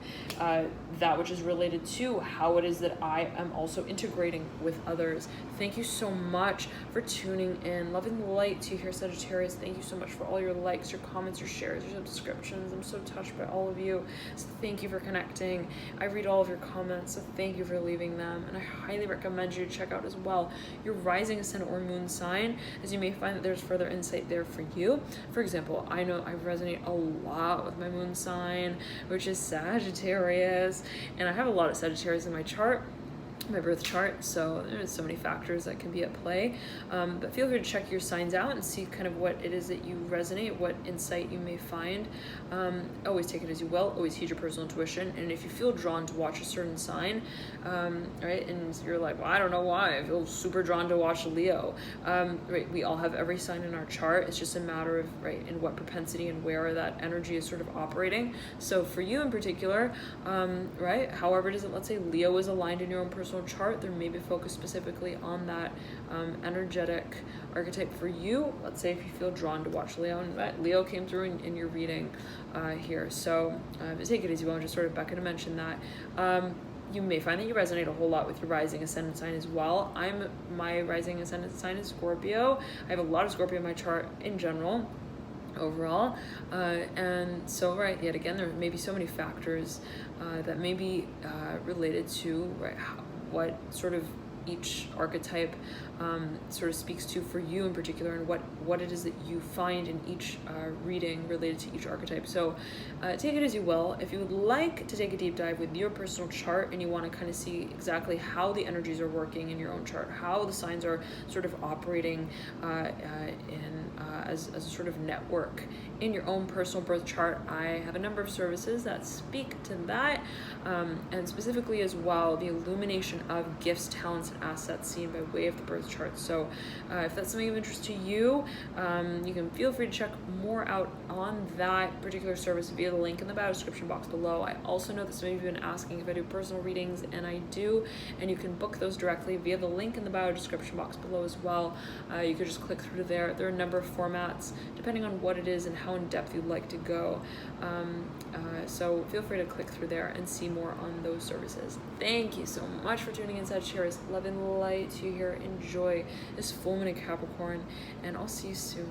that which is related to how it is that I am also integrating with others. Thank you so much for tuning in. Loving the light to you here, Sagittarius. Thank you so much for all your likes, your comments, your shares, your subscriptions. I'm so touched by all of you. So thank you for connecting. I read all of your comments, so thank you for leaving them. And I highly recommend you to check out as well your rising, ascendant, or moon sign, as you may find that there's further insight there for you. For example, I know I resonate a lot with my moon sign, which is Sagittarius, and I have a lot of Sagittarius in my chart, my birth chart, so there's so many factors that can be at play, but feel free to check your signs out and see kind of what it is that you resonate, what insight you may find. Always take it as you will, always heed your personal intuition, and if you feel drawn to watch a certain sign, right, and you're like, well, I don't know why, I feel super drawn to watch Leo, right, we all have every sign in our chart. It's just a matter of, right, in what propensity and where that energy is sort of operating. So for you in particular, right, however it is that, let's say Leo is aligned in your own personal chart, there may be focus specifically on that energetic archetype for you. Let's say if you feel drawn to watch Leo, and that Leo came through in your reading here, so take it as you will, and just sort of Becca to mention that. You may find that you resonate a whole lot with your rising ascendant sign as well. My rising ascendant sign is Scorpio. I have a lot of Scorpio in my chart in general, overall, and so, right, yet again, there may be so many factors that may be related to, right, what sort of each archetype sort of speaks to for you in particular, and what it is that you find in each reading related to each archetype. So take it as you will. If you would like to take a deep dive with your personal chart and you want to kind of see exactly how the energies are working in your own chart, how the signs are sort of operating as a sort of network in your own personal birth chart, I have a number of services that speak to that, and specifically as well the illumination of gifts, talents, and assets seen by way of the birth chart. So if that's something of interest to you, you can feel free to check more out on that particular service via the link in the bio description box below. I also know that some of you have been asking if I do personal readings, and I do, and you can book those directly via the link in the bio description box below as well. You could just click through there. There are a number of formats depending on what it is and how in depth you'd like to go. So feel free to click through there and see more on those services. Thank you so much for tuning in, Sagittarius. Love and light to you here. Enjoy this full moon in Capricorn, and I'll see you soon.